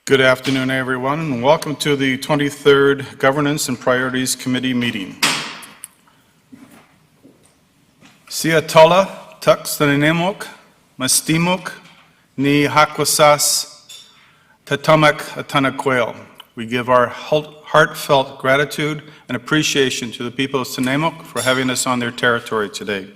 Good afternoon, everyone, and welcome to the 23rd Governance and Priorities Committee meeting. Siatola tux Nanaimo mastimuk ni hakwasas tatamak atanakwel. We give our heartfelt gratitude and appreciation to the people of Nanaimo for having us on their territory today.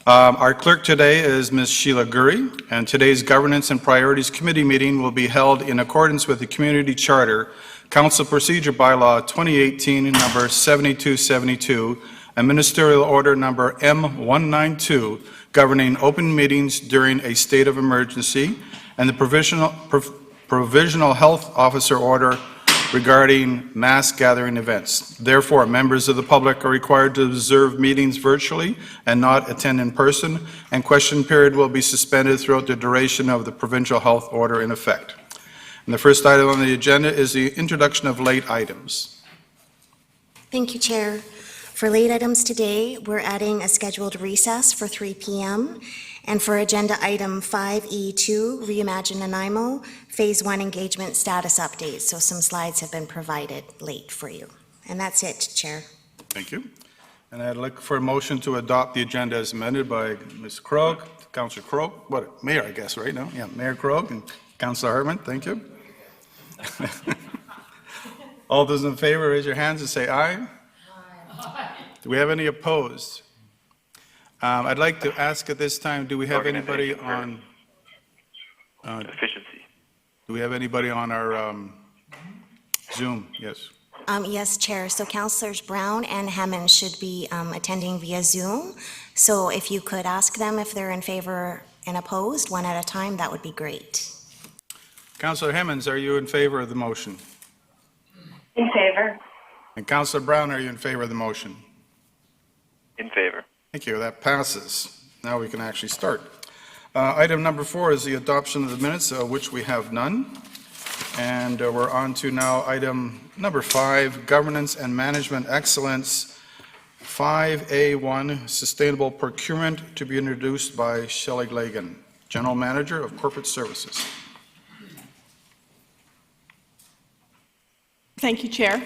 Our clerk today is Ms. Sheila Gurry, and today's Governance and Priorities Committee meeting will be held in accordance with the Community Charter, Council Procedure Bylaw 2018 number 7272, and Ministerial Order number M192 governing open meetings during a state of emergency, and the Provisional Health Officer Order regarding mass gathering events. Therefore, members of the public are required to observe meetings virtually and not attend in person, and question period will be suspended throughout the duration of the provincial health order in effect. And the first item on the agenda is the introduction of late items. Thank you, Chair. For late items today, we're adding a scheduled recess for 3 p.m. And for agenda item 5E2, Reimagine Nanaimo, Phase 1 engagement status update. So some slides have been provided late for you. And that's it, Chair. Thank you. And I'd like for a motion to adopt the agenda as amended by Ms. Krog, Councillor Krog, Mayor, I guess, right now? Yeah, Mayor Krog and Councillor Hartman, thank you. All those in favor, raise your hands and say aye. Aye. Do we have any opposed? I'd like to ask at this time, do we have anybody on efficiency? Do we have anybody on our Zoom? Yes. Yes, Chair. So Councillors Brown and Hammond should be attending via Zoom. So if you could ask them if they're in favor and opposed, one at a time, that would be great. Councillor Hammonds, are you in favor of the motion? In favor. And Councillor Brown, are you in favor of the motion? In favor. Thank you. That passes. Now we can actually start. Item number 4 is the adoption of the minutes, which we have none. And we're on to now item number 5, Governance and Management Excellence, 5A1, Sustainable Procurement, to be introduced by Shelley Glagan, General Manager of Corporate Services. Thank you, Chair.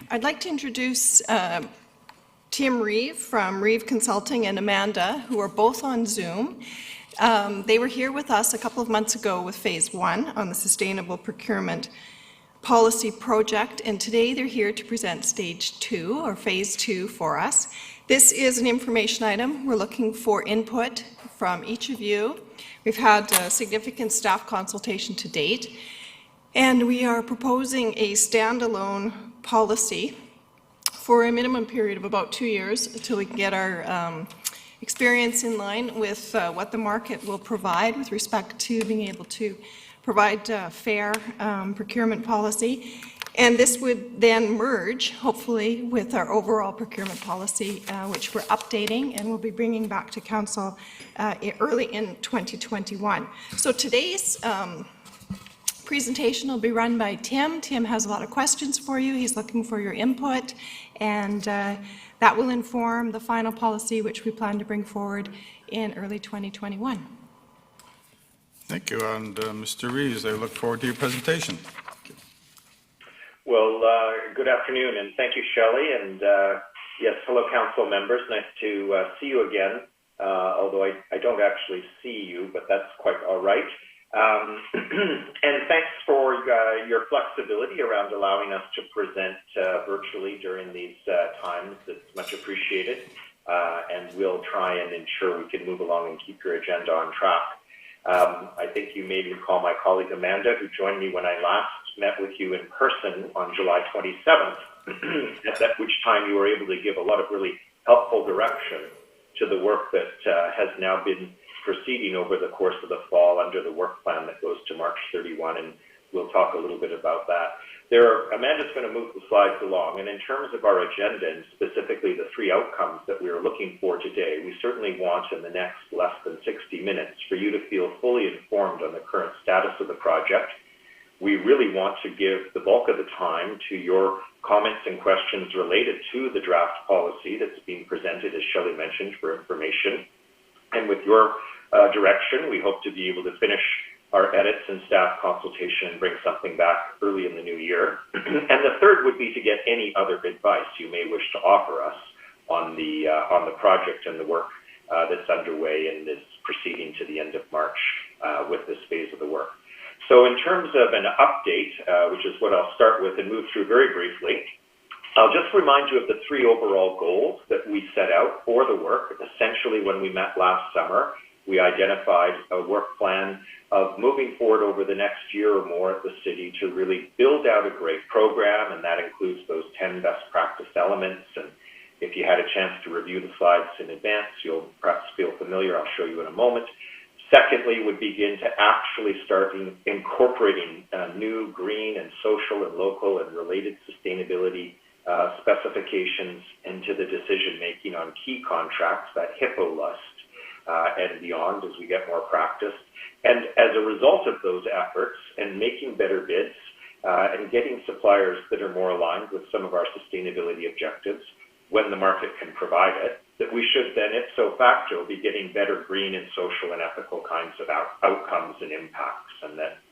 I'd like to introduce Tim Reeve from Reeve Consulting and Amanda, who are both on Zoom. They were here with us a couple of months ago with Phase 1 on the Sustainable Procurement Policy Project, and today they're here to present Stage 2 or Phase 2 for us. This is an information item. We're looking for input from each of you. We've had significant staff consultation to date, and we are proposing a standalone policy for a minimum period of about 2 years until we can get our experience in line with what the market will provide with respect to being able to provide fair procurement policy. And this would then merge, hopefully, with our overall procurement policy, which we're updating and we'll be bringing back to Council early in 2021. So today's presentation will be run by Tim. Tim has a lot of questions for you. He's looking for your input, and that will inform the final policy which we plan to bring forward in early 2021. Thank you. And Mr. Reeves, I look forward to your presentation. Well, good afternoon, and thank you, Shelley. And yes, hello, Council members. Nice to see you again, although I don't actually see you, but that's quite all right. And thanks for your flexibility around allowing us to present virtually during these times. It's much appreciated, and we'll try and ensure we can move along and keep your agenda on track. I think you may recall my colleague Amanda, who joined me when I last met with you in person on July 27th, at which time you were able to give a lot of really helpful direction to the work that has now been proceeding over the course of the fall under the work plan that goes to March 31, and we'll talk a little bit about that. Amanda's going to move the slides along, and in terms of our agenda, and specifically the 3 outcomes that we are looking for today, we certainly want in the next less than 60 minutes for you to feel fully informed on the current status of the project. We really want to give the bulk of the time to your comments and questions related to the draft policy that's being presented, as Shelley mentioned, for information. And with your direction, we hope to be able to finish our edits and staff consultation and bring something back early in the new year. And the third would be to get any other advice you may wish to offer us on the project and the work that's underway and is proceeding to the end of March with this phase of the work. So in terms of an update, which is what I'll start with and move through very briefly, I'll just remind you of the three overall goals that we set out for the work. Essentially, when we met last summer, we identified a work plan of moving forward over the next year or more at the city to really build out a great program, and that includes those 10 best practice elements. And if you had a chance to review the slides in advance, you'll perhaps feel familiar. I'll show you in a moment. Secondly, would begin to actually start incorporating new green and social and local and related sustainability specifications into the decision-making on key contracts, that HIPPO list, and beyond as we get more practice. And as a result of those efforts and making better bids and getting suppliers that are more aligned with some of our sustainability objectives when the market can provide it, that we should then ipso facto be getting better green and social and ethical kinds of outcomes and impacts. And that,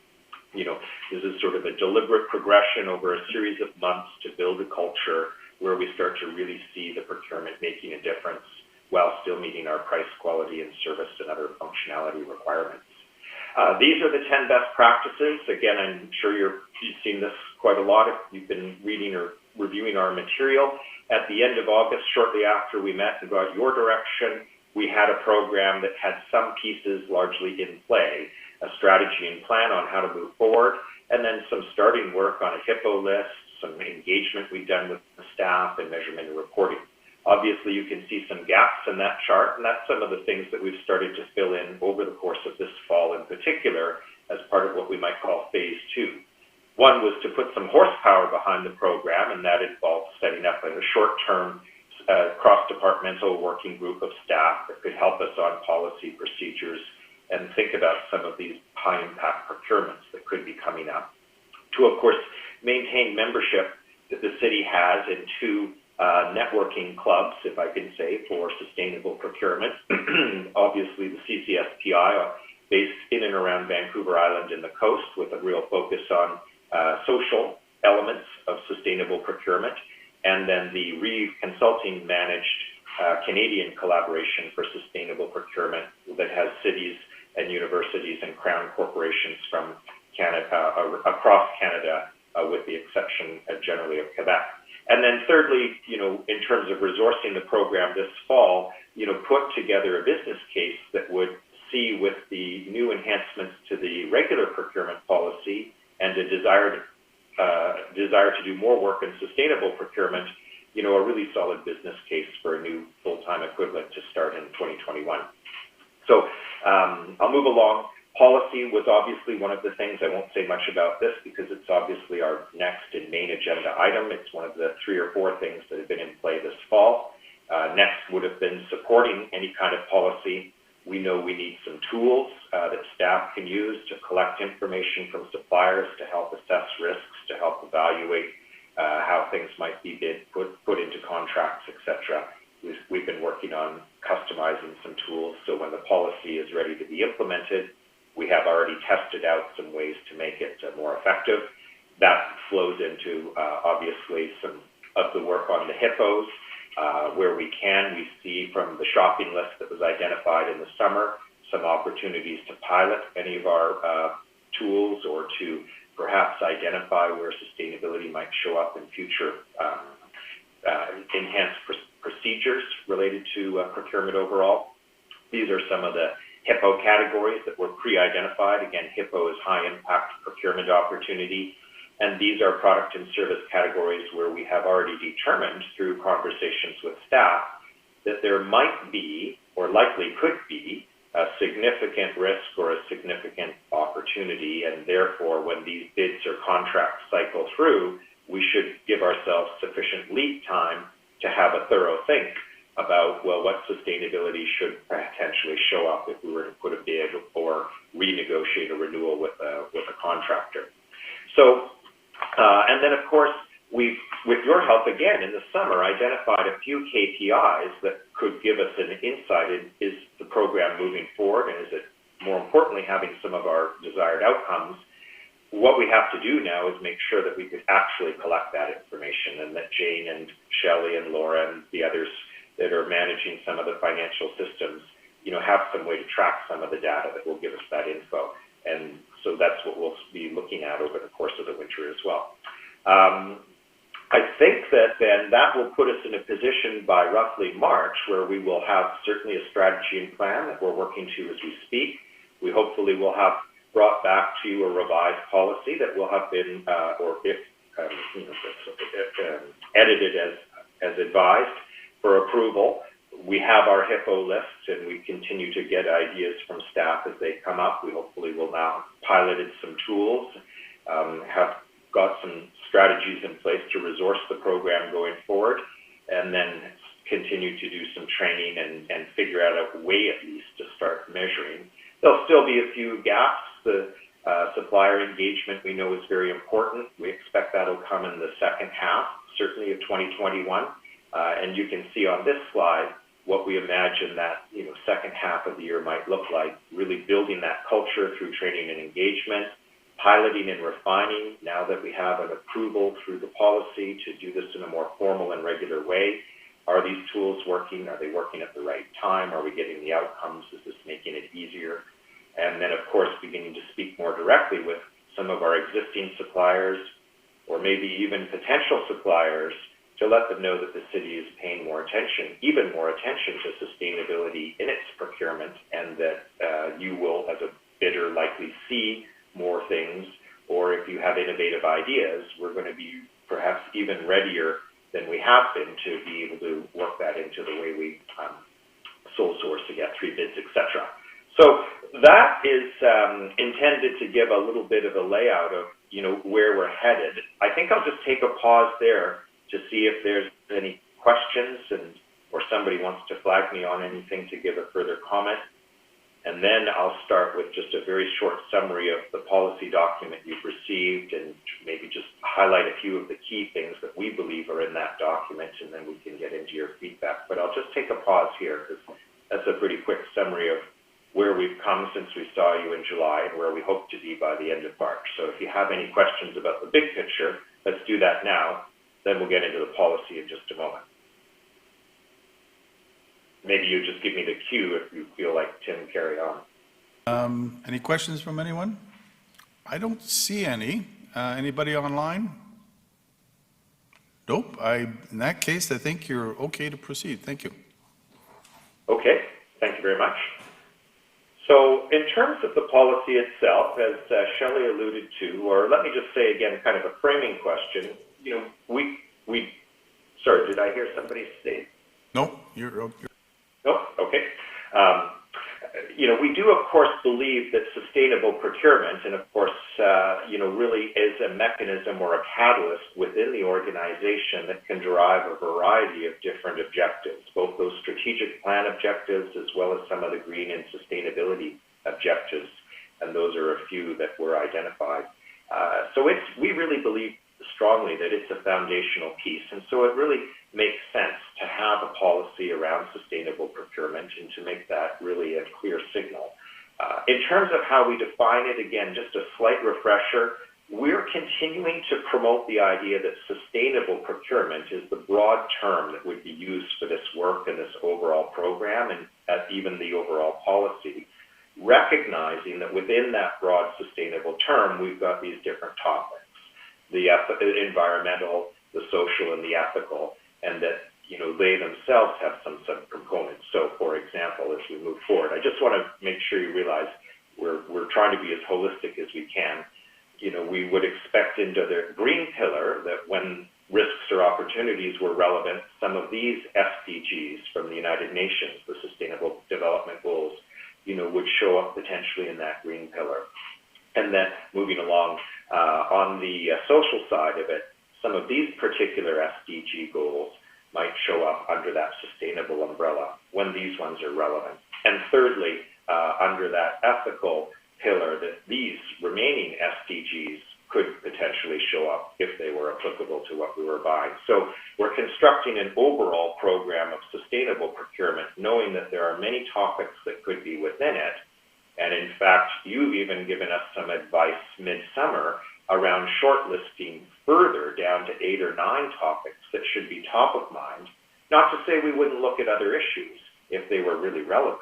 this is sort of a deliberate progression over a series of months to build a culture where we start to really see the procurement making a difference while still meeting our price, quality, and service and other functionality requirements. These are the 10 best practices. Again, I'm sure you've seen this quite a lot if you've been reading or reviewing our material. At the end of August, shortly after we met and got your direction, we had a program that had some pieces largely in play, a strategy and plan on how to move forward, and then some starting work on a HIPPO list, some engagement we've done with the staff, and measurement and reporting. Obviously, you can see some gaps in that chart, and that's some of the things that we've started to fill in over the course of this fall in particular as part of what we might call phase 2. One was to put some horsepower behind the program, and that involved setting up a short-term cross-departmental working group of staff that could help us on policy procedures and think about some of these high-impact procurements that could be coming up. To, of course, maintain membership that the city has in two networking clubs, if I can say, for sustainable procurement. Obviously, the CCSPI, based in and around Vancouver Island and the coast, with a real focus on social elements of sustainable procurement, and then the Reeve Consulting managed Canadian collaboration for sustainable procurement that has cities and universities and crown corporations from Canada, across Canada, with the exception generally of Quebec. And then thirdly, in terms of resourcing the program this fall, put together a business case that would see with the new enhancements to the regular procurement policy and a desire to do more work in sustainable procurement, a really solid business case for a new full-time equivalent to start in 2021. So I'll move along. Policy was obviously one of the things. I won't say much about this because it's obviously our next and main agenda item. It's one of the 3 or 4 things that have been in play this fall. Next would have been supporting any kind of policy. We know we need some tools that staff can use to collect information from suppliers to help assess risks, to help evaluate how things might be put into contracts, etc. We've been working on customizing some tools so when the policy is ready to be implemented, we have already tested out some ways to make it more effective. That flows into, obviously, some of the work on the HIPPOs. Where we can, we see from the shopping list that was identified in the summer, some opportunities to pilot any of our tools or to perhaps identify where sustainability might show up in future enhanced procedures related to procurement overall. These are some of the HIPPO categories that were pre-identified. Again, HIPPO is high-impact procurement opportunity, and these are product and service categories where we have already determined through conversations with staff that there might be, or likely could be, a significant risk or a significant opportunity, and therefore when these bids or contracts cycle through, we should give ourselves sufficient lead time to have a thorough think about, well, what sustainability should potentially show up if we were to put a bid or renegotiate a renewal with a contractor. So, and then of course, we've, with your help again in the summer, identified a few KPIs that could give us an insight in, is the program moving forward and is it more importantly, having some of our desired outcomes, what we have to do now is make sure that we could actually collect that information, and that Jane and Shelley and Laura and the others that are managing some of the financial systems, have some way to track some of the data that will give us that info. And so that's what we'll be looking at over the course of the winter as well. I think that then that will put us in a position by roughly March where we will have certainly a strategy and plan that we're working to as we speak. We hopefully will have brought back to you a revised policy that will have been, edited as advised for approval. We have our HIPPO list, and we continue to get ideas from staff as they come up. We hopefully will now piloted some tools, have got some strategies in place to resource the program going forward, and then continue to do some training and figure out a way at least to start measuring. There'll still be a few gaps. The supplier engagement we know is very important. We expect that'll come in the second half, certainly of 2021. And you can see on this slide what we imagine that second half of the year might look like, really building that culture through training and engagement, piloting and refining now that we have an approval through the policy to do this in a more formal and regular way. Are these tools working? Are they working at the right time? Are we getting the outcomes? Is this making it easier? And then, of course, beginning to speak more directly with some of our existing suppliers, or maybe even potential suppliers, to let them know that the city is paying more attention, even more attention to sustainability in its procurement, and that you will, as a bidder, likely see more things, or if you have innovative ideas, we're going to be perhaps even readier than we have been to be able to work that into the way we sole source to get 3 bids, etc. So that is intended to give a little bit of a layout of where we're headed. I think I'll just take a pause there to see if there's any questions or somebody wants to flag me on anything to give a further comment. And then I'll start with just a very short summary of the policy document you've received and maybe just highlight a few of the key things that we believe are in that document, and then we can get into your feedback. But I'll just take a pause here because that's a pretty quick summary of where we've come since we saw you in July and where we hope to be by the end of March. So if you have any questions about the big picture, let's do that now. Then we'll get into the policy in just a moment. Maybe you just give me the cue if you feel like Tim carry on. Any questions from anyone? I don't see any. Anybody online? Nope. In that case, I think you're okay to proceed. Thank you. Okay. Thank you very much. So in terms of the policy itself, as Shelley alluded to, or let me just say again, kind of a framing question, sorry, did I hear somebody say? No, you're Oh, okay. We do, of course, believe that sustainable procurement, and of course, really is a mechanism or a catalyst within the organization that can derive a variety of different objectives, both those strategic plan objectives as well as some of the green and sustainability objectives, and those are a few that were identified. So we really believe strongly that it's a foundational piece, and so it really makes sense to have a policy around sustainable procurement and to make that really a clear signal. In terms of how we define it, again, just a slight refresher, we're continuing to promote the idea that sustainable procurement is the broad term that would be used for this work and this overall program and even the overall policy, recognizing that within that broad sustainable term, we've got these different topics. The environmental, the social, and the ethical, and that they themselves have some subcomponents. So, for example, as we move forward, I just want to make sure you realize we're trying to be as holistic as we can. We would expect into the green pillar that when risks or opportunities were relevant, some of these SDGs from the United Nations, the Sustainable Development Goals, would show up potentially in that green pillar. And then moving along on the social side of it, some of these particular SDG goals might show up under that sustainable umbrella when these ones are relevant. And thirdly, under that ethical pillar, that these remaining SDGs could potentially show up if they were applicable to what we were buying. So we're constructing an overall program of sustainable procurement, knowing that there are many topics that could be within it, And in fact, you've even given us some advice midsummer around shortlisting further down to 8 or 9 topics that should be top of mind. Not to say we wouldn't look at other issues if they were really relevant,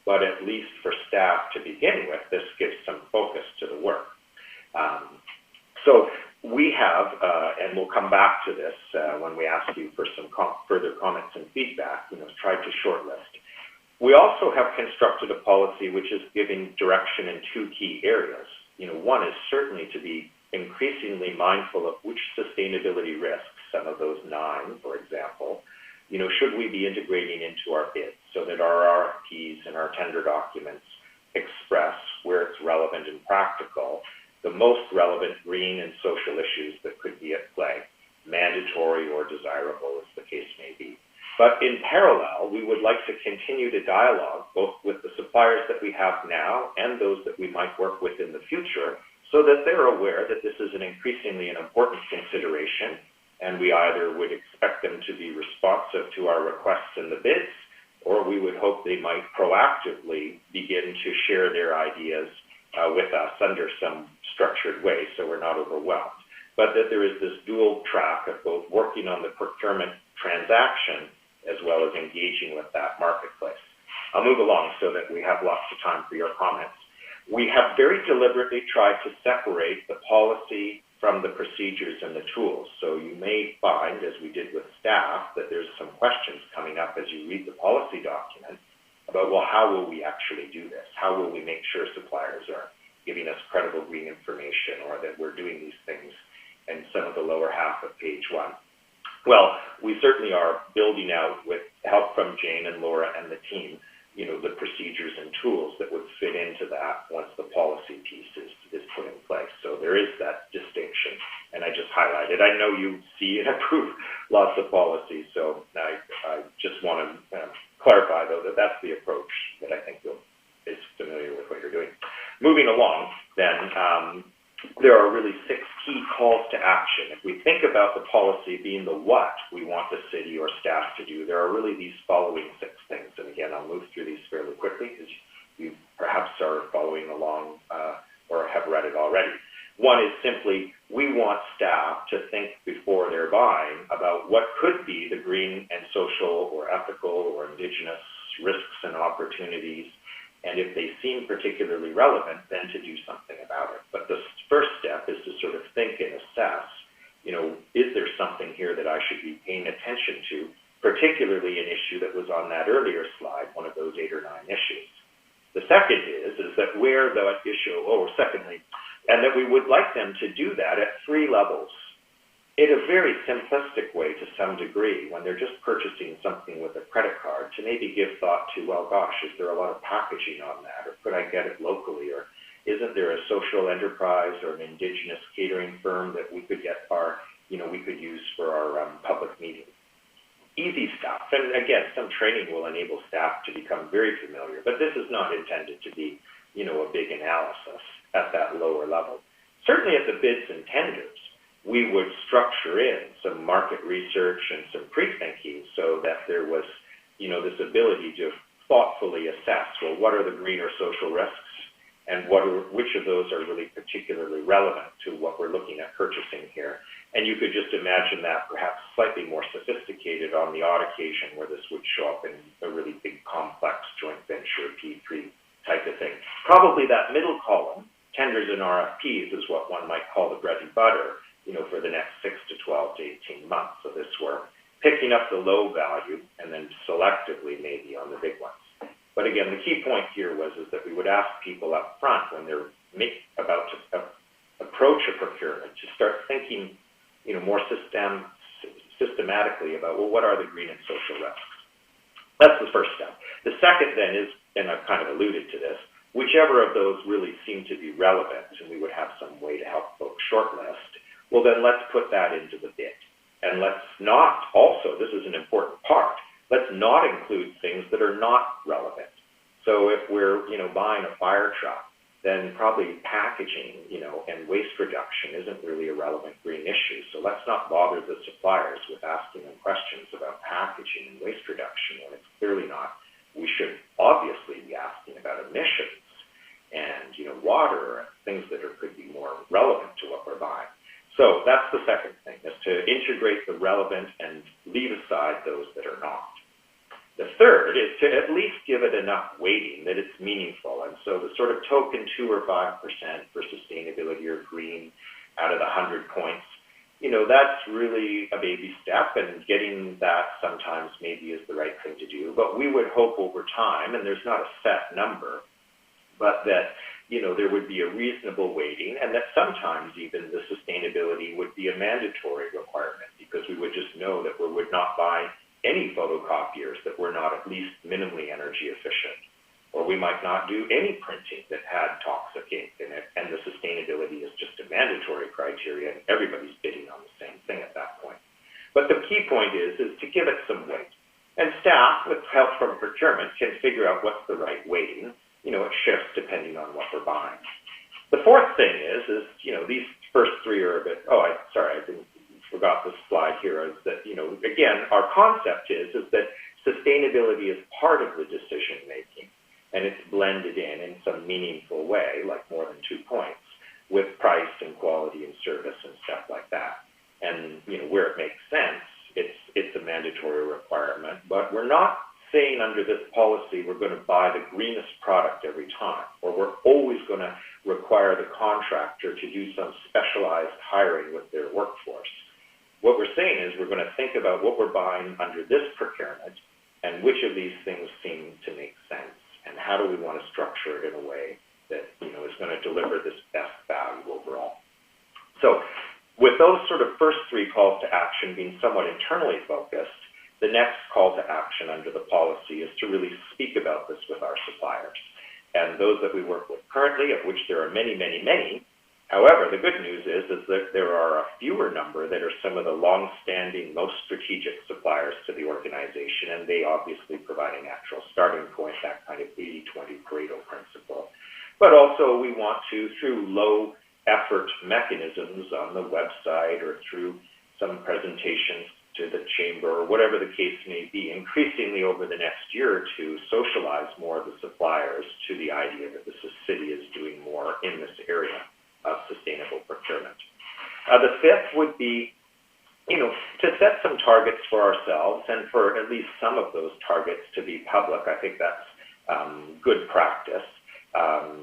but at least for staff to begin with, this gives some focus to the work. So we have, and we'll come back to this when we ask you for some further comments and feedback, tried to shortlist. We also have constructed a policy which is giving direction in 2 key areas. One is certainly to be increasingly mindful of which sustainability risks, some of those 9, for example, should we be integrating into our bids so that our RFPs and our tender documents express, where it's relevant and practical, the most relevant green and social issues that could be at play, mandatory or desirable as the case may be. But in parallel, we would like to continue to dialogue both with the suppliers that we have now and those that we might work with in the future so that they're aware that this is an increasingly an important consideration, and we either would expect them to be responsive to our requests in the bids, or we would hope they might proactively begin to share their ideas with us under some structured way so we're not overwhelmed. But that there is this dual track of both working on the procurement transaction as well as engaging with that marketplace. I'll move along so that we have lots of time for your comments. We have very deliberately tried to separate the policy from the procedures and the tools. So you may find, as we did with staff, that there's some questions coming up as you read the policy document about, well, how will we actually do this? How will we make sure suppliers are giving us credible green information, or that we're doing these things in some of the lower half of page 1? Well, we certainly are building out, with help from Jane and Laura and the team, the procedures and tools that would fit into that once the policy piece is put in place. So there is that distinction, and I just highlighted. I know you see and approve lots of policies, so I just want to clarify, though, that that's the approach that I think is familiar with what you're doing. Moving along, then, there are really 6 key calls to action. If we think about the policy being the what we want the city or staff to do, there are really these following 6 things. And again, I'll move through these fairly quickly because you perhaps are following along or have read it already. One is simply, we want staff to think before they're buying about what could be the green and social or ethical or Indigenous risks and opportunities, and if they seem particularly relevant, then to do something about it. But the first step is to sort of think and assess, is there something here that I should be paying attention to, particularly an issue that was on that earlier slide, one of those 8 or 9 issues. The second is that where the issue, secondly, and that we would like them to do that at 3 levels. In a very simplistic way to some degree, when they're just purchasing something with a credit card, to maybe give thought to, well, gosh, is there a lot of packaging on that? Or could I get it locally? Or isn't there a social enterprise or an Indigenous catering firm that we could get we could use for our public meetings? Easy stuff. And again, some training will enable staff to become very familiar, but this is not intended to be, a big analysis at that lower level. Certainly at the bids and tenders, we would structure in some market research and some pre-thinking so that there was, this ability to thoughtfully assess, well, what are the green or social risks, and which of those are really particularly relevant to what we're looking at purchasing here. And you could just imagine that perhaps slightly more sophisticated on the odd occasion where this would show up in a really big, complex joint venture P3 type of thing. Probably that middle column, tenders and RFPs, is what one might call the bread and butter, for the next 6 to 12 to 18 months of this work, picking up the low value and then selectively maybe on the big ones. But again, the key point here is that we would ask people up front when they're about to approach a procurement to start thinking, more systematically about, well, what are the green and social risks? That's the first step. The second then is, and I've kind of alluded to this, whichever of those really seem to be relevant, and we would have some way to help folks shortlist, well, then let's put that into the bid. And let's not also, this is an important part, let's not include things that are not relevant. So if we're, buying a fire truck, then probably packaging, and waste reduction isn't really a relevant green issue. So let's not bother the suppliers with asking them questions about packaging and waste reduction when it's clearly not. We should obviously be asking about emissions water, things that could be more relevant to what we're buying. So that's the second thing, is to integrate the relevant and leave aside those that are not. The third is to at least give it enough weighting that it's meaningful. And so the sort of token 2 or 5% for sustainability or green out of the 100 points, that's really a baby step, and getting that sometimes maybe is the right thing to do. But we would hope over time, and there's not a set number, but that there would be a reasonable weighting, and that sometimes even the sustainability would be a mandatory requirement, because we would just know that we would not buy any photocopiers that were not at least minimally energy efficient. Or we might not do any printing that had toxic ink in it, and the sustainability is just a mandatory criteria, and everybody's bidding on the same thing at that point. But the key point is to give it some weight. And staff, with help from procurement, can figure out what's the right weighting. It shifts depending on what we're buying. The fourth thing is these first three are a bit, I forgot this slide here, is that, again, our concept is that sustainability is part of the decision making, and it's blended in some meaningful way, like more than 2 points, with price and quality and service and stuff like that. And, where it makes sense, it's a mandatory requirement, but we're not saying under this policy we're going to buy the greenest product every time, or we're always going to require the contractor to do some specialized hiring with their workforce. What we're saying is we're going to think about what we're buying under this procurement and which of these things seem to make sense, and how do we want to structure it in a way that is going to deliver this best value overall. So with those sort of first three calls to action being somewhat internally focused, the next call to action under the policy is to really speak about this with our suppliers. And those that we work with currently, of which there are many, many, many. However, the good news is that there are a fewer number that are some of the long-standing, most strategic suppliers to the organization, and they obviously provide a natural starting point, that kind of 80-20 Pareto principle. But also we want to, through low-effort mechanisms on the website or through some presentations to the chamber, or whatever the case may be, increasingly over the next year or two, socialize more of the suppliers to the idea that the city is doing more in this area of sustainable procurement. The fifth would be, to set some targets for ourselves, and for at least some of those targets to be public. I think that's good practice.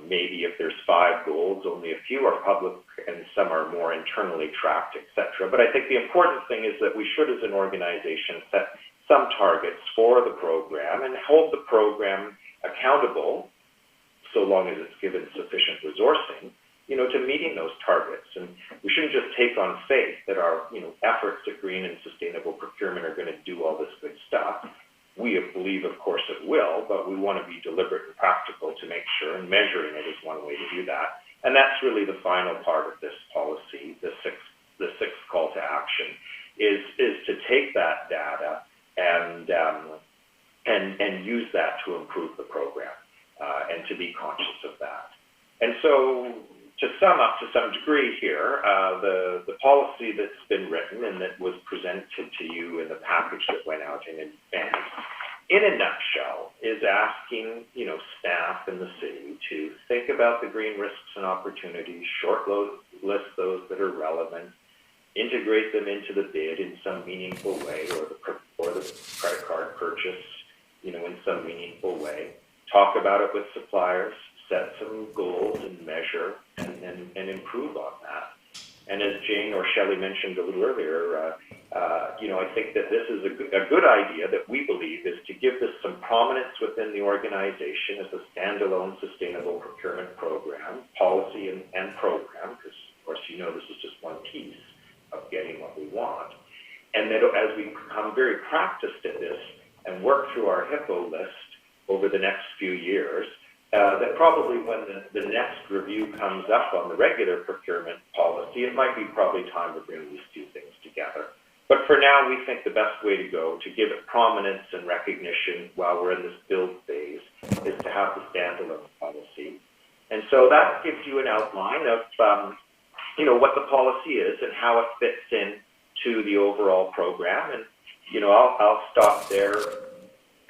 Maybe if there's 5 goals, only a few are public and some are more internally tracked, etc. But I think the important thing is that we should, as an organization, set some targets for the program and hold the program accountable, so long as it's given sufficient resourcing, to meeting those targets. And we shouldn't just take on faith that our, efforts at green and sustainable procurement are going to do all this good stuff. We believe, of course, it will, but we want to be deliberate and practical to make sure, and measuring it is one way to do that. And that's really the final part of this policy, the sixth call to action, is to take that data and use that to improve the program, and to be conscious of that. And so, to sum up to some degree here, the policy that's been written and that was presented to you in the package that went out in advance, in a nutshell, is asking, staff in the city to think about the green risks and opportunities, list those that are relevant, integrate them into the bid in some meaningful way, or the credit card purchase, in some meaningful way, talk about it with suppliers, set some goals and measure and improve on that. And as Jane or Shelley mentioned a little earlier, I think that this is a good idea that we believe is to give this some prominence within the organization as a standalone sustainable procurement program, policy and program, because of course this is just one piece of getting what we want. And that as we become very practiced at this and work through our HIPPO list over the next few years, that probably when the next review comes up on the regular procurement policy, it might be probably time to bring these two things together. But for now, we think the best way to go to give it prominence and recognition while we're in this build phase is to have the standalone policy. And so that gives you an outline of, what the policy is and how it fits in to the overall program. And, I'll stop there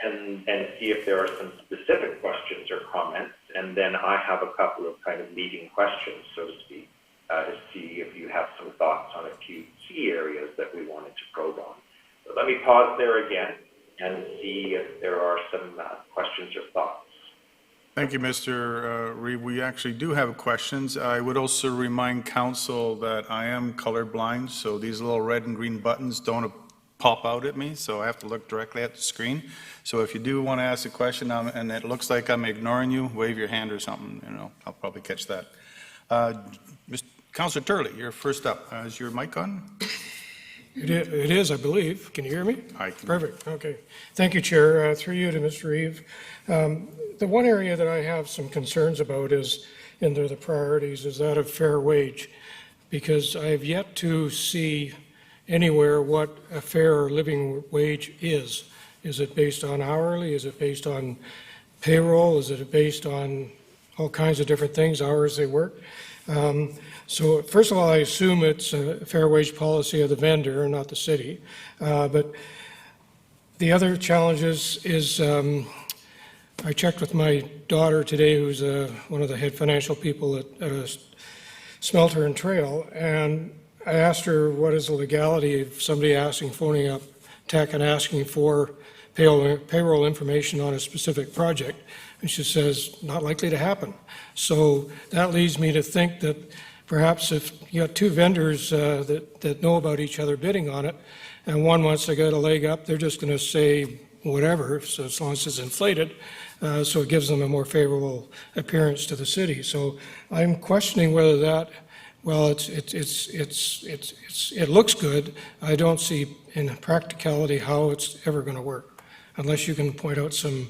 and see if there are some specific questions or comments and then I have a couple of kind of leading questions, so to speak, to see if you have some thoughts on a few key areas that we wanted to probe on. But let me pause there again and see if there are some questions or thoughts. Thank you, Mr. Reeve. We actually do have questions. I would also remind council that I am colorblind, so these little red and green buttons don't pop out at me, so I have to look directly at the screen. So if you do want to ask a question and it looks like I'm ignoring you, wave your hand or something, I'll probably catch that. Councilor Turley, you're first up. Is your mic on? It is, I believe. Can you hear me? I can. Perfect. Okay. Thank you, Chair. Through you to Mr. Reeve. The one area that I have some concerns about is, under the priorities, is that of fair wage, because I have yet to see anywhere what a fair living wage is. Is it based on hourly? Is it based on payroll? Is it based on all kinds of different things, hours they work? So first of all, I assume it's a fair wage policy of the vendor and not the city. But the other challenges is I checked with my daughter today, who's one of the head financial people at a smelter and trail, and I asked her what is the legality of somebody phoning up tech and asking for payroll information on a specific project, and she says not likely to happen. So that leads me to think that perhaps if you got two vendors that know about each other bidding on it, and one wants to get a leg up, they're just going to say whatever, so as long as it's inflated, so it gives them a more favorable appearance to the city. So I'm questioning whether that, well, it looks good. I don't see in practicality how it's ever going to work, unless you can point out some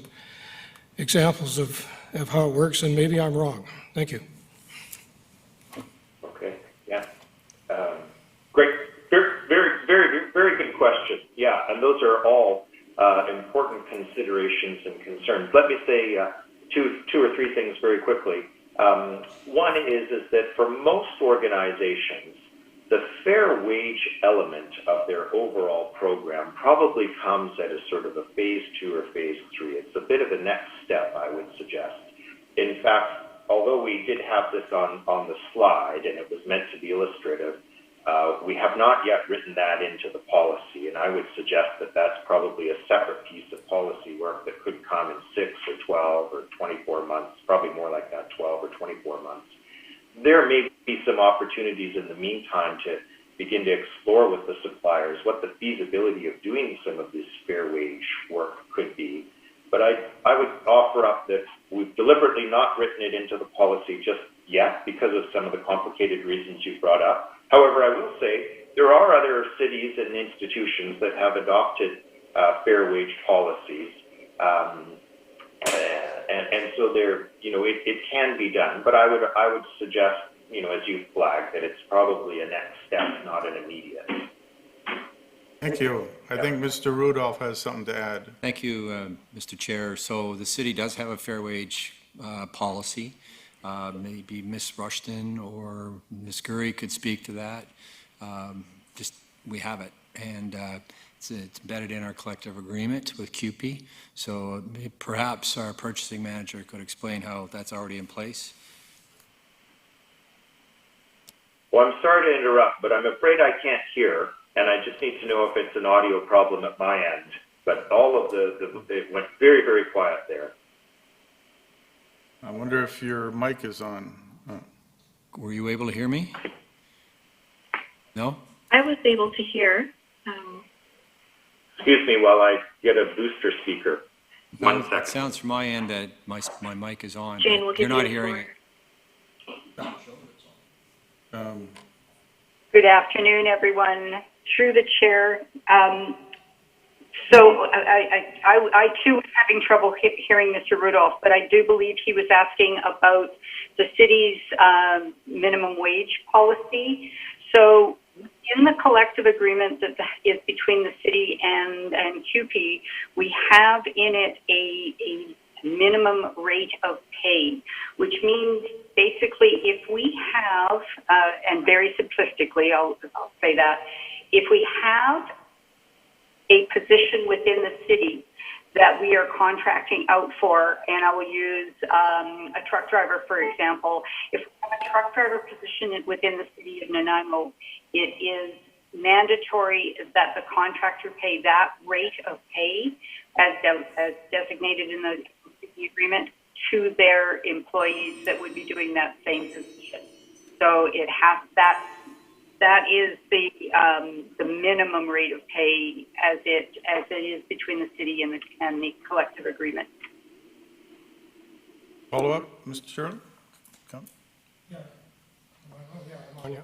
examples of how it works, and maybe I'm wrong. Thank you. Okay, yeah. Great, very good question. Yeah, and those are all important considerations and concerns. Let me say two or three things very quickly. One is that for most organizations, the fair wage element of their overall program probably comes at a sort of a phase 2 or phase 3. It's a bit of a next step, I would suggest. In fact, although we did have this on the slide and it was meant to be illustrative, we have not yet written that into the policy, and I would suggest that that's probably a separate piece of policy work that could come in 6 or 12 or 24 months, probably more like that, 12 or 24 months. There may be some opportunities in the meantime to begin to explore with the suppliers what the feasibility of doing some of this fair wage work could be. But I would offer up that we've deliberately not written it into the policy just yet because of some of the complicated reasons you brought up. However, I will say there are other cities and institutions that have adopted fair wage policies. And so there, it can be done, but I would suggest, as you flagged, that it's probably a next step, not an immediate. Thank you. I think Mr. Rudolph has something to add. Thank you, Mr. Chair. So the city does have a fair wage policy. Maybe Ms. Rushton or Ms. Gurry could speak to that. We have it, and it's embedded in our collective agreement with CUPE. So perhaps our purchasing manager could explain how that's already in place. Well, I'm sorry to interrupt, but I'm afraid I can't hear, and I just need to know if it's an audio problem at my end. But all of it went very, very quiet there. I wonder if your mic is on. Were you able to hear me? No? I was able to hear. Excuse me while I get a booster speaker. One second. It sounds from my end that my mic is on. Jane, we'll You're give not you a hearing floor. it. Good afternoon, everyone. Through the chair. So I too was having trouble hearing Mr. Rudolph, but I do believe he was asking about the city's minimum wage policy. So in the collective agreement that is between the city and CUPE, we have in it a minimum rate of pay, which means basically if we have, and very simplistically, I'll say that, if we have a position within the city that we are contracting out for, and I will use a truck driver, for example. If we have a truck driver position within the city of Nanaimo, it is mandatory that the contractor pay that rate of pay as designated in the agreement to their employees that would be doing that same position. So it has that is the minimum rate of pay as it is between the city and the collective agreement. Follow up, Mr. Shirley? Come. On you.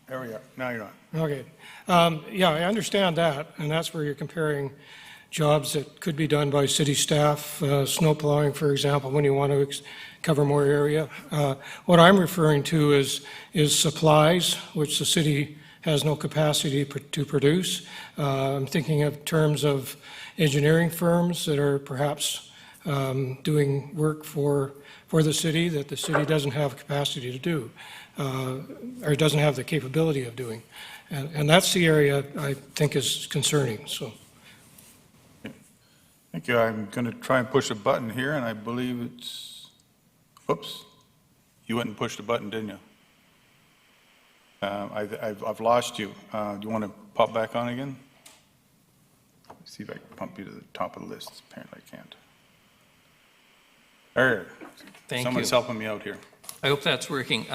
There we are. Now you're on. Okay. Yeah, I understand that, and that's where you're comparing jobs that could be done by city staff, snow plowing, for example, when you want to cover more area. What I'm referring to is supplies, which the city has no capacity to produce. I'm thinking of terms of engineering firms that are perhaps doing work for the city that the city doesn't have capacity to do, or doesn't have the capability of doing. And that's the area I think is concerning, so. Thank you. I'm going to try and push a button here, and I believe it's, oops, you went and pushed the button, didn't you? I've lost you. Do you want to pop back on again? Let's see if I can pump you to the top of the list. Apparently I can't. There. Thank Someone's you. helping me out here. I hope that's working.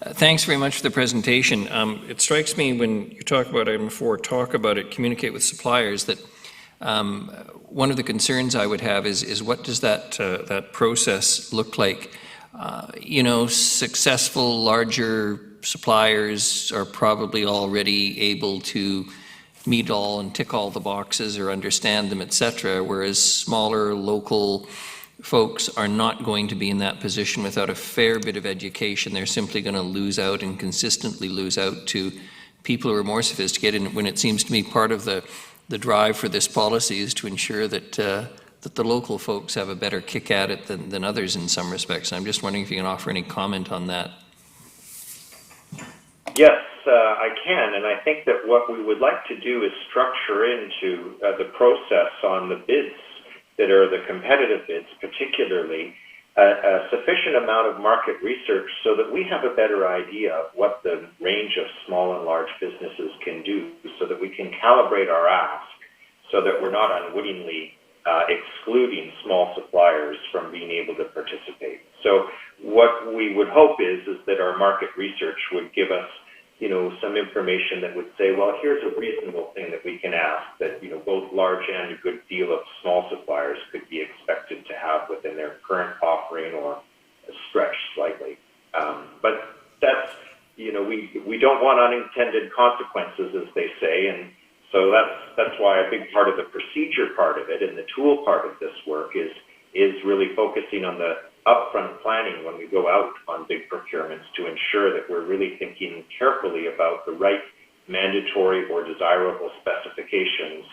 Thanks very much for the presentation. It strikes me when you talk about item 4, talk about it, communicate with suppliers, that one of the concerns I would have is what does that process look like? Successful larger suppliers are probably already able to meet all and tick all the boxes or understand them, et cetera, whereas smaller local folks are not going to be in that position without a fair bit of education. They're simply going to lose out and consistently lose out to people who are more sophisticated. And when it seems to me part of the drive for this policy is to ensure that the local folks have a better kick at it than others in some respects. I'm just wondering if you can offer any comment on that. Yes, I can, and I think that what we would like to do is structure into the process on the bids that are the competitive bids, particularly, a sufficient amount of market research so that we have a better idea of what the range of small and large businesses can do, so that we can calibrate our ask, so that we're not unwittingly excluding small suppliers from being able to participate. So what we would hope is that our market research would give us, some information that would say, well, here's a reasonable thing that we can ask that, both large and a good deal of small suppliers could be expected to have within their current offering or stretch slightly. But that's, we don't want unintended consequences, as they say, and so that's why a big part of the procedure part of it and the tool part of this work is really focusing on the upfront planning when we go out on big procurements to ensure that we're really thinking carefully about the right mandatory or desirable specifications,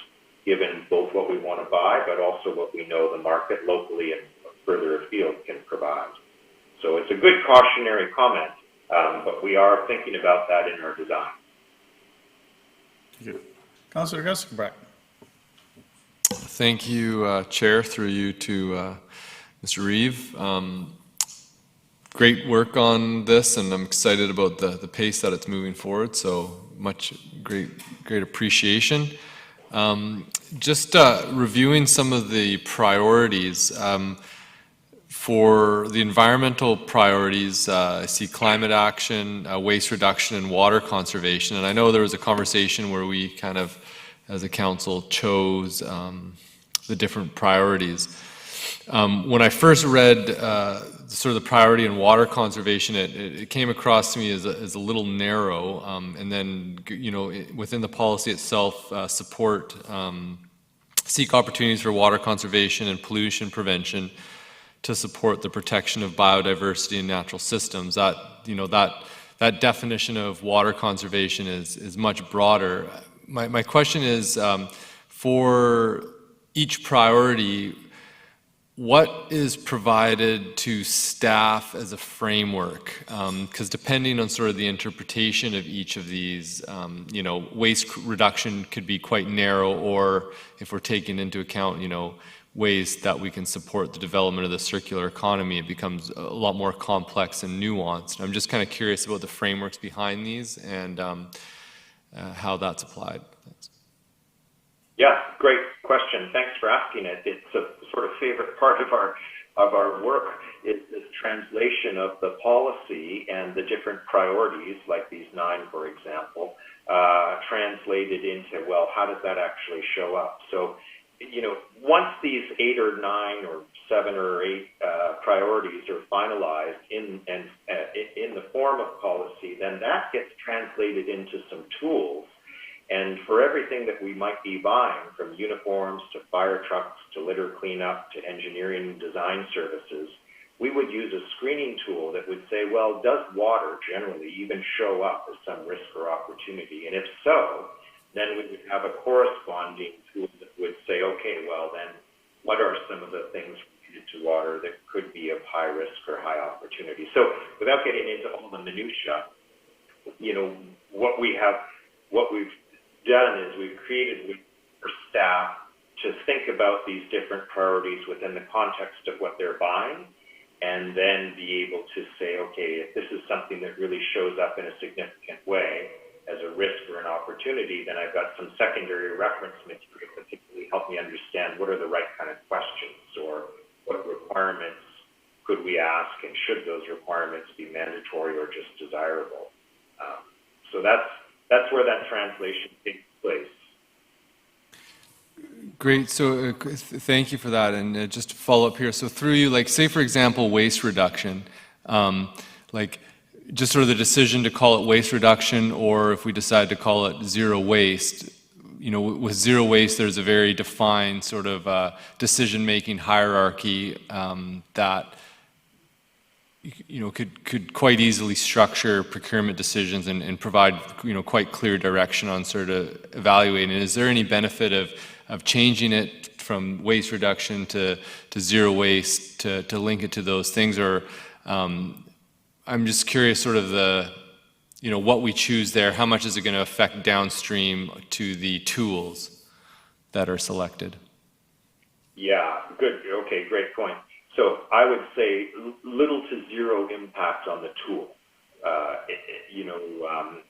given both what we want to buy, but also what we know the market locally and further afield can provide. So it's a good cautionary comment, but we are thinking about that in our design. Thank you. Councillor Gussenbach. Thank you, Chair, through you to Mr. Reeve. Great work on this, and I'm excited about the pace that it's moving forward, so great appreciation. Just reviewing some of the priorities. For the environmental priorities, I see climate action, waste reduction, and water conservation. And I know there was a conversation where we kind of, as a council, chose the different priorities. When I first read sort of the priority in water conservation, it came across to me as a little narrow. And then, within the policy itself, seek opportunities for water conservation and pollution prevention to support the protection of biodiversity and natural systems. That definition of water conservation is much broader. My question is, for each priority, what is provided to staff as a framework? Because depending on sort of the interpretation of each of these, waste reduction could be quite narrow, or if we're taking into account, ways that we can support the development of the circular economy, it becomes a lot more complex and nuanced. I'm just kind of curious about the frameworks behind these and how that's applied. Thanks. Yeah, great question. Thanks for asking it. It's a sort of favorite part of our work is this translation of the policy and the different priorities, like these 9, for example, translated into, well, how does that actually show up? So, once these 8 or 9 or 7 or 8 priorities are finalized in the form of policy, then that gets translated into some tools. And for everything that we might be buying, from uniforms to fire trucks to litter cleanup to engineering and design services, we would use a screening tool that would say, well, does water generally even show up as some risk or opportunity? And if so, then we would have a corresponding tool that would say, okay, well then, what are some of the things related to water that could be of high risk or high opportunity? So without getting into all the minutia, what we've done is we've created for staff to think about these different priorities within the context of what they're buying, and then be able to say, okay, if this is something that really shows up in a significant way as a risk or an opportunity, then I've got some secondary reference material that particularly help me understand what are the right kind of questions, or what requirements could we ask, and should those requirements be mandatory or just desirable? So that's where that translation takes place. Great. So thank you for that. And just to follow up here, so through you, like say for example, waste reduction, like just sort of the decision to call it waste reduction, or if we decide to call it zero waste, with zero waste, there's a very defined sort of decision-making hierarchy that could quite easily structure procurement decisions and provide quite clear direction on sort of evaluating. Is there any benefit of changing it from waste reduction to zero waste to link it to those things, or I'm just curious sort of what we choose there, how much is it going to affect downstream to the tools that are selected? Yeah, good. Okay, great point. So I would say little to zero impact on the tool.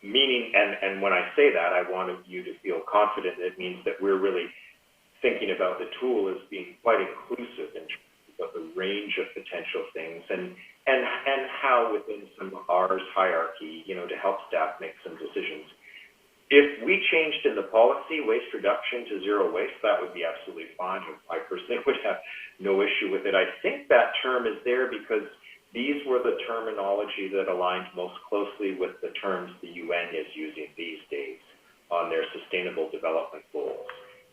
Meaning, and when I say that, I want you to feel confident. It means that we're really thinking about the tool as being quite inclusive in terms of the range of potential things, and how within some of ours hierarchy, to help staff make some decisions. If we changed in the policy waste reduction to zero waste, that would be absolutely fine. I personally would have no issue with it. I think that term is there because these were the terminology that aligned most closely with the terms the UN is using these days on their sustainable development goals.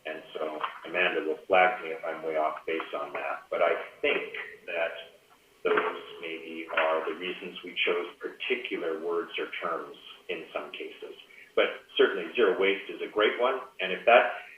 And so Amanda will flag me if I'm way off base on that. But I think that those maybe are the reasons we chose particular words or terms in some cases. But certainly zero waste is a great one. And if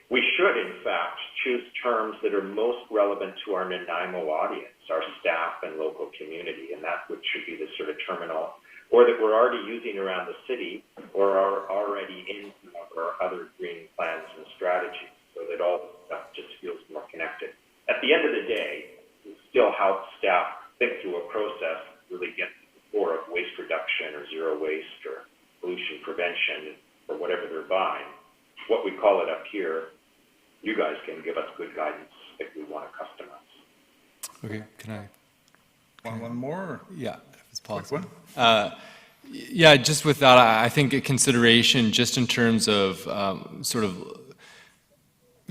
we should, in fact, choose terms that are most relevant to our Nanaimo audience, our staff and local community, and that should be the sort of terminal, or that we're already using around the city, or are already in some of our other green plans and strategies, so that all the stuff just feels more connected. At the end of the day, it still helps staff think through a process, really get to the core of waste reduction or zero waste or pollution prevention or whatever they're buying. What we call it up here, you guys can give us good guidance if we want to customize. Okay, can I? Want one more? Yeah, if it's possible. Quick one? Yeah, just with that, I think a consideration just in terms of sort of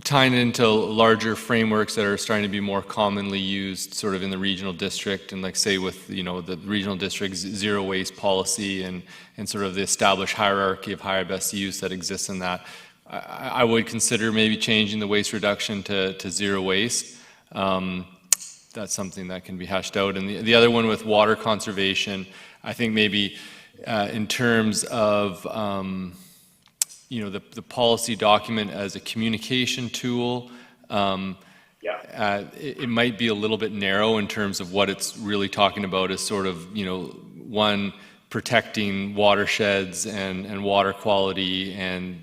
tying it into larger frameworks that are starting to be more commonly used sort of in the regional district, and like say with the regional district's zero waste policy and sort of the established hierarchy of higher best use that exists in that. I would consider maybe changing the waste reduction to zero waste. That's something that can be hashed out. And the other one with water conservation, I think maybe in terms of the policy document as a communication tool, it might be a little bit narrow in terms of what it's really talking about as sort of, one, protecting watersheds and water quality, and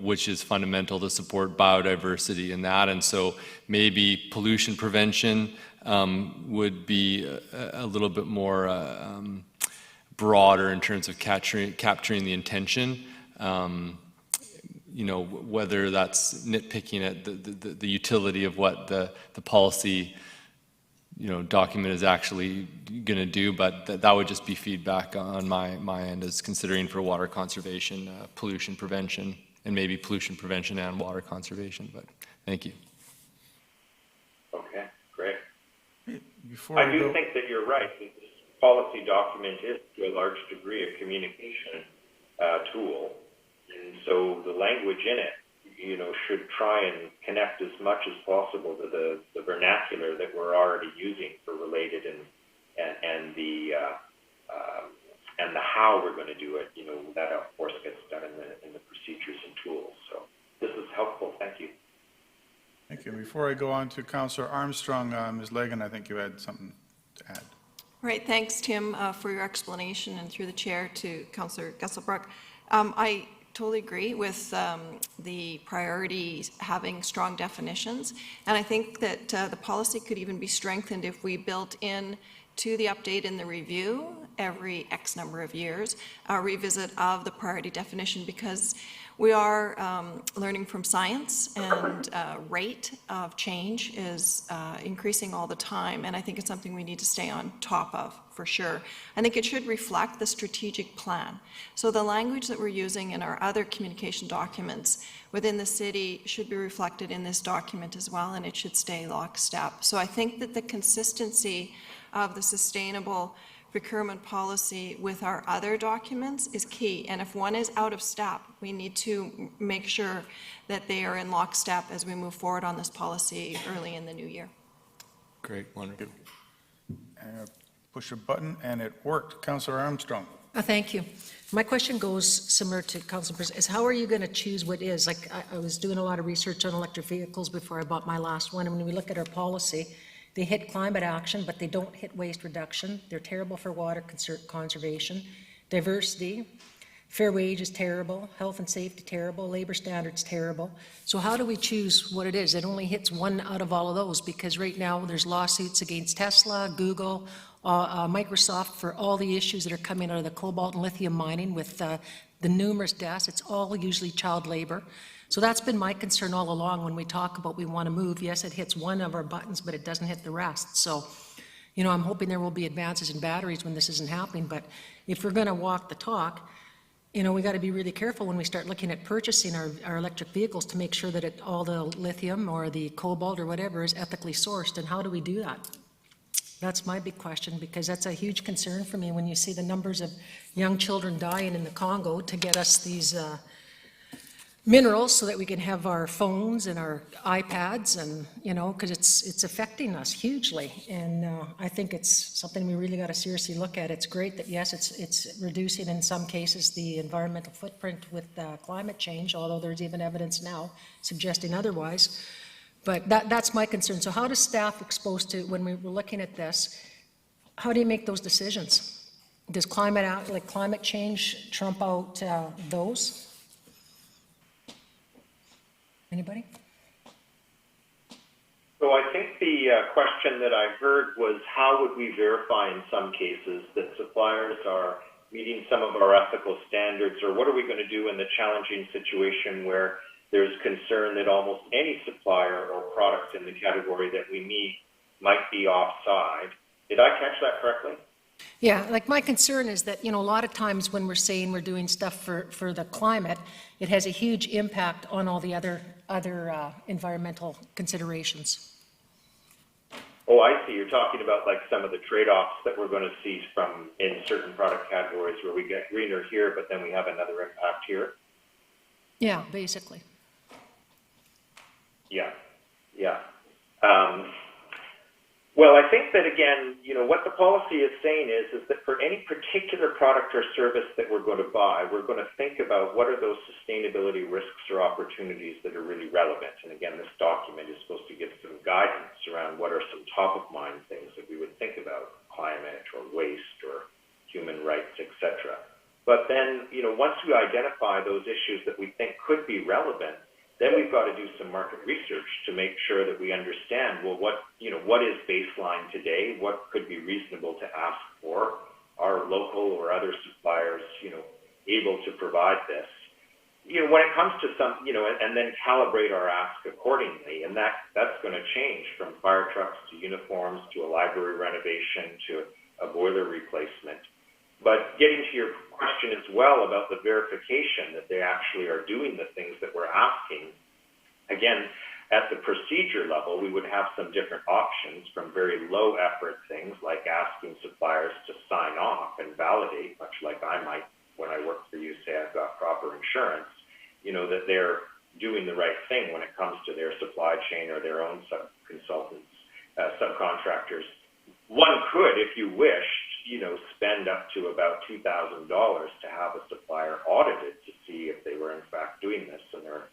which is fundamental to support biodiversity in that. And so maybe pollution prevention would be a little bit more broader in terms of capturing the intention. Whether that's nitpicking at the utility of what the policy document is actually going to do, but that would just be feedback on my end as considering for water conservation, pollution prevention, and maybe pollution prevention and water conservation. But thank you. Okay, great. Before I we do go- think that you're right. This policy document is to a large degree a communication tool, and so the language in it, should try and connect as much as possible to the vernacular that we're already using for related and the how we're going to do it. That of course gets done in the procedures and tools. So this is helpful. Thank you. Thank you. Before I go on to Councillor Armstrong, Ms. Legan, I think you had something to add. Right, thanks, Tim, for your explanation, and through the chair to Councillor Gesselbrook. I totally agree with the priority having strong definitions, and I think that the policy could even be strengthened if we built in to the update in the review every X number of years, a revisit of the priority definition, because we are learning from science, and rate of change is increasing all the time, and I think it's something we need to stay on top of, for sure. I think it should reflect the strategic plan. So the language that we're using in our other communication documents within the city should be reflected in this document as well, and it should stay lockstep. So I think that the consistency of the sustainable procurement policy with our other documents is key. And if one is out of step, we need to make sure that they are in lockstep as we move forward on this policy early in the new year. Great, wonderful. Push a button and it worked. Councillor Armstrong. Thank you. My question goes similar to Councilor Burns, is how are you going to choose what is? Like, I was doing a lot of research on electric vehicles before I bought my last one, and when we look at our policy, they hit climate action, but they don't hit waste reduction. They're terrible for water conservation. Diversity, fair wage is terrible, health and safety terrible, labor standards terrible. So how do we choose what it is? It only hits one out of all of those, because right now there's lawsuits against Tesla, Google, Microsoft for all the issues that are coming out of the cobalt and lithium mining with the numerous deaths. It's all usually child labor. So that's been my concern all along when we talk about we want to move. Yes, it hits one of our buttons, but it doesn't hit the rest. So, I'm hoping there will be advances in batteries when this isn't happening. But if we're going to walk the talk, we got to be really careful when we start looking at purchasing our electric vehicles to make sure that all the lithium or the cobalt or whatever is ethically sourced. And how do we do that? That's my big question, because that's a huge concern for me when you see the numbers of young children dying in the Congo to get us these minerals so that we can have our phones and our iPads, and because it's affecting us hugely, and I think it's something we really got to seriously look at. It's great that yes, it's reducing in some cases the environmental footprint with climate change, although there's even evidence now suggesting otherwise. But that's my concern. So how does staff exposed to, when we were looking at this, how do you make those decisions? Does climate change trump out those? Anybody? So I think the question that I heard was, how would we verify in some cases that suppliers are meeting some of our ethical standards, or what are we going to do in the challenging situation where there's concern that almost any supplier or product in the category that we meet might be offside? Did I catch that correctly? Yeah, like my concern is that, a lot of times when we're saying we're doing stuff for the climate, it has a huge impact on all the other environmental considerations. Oh, I see. You're talking about like some of the trade-offs that we're going to see from in certain product categories where we get greener here, but then we have another impact here. Yeah, basically. Yeah. Well, I think that, again, what the policy is saying is that for any particular product or service that we're going to buy, we're going to think about what are those sustainability risks or opportunities that are really relevant. And again, this document is supposed to give some guidance around what are some top-of-mind things that we would think about, climate or waste or human rights, etc. But then, once we identify those issues that we think could be relevant, then we've got to do some market research to make sure that we understand, well, what is baseline today? What could be reasonable to ask for? Are local or other suppliers, able to provide this? When it comes to some, and then calibrate our ask accordingly, and that's going to change from fire trucks to uniforms to a library renovation to a boiler replacement. But getting to your question as well about the verification that they actually are doing the things that we're asking, again, at the procedure level, we would have some different options from very low effort things like asking suppliers to sign off and validate, much like I might when I work for you, say I've got proper insurance, that they're doing the right thing when it comes to their supply chain or their own subcontractors. One could, if you wished, spend up to about $2,000 to have a supplier audited to see if they were in fact doing this. And there are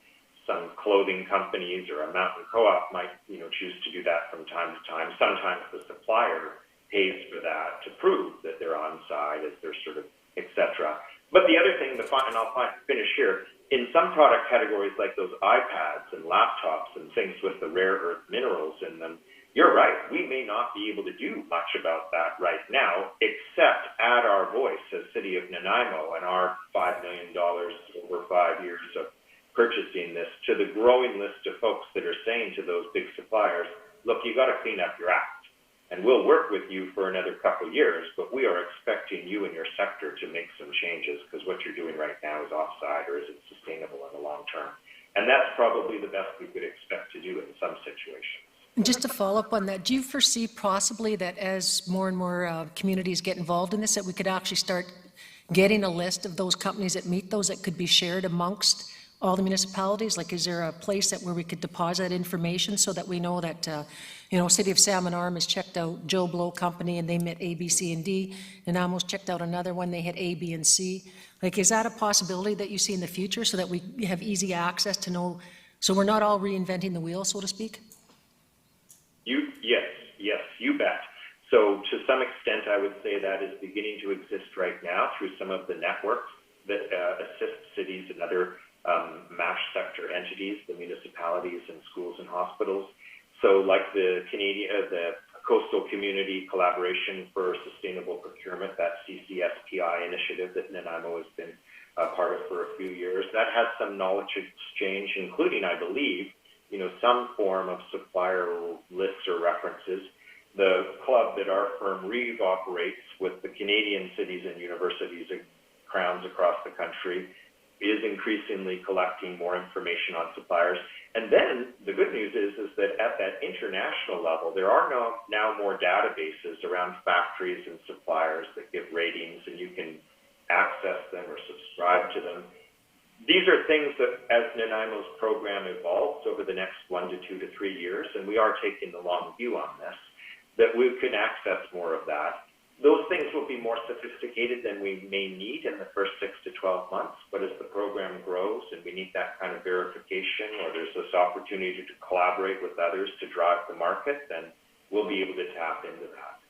some clothing companies or a mountain co-op might, choose to do that from time to time. Sometimes the supplier pays for that to prove that they're on side as they're sort of, etc. But the other thing, and I'll finish here, in some product categories like those iPads and laptops and things with the rare earth minerals in them, you're right, we may not be able to do much about that right now, except add our voice as City of Nanaimo and our $5 million over 5 years of purchasing this to the growing list of folks that are saying to those big suppliers, look, you got to clean up your act. And we'll work with you for another couple of years, but we are expecting you and your sector to make some changes because what you're doing right now is offside or isn't sustainable in the long term. And that's probably the best we could expect to do in some situations. And just to follow up on that, do you foresee possibly that as more and more communities get involved in this, that we could actually start getting a list of those companies that meet those that could be shared amongst all the municipalities? Like, is there a place where we could deposit information so that we know that, City of Salmon Arm has checked out Joe Blow Company and they met A, B, C, and D, and almost checked out another one, they hit A, B, and C. Like, is that a possibility that you see in the future so that we have easy access to know, so we're not all reinventing the wheel, so to speak? Yes, you bet. So to some extent, I would say that is beginning to exist right now through some of the networks that assist cities and other MASH sector entities, the municipalities and schools and hospitals. So like the Coastal Community Collaboration for Sustainable Procurement, that CCSPI initiative that Nanaimo has been a part of for a few years, that has some knowledge exchange, including, I believe, some form of supplier lists or references. The club that our firm Reeve operates with the Canadian cities and universities and crowns across the country is increasingly collecting more information on suppliers. And then the good news is that at that international level, there are now more databases around factories and suppliers that give ratings, and you can access them or subscribe to them. These are things that, as Nanaimo's program evolves over the next 1 to 2 to 3 years, and we are taking the long view on this, that we can access more of that. Those things will be more sophisticated than we may need in the first 6 to 12 months, but as the program grows and we need that kind of verification, or there's this opportunity to collaborate with others to drive the market, then we'll be able to tap into that.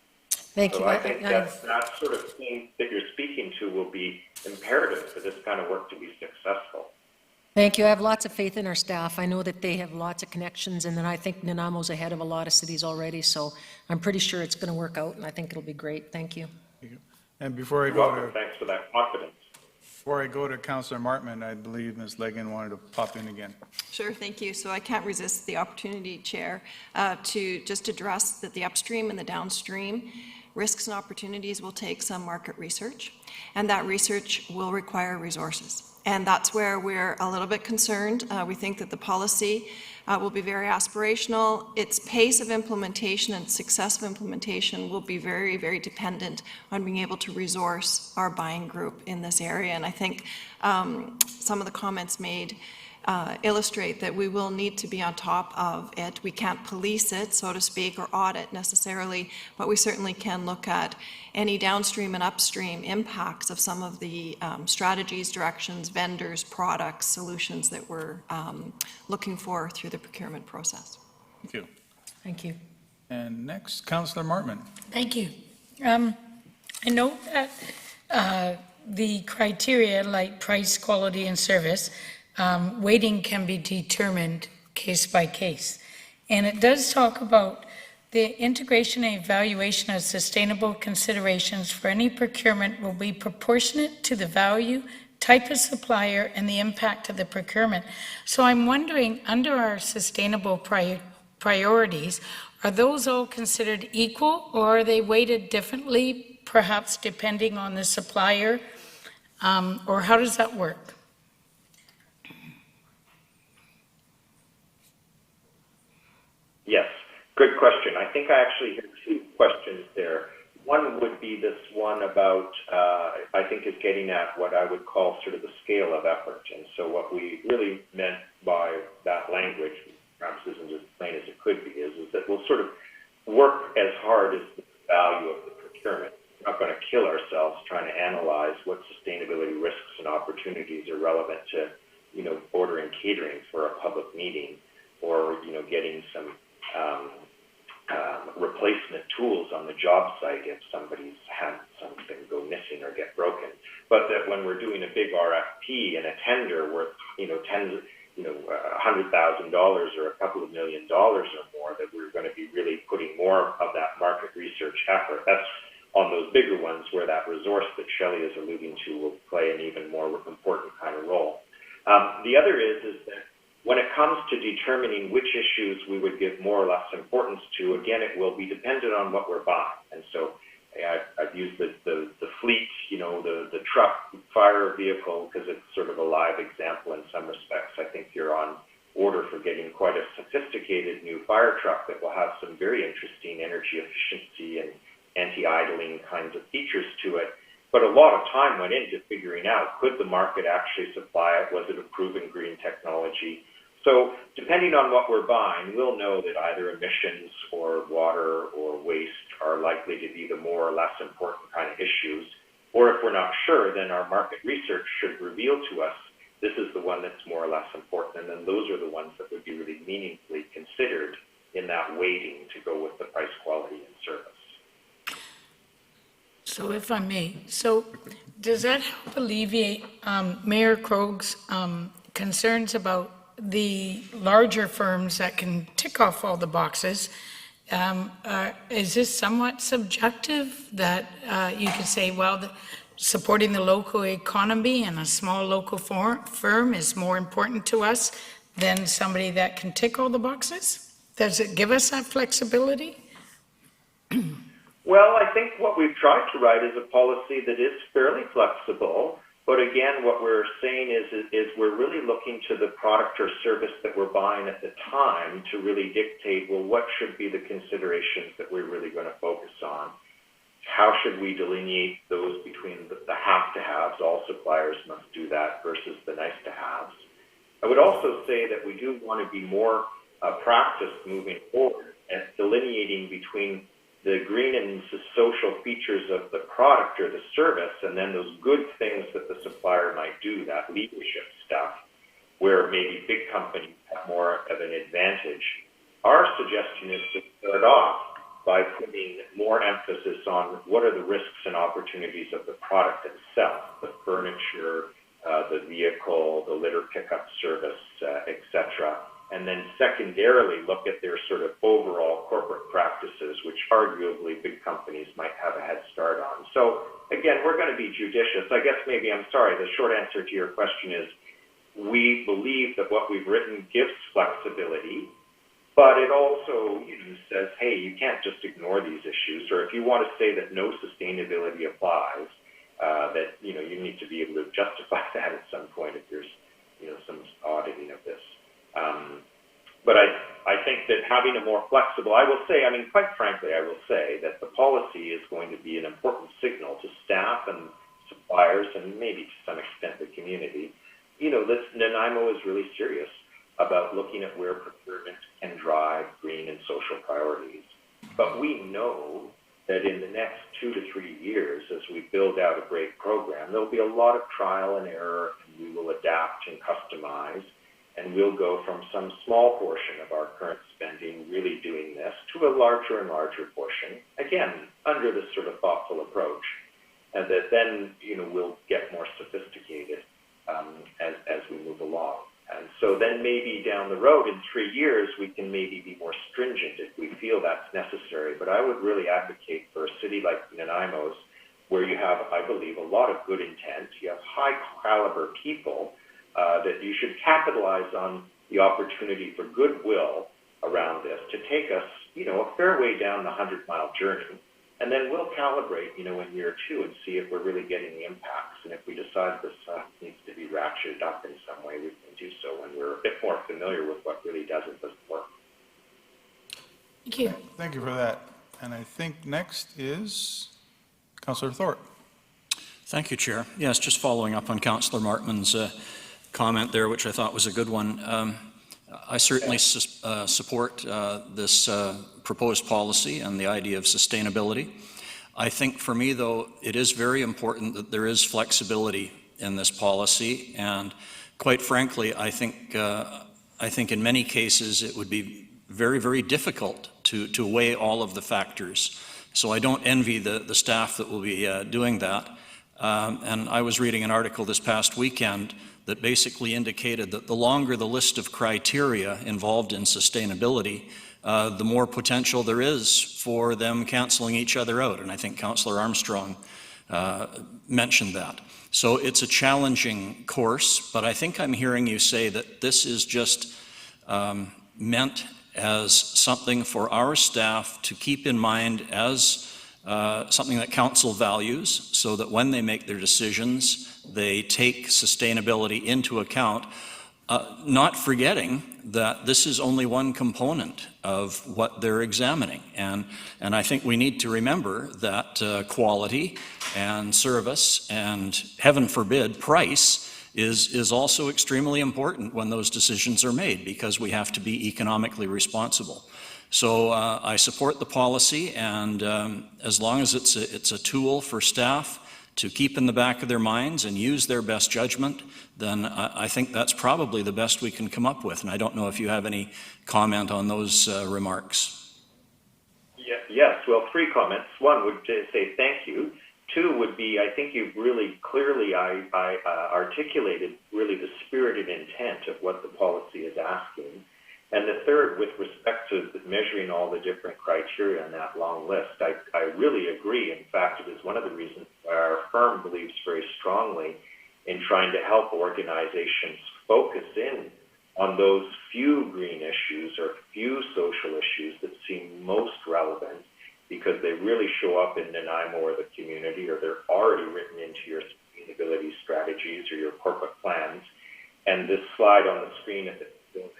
Thank So you. I think that sort of thing that you're speaking to will be imperative for this kind of work to be successful. Thank you. I have lots of faith in our staff. I know that they have lots of connections, and then I think Nanaimo's ahead of a lot of cities already, so I'm pretty sure it's going to work out, and I think it'll be great. Thank you. And before I You're go welcome. to, Thanks for that confidence. before I go to Councillor Martman, I believe Ms. Legan wanted to pop in again. Sure, thank you. So I can't resist the opportunity, Chair, to just address that the upstream and the downstream risks and opportunities will take some market research, and that research will require resources. And that's where we're a little bit concerned. We think that the policy will be very aspirational. Its pace of implementation and success of implementation will be very, very dependent on being able to resource our buying group in this area. And I think some of the comments made illustrate that we will need to be on top of it. We can't police it, so to speak, or audit necessarily, but we certainly can look at any downstream and upstream impacts of some of the strategies, directions, vendors, products, solutions that we're looking for through the procurement process. Thank you. Thank you. And next, Councillor Martman. Thank you. I know that the criteria like price, quality, and service, weighting can be determined case by case. And it does talk about the integration and evaluation of sustainable considerations for any procurement will be proportionate to the value, type of supplier, and the impact of the procurement. So I'm wondering, under our sustainable priorities, are those all considered equal, or are they weighted differently, perhaps depending on the supplier, or how does that work? Yes, good question. I think I actually hear two questions there. One would be this one about, I think is getting at what I would call sort of the scale of effort. And so what we really meant by that language, perhaps isn't as plain as it could be, is that we'll sort of work as hard as the value of the procurement. We're not going to kill ourselves trying to analyze what sustainability risks and opportunities are relevant to, ordering catering for a public meeting, or, getting some replacement tools on the job site if somebody's had something go missing or get broken. But that when we're doing a big RFP and a tender worth, $100,000 or a couple of $1 million or more, that we're going to be really putting more of that market research effort. That's on those bigger ones where that resource that Shelley is alluding to will play an even more important kind of role. The other is that when it comes to determining which issues we would give more or less importance to, again, it will be dependent on what we're buying. And so I've used the fleet, the truck, fire vehicle, because it's sort of a live example in some respects. I think you're on order for getting quite a sophisticated new fire truck that will have some very interesting energy efficiency and anti-idling kinds of features to it. But a lot of time went into figuring out, could the market actually supply it? Was it a proven green technology? So depending on what we're buying, we'll know that either emissions or water or waste are likely to be the more or less important kind of issues. Or if we're not sure, then our market research should reveal to us this is the one that's more or less important. And then those are the ones that would be really meaningfully considered in that weighting to go with the price, quality, and service. So if I may, does that help alleviate Mayor Krog's concerns about the larger firms that can tick off all the boxes? Is this somewhat subjective that you could say, well, supporting the local economy and a small local firm is more important to us than somebody that can tick all the boxes? Does it give us that flexibility? Well, I think what we've tried to write is a policy that is fairly flexible. But again, what we're saying is we're really looking to the product or service that we're buying at the time to really dictate, well, what should be the considerations that we're really going to focus on? How should we delineate those between the have-to-haves? All suppliers must do that versus the nice-to-haves. I would also say that we do want to be more practiced moving forward at delineating between the green and social features of the product or the service, and then those good things that the supplier might do, that leadership stuff, where maybe big companies have more of an advantage. Our suggestion is to start off by putting more emphasis on what are the risks and opportunities of the product itself, the furniture, the vehicle, the litter pickup service, etc. And then secondarily look at their sort of overall corporate practices, which arguably big companies might have a head start on. So again, we're going to be judicious. I guess the short answer to your question is we believe that what we've written gives flexibility, but it also says, hey, you can't just ignore these issues, or if you want to say that no sustainability applies, that you need to be able to justify that at some point if there's some auditing of this. But I think that having a more flexible, quite frankly, I will say that the policy is going to be an important signal to staff and suppliers and maybe to some extent the community. Nanaimo is really serious about looking at where procurement can drive green and social priorities. But we know that in the next 2 to 3 years, as we build out a great program, there'll be a lot of trial and error, and we will adapt and customize. And we'll go from some small portion of our current spending really doing this to a larger and larger portion, again, under this sort of thoughtful approach. and that then, we'll get more sophisticated as we move along. And so then maybe down the road in 3 years, we can maybe be more stringent if we feel that's necessary. But I would really advocate for a city like Nanaimo's, where you have, I believe, a lot of good intent. You have high caliber people, that you should capitalize on the opportunity for goodwill around this to take us, a fair way down the 100-mile journey. And then we'll calibrate, in year 2 and see if we're really getting the impacts. And if we decide this needs to be ratcheted up in some way, we can do so when we're a bit more familiar with what really does and doesn't work. Thank you. Thank you for that. And I think next is Councillor Thorpe. Thank you, Chair. Yes, just following up on Councillor Markman's comment there, which I thought was a good one. I certainly support this proposed policy and the idea of sustainability. I think for me, though, it is very important that there is flexibility in this policy, and quite frankly, I think in many cases it would be very, very difficult to weigh all of the factors. So I don't envy the staff that will be doing that. And I was reading an article this past weekend that basically indicated that the longer the list of criteria involved in sustainability, the more potential there is for them canceling each other out. And I think Councillor Armstrong mentioned that. So it's a challenging course, but I think I'm hearing you say that this is just meant as something for our staff to keep in mind as something that council values, so that when they make their decisions, they take sustainability into account, not forgetting that this is only one component of what they're examining. And I think we need to remember that quality and service and, heaven forbid, price is also extremely important when those decisions are made, because we have to be economically responsible. So I support the policy, and as long as it's a tool for staff to keep in the back of their minds and use their best judgment, then I think that's probably the best we can come up with. And I don't know if you have any comment on those remarks. Yes, well, 3 comments. 1 would say thank you. 2 would be, I think you've really clearly articulated really the spirit and intent of what the policy is asking. And the 3rd, with respect to measuring all the different criteria on that long list, I really agree. In fact, it is one of the reasons why our firm believes very strongly in trying to help organizations focus in on those few green issues or few social issues that seem most relevant, because they really show up in Nanaimo or the community, or they're already written into your sustainability strategies or your corporate plans. And this slide on the screen at the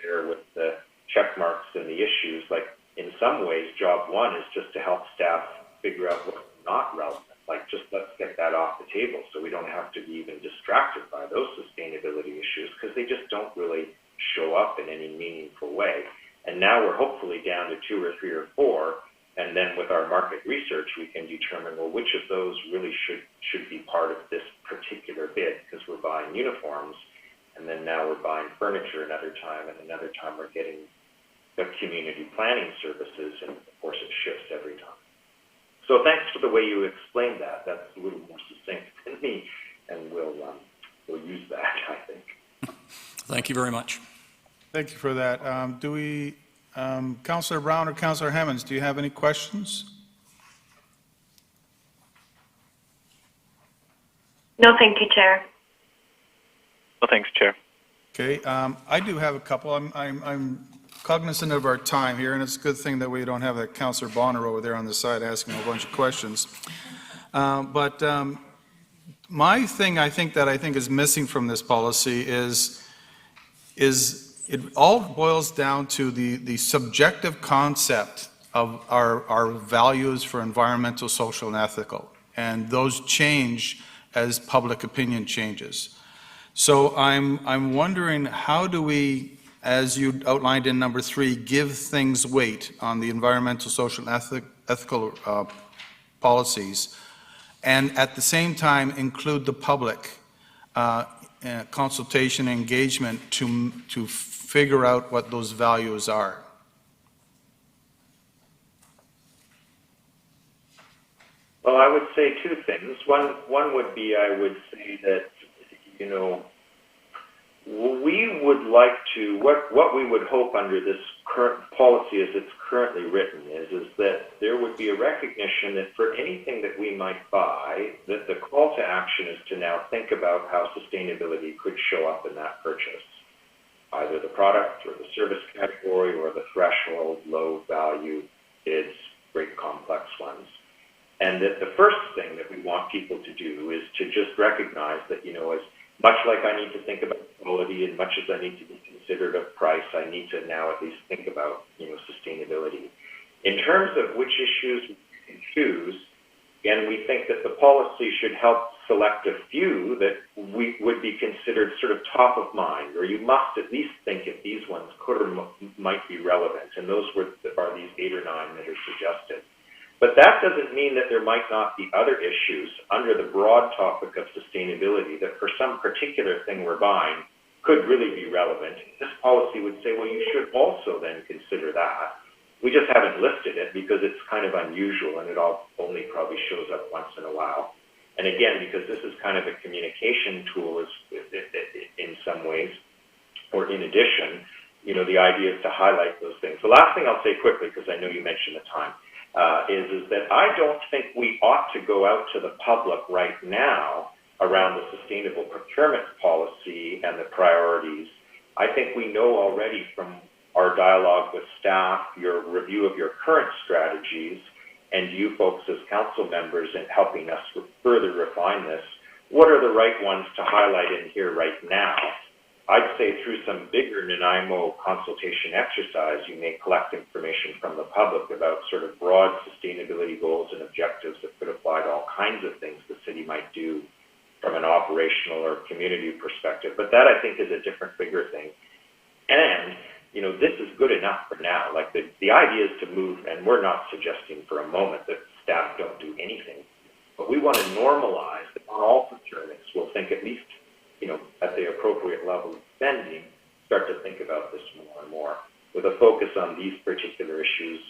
there with the check marks and the issues, like in some ways, job 1 is just to help staff figure out what's not relevant. Like, just let's get that off the table so we don't have to be even distracted by those sustainability issues, because they just don't really show up in any meaningful way. And now we're hopefully down to 2 or 3 or 4, and then with our market research, we can determine, well, which of those really should be part of this particular bid, because we're buying uniforms, and then now we're buying furniture another time, and another time we're getting the community planning services, and of course it shifts every time. So thanks for the way you explained that. That's a little more succinct than me, and we'll use that, I think. Thank you very much. Thank you for that. Councillor Brown or Councillor Hammonds, do you have any questions? No, thank you, Chair. Well, thanks, Chair. Okay, I do have a couple. I'm cognizant of our time here, and it's a good thing that we don't have that Councillor Bonner over there on the side asking a bunch of questions. But my thing I think is missing from this policy is it all boils down to the subjective concept of our values for environmental, social, and ethical, and those change as public opinion changes. So I'm wondering, how do we, as you outlined in number 3, give things weight on the environmental, social, and ethical policies, and at the same time include the public consultation and engagement to figure out what those values are? Well, I would say two things. One would be, I would say that, we would like to, what we would hope under this current policy as it's currently written is that there would be a recognition that for anything that we might buy, that the call to action is to now think about how sustainability could show up in that purchase. Either the product or the service category or the threshold, low value bids, great complex ones. And that the first thing that we want people to do is to just recognize that, as much like I need to think about quality and much as I need to be considerate of price, I need to now at least think about, sustainability. In terms of which issues we can choose, again, we think that the policy should help select a few that we would be considered sort of top of mind, or you must at least think if these ones could or might be relevant. And those are these 8 or 9 that are suggested. But that doesn't mean that there might not be other issues under the broad topic of sustainability that for some particular thing we're buying could really be relevant. This policy would say, well, you should also then consider that. We just haven't listed it because it's kind of unusual and it only probably shows up once in a while. And again, because this is kind of a communication tool in some ways, or in addition, the idea is to highlight those things. The last thing I'll say quickly, because I know you mentioned the time, is that I don't think we ought to go out to the public right now around the sustainable procurement policy and the priorities. I think we know already from our dialogue with staff, your review of your current strategies, and you folks as council members in helping us further refine this, what are the right ones to highlight in here right now? I'd say through some bigger Nanaimo consultation exercise, you may collect information from the public about sort of broad sustainability goals and objectives that could apply to all kinds of things the city might do from an operational or community perspective. But that, I think, is a different, bigger thing. And, this is good enough for now. Like the idea is to move, and we're not suggesting for a moment that staff don't do anything, but we want to normalize that on all procurements, we'll think at least at the appropriate level of spending, start to think about this more and more with a focus on these particular issues,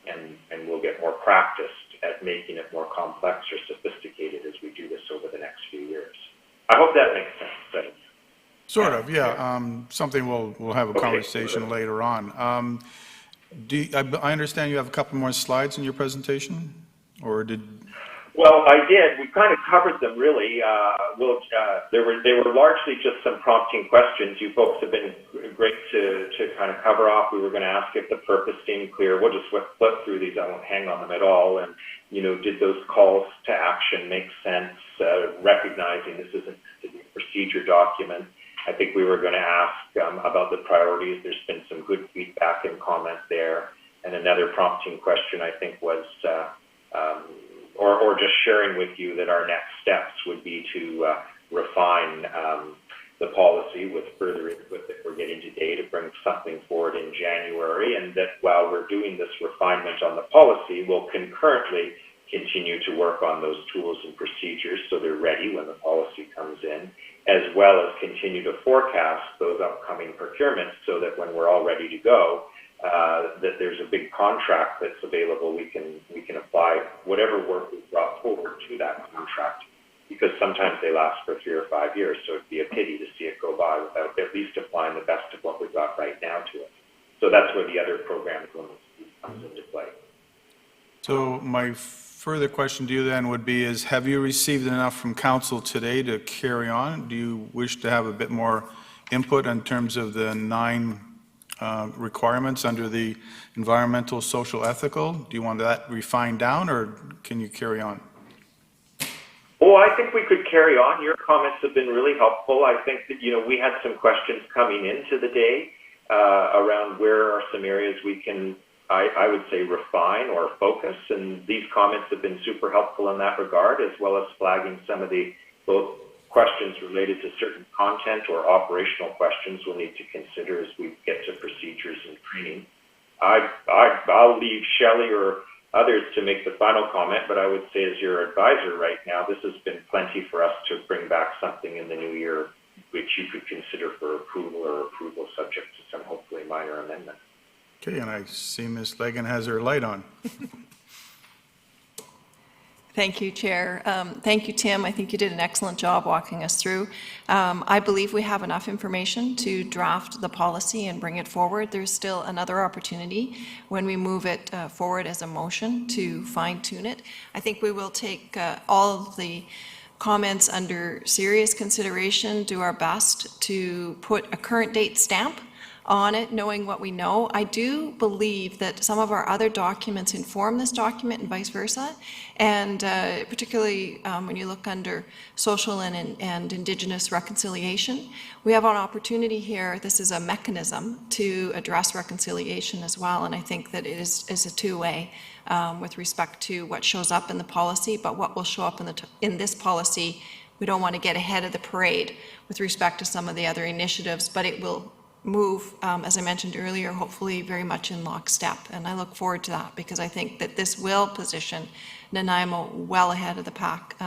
and we'll get more practiced at making it more complex or sophisticated as we do this over the next few years. I hope that makes sense. Sort of, yeah. Something we'll have a conversation later on. I understand you have a couple more slides in your presentation, or did? Well, I did. We kind of covered them, really. They were largely just some prompting questions. You folks have been great to kind of cover off. We were going to ask if the purpose seemed clear. We'll just flip through these. I won't hang on them at all. And, did those calls to action make sense, recognizing this isn't a procedure document? I think we were going to ask about the priorities. There's been some good feedback and comment there. And another prompting question, I think, was or just sharing with you that our next steps would be to refine the policy with further input that we're getting today to bring something forward in January, and that while we're doing this refinement on the policy, we'll concurrently continue to work on those tools and procedures so they're ready when the policy comes in, as well as continue to forecast those upcoming procurements so that when we're all ready to go, that there's a big contract that's available. We can apply whatever work we've brought forward to that contract, because sometimes they last for 3 or 5 years, so it'd be a pity to see it go by without at least applying the best of what we've got right now to it. So that's where the other program comes into play. So my further question to you then would be have you received enough from council today to carry on? Do you wish to have a bit more input in terms of the 9 requirements under the environmental, social, ethical? Do you want that refined down, or can you carry on? Oh, I think we could carry on. Your comments have been really helpful. I think that, we had some questions coming into the day around where are some areas we can, I would say, refine or focus, and these comments have been super helpful in that regard, as well as flagging some of the both questions related to certain content or operational questions we'll need to consider as we get to procedures and training. I'll leave Shelley or others to make the final comment, but I would say as your advisor right now, this has been plenty for us to bring back something in the new year which you could consider for approval or approval subject to some hopefully minor amendment. Okay, and I see Ms. Legan has her light on. Thank you, Chair. Thank you, Tim. I think you did an excellent job walking us through. I believe we have enough information to draft the policy and bring it forward. There's still another opportunity when we move it forward as a motion to fine-tune it. I think we will take all of the comments under serious consideration, do our best to put a current date stamp on it, knowing what we know. I do believe that some of our other documents inform this document and vice versa, and particularly when you look under social and Indigenous reconciliation, we have an opportunity here. This is a mechanism to address reconciliation as well, and I think that it is a two-way with respect to what shows up in the policy, but what will show up in this policy. We don't want to get ahead of the parade with respect to some of the other initiatives, but it will move, as I mentioned earlier, hopefully very much in lockstep. And I look forward to that because I think that this will position Nanaimo well ahead of the pack,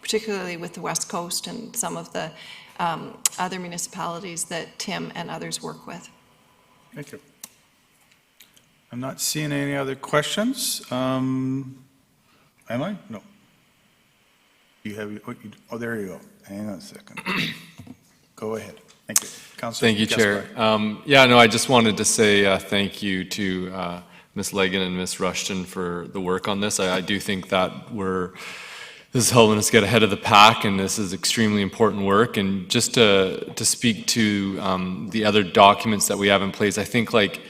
particularly with the West Coast and some of the other municipalities that Tim and others work with. Thank you. I'm not seeing any other questions. Am I? No. You have, oh, there you go. Hang on a second. Go ahead. Thank you. Councilor. Thank you, Chair. Yeah, no, I just wanted to say thank you to Ms. Leggett and Ms. Rushton for the work on this. I do think that this is helping us get ahead of the pack, and this is extremely important work. And just to speak to the other documents that we have in place, I think like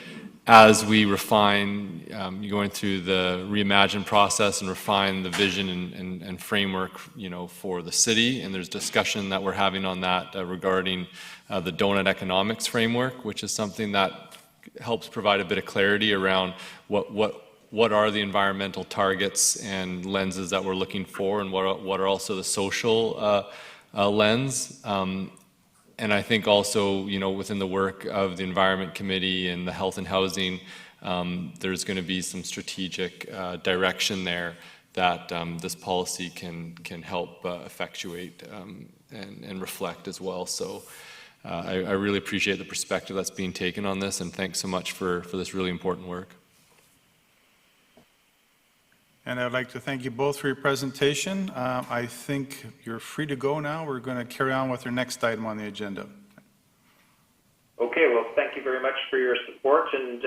as we refine, going through the reimagine process and refine the vision and framework, for the city, and there's discussion that we're having on that regarding the donut economics framework, which is something that helps provide a bit of clarity around what are the environmental targets and lenses that we're looking for, and what are also the social lens. And I think also, within the work of the Environment Committee and the Health and Housing, there's going to be some strategic direction there that this policy can help effectuate and reflect as well. So I really appreciate the perspective that's being taken on this, and thanks so much for this really important work. And I'd like to thank you both for your presentation. I think you're free to go now. We're going to carry on with our next item on the agenda. Okay, well, thank you very much for your support and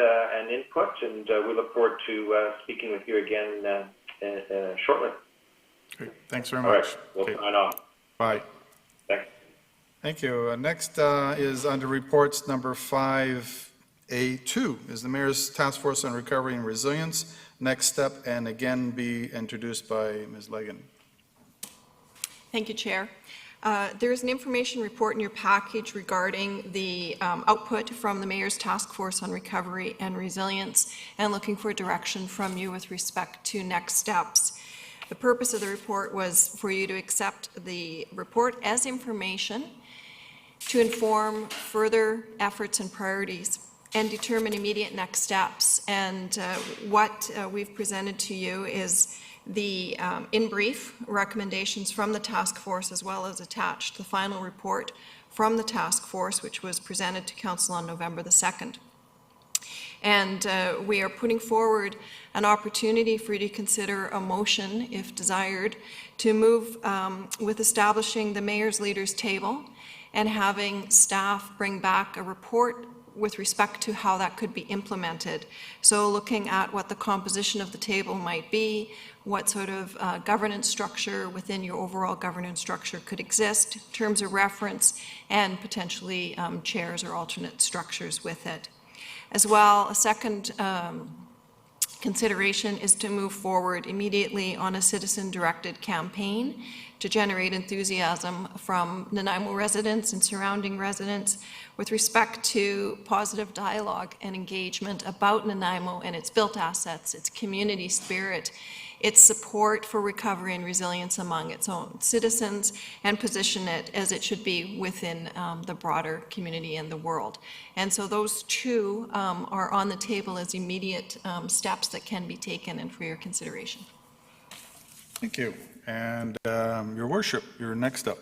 input, and we look forward to speaking with you again shortly. Great. Thanks very All much. right, we'll Okay. sign off. Bye. Thanks. Thank you. Next is under reports number 5A2 is the Mayor's Task Force on Recovery and Resilience. Next step, and again be introduced by Ms. Leggett. Thank you, Chair. There is an information report in your package regarding the output from the Mayor's Task Force on Recovery and Resilience, and looking for direction from you with respect to next steps. The purpose of the report was for you to accept the report as information to inform further efforts and priorities and determine immediate next steps. And what we've presented to you is the, in brief, recommendations from the task force, as well as attached the final report from the task force, which was presented to Council on November the 2nd. And we are putting forward an opportunity for you to consider a motion, if desired, to move with establishing the Mayor's Leaders Table and having staff bring back a report with respect to how that could be implemented. So looking at what the composition of the table might be, what sort of governance structure within your overall governance structure could exist, terms of reference, and potentially chairs or alternate structures with it. As well, a second consideration is to move forward immediately on a citizen-directed campaign to generate enthusiasm from Nanaimo residents and surrounding residents with respect to positive dialogue and engagement about Nanaimo and its built assets, its community spirit, its support for recovery and resilience among its own citizens, and position it as it should be within the broader community and the world. And so those two are on the table as immediate steps that can be taken and for your consideration. Thank you. And Your Worship, you're next up.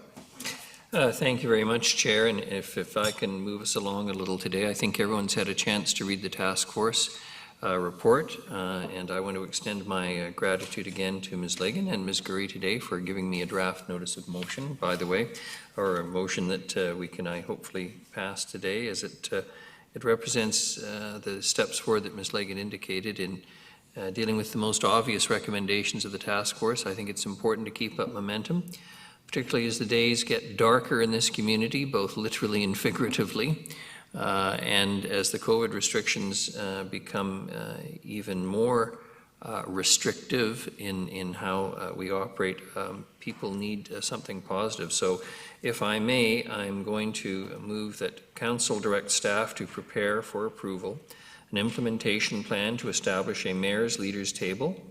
Thank you very much, Chair. And if I can move us along a little today, I think everyone's had a chance to read the task force. report, and I want to extend my gratitude again to Ms. Legan and Ms. Gurry today for giving me a draft notice of motion, by the way, or a motion that we can hopefully pass today, as it represents the steps forward that Ms. Legan indicated in dealing with the most obvious recommendations of the task force. I think it's important to keep up momentum, particularly as the days get darker in this community, both literally and figuratively. And as the COVID restrictions become even more restrictive in how we operate, people need something positive. So if I may, I'm going to move that Council direct staff to prepare for approval an implementation plan to establish a mayor's leaders table.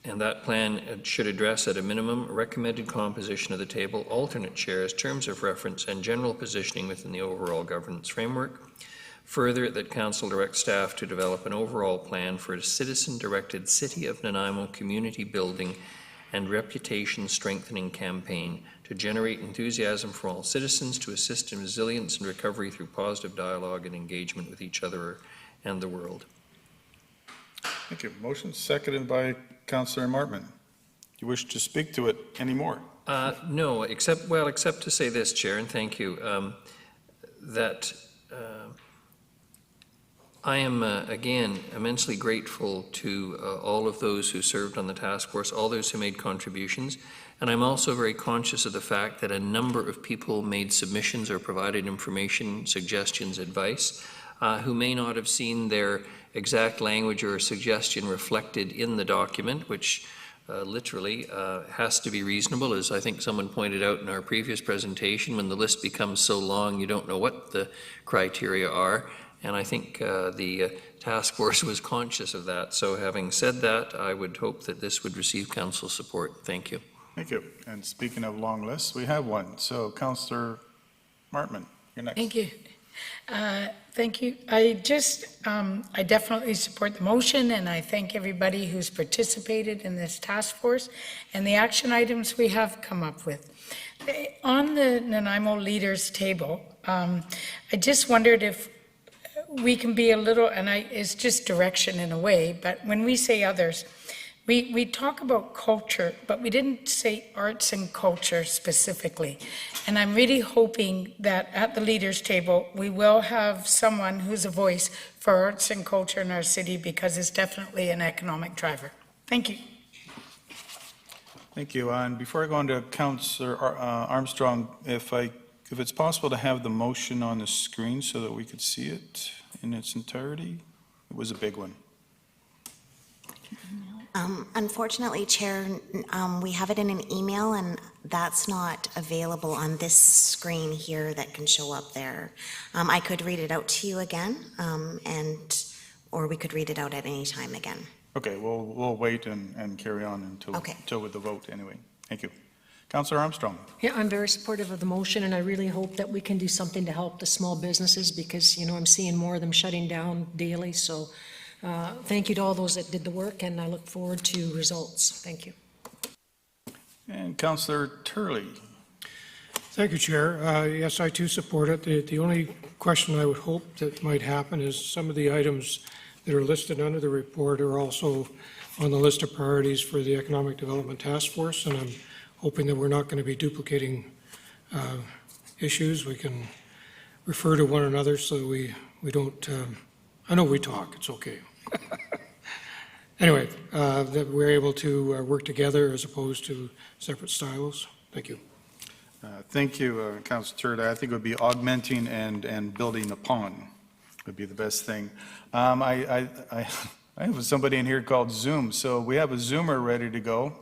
And that plan should address at a minimum recommended composition of the table, alternate chairs, terms of reference, and general positioning within the overall governance framework. Further, that Council direct staff to develop an overall plan for a citizen-directed City of Nanaimo community building and reputation strengthening campaign to generate enthusiasm for all citizens, to assist in resilience and recovery through positive dialogue and engagement with each other and the world. Thank you. Motion seconded by Councillor Martman. Do you wish to speak to it anymore? No, except to say this, Chair, and thank you, that I am, again, immensely grateful to all of those who served on the task force, all those who made contributions, and I'm also very conscious of the fact that a number of people made submissions or provided information, suggestions, advice, who may not have seen their exact language or suggestion reflected in the document, which literally has to be reasonable, as I think someone pointed out in our previous presentation. When the list becomes so long, you don't know what the criteria are, and I think the task force was conscious of that. So having said that, I would hope that this would receive council support. Thank you. Thank you. And speaking of long lists, we have one. So Councillor Martman, you're next. Thank you. Thank you. I definitely support the motion, and I thank everybody who's participated in this task force and the action items we have come up with. On the Nanaimo Leaders Table, I just wondered if we can be a little, and it's just direction in a way, but when we say others, we talk about culture, but we didn't say arts and culture specifically. And I'm really hoping that at the leaders table, we will have someone who's a voice for arts and culture in our city, because it's definitely an economic driver. Thank you. Thank you. And before I go on to Councillor Armstrong, if it's possible to have the motion on the screen so that we could see it in its entirety. It was a big one. Unfortunately, Chair, we have it in an email, and that's not available on this screen here that can show up there. I could read it out to you again, or we could read it out at any time again. Okay, we'll wait and carry on until with the vote anyway. Thank you. Councillor Armstrong. Yeah, I'm very supportive of the motion, and I really hope that we can do something to help the small businesses, because, I'm seeing more of them shutting down daily. So thank you to all those that did the work, and I look forward to results. Thank you. And Councillor Turley. Thank you, Chair. Yes, I too support it. The only question I would hope that might happen is some of the items that are listed under the report are also on the list of priorities for the Economic Development Task Force, and I'm hoping that we're not going to be duplicating issues. We can refer to one another so that we don't, I know we talk, it's okay. Anyway, that we're able to work together as opposed to separate silos. Thank you. Thank you, Councillor Turley. I think it would be augmenting and building upon would be the best thing. I have somebody in here called Zoom, so we have a Zoomer ready to go.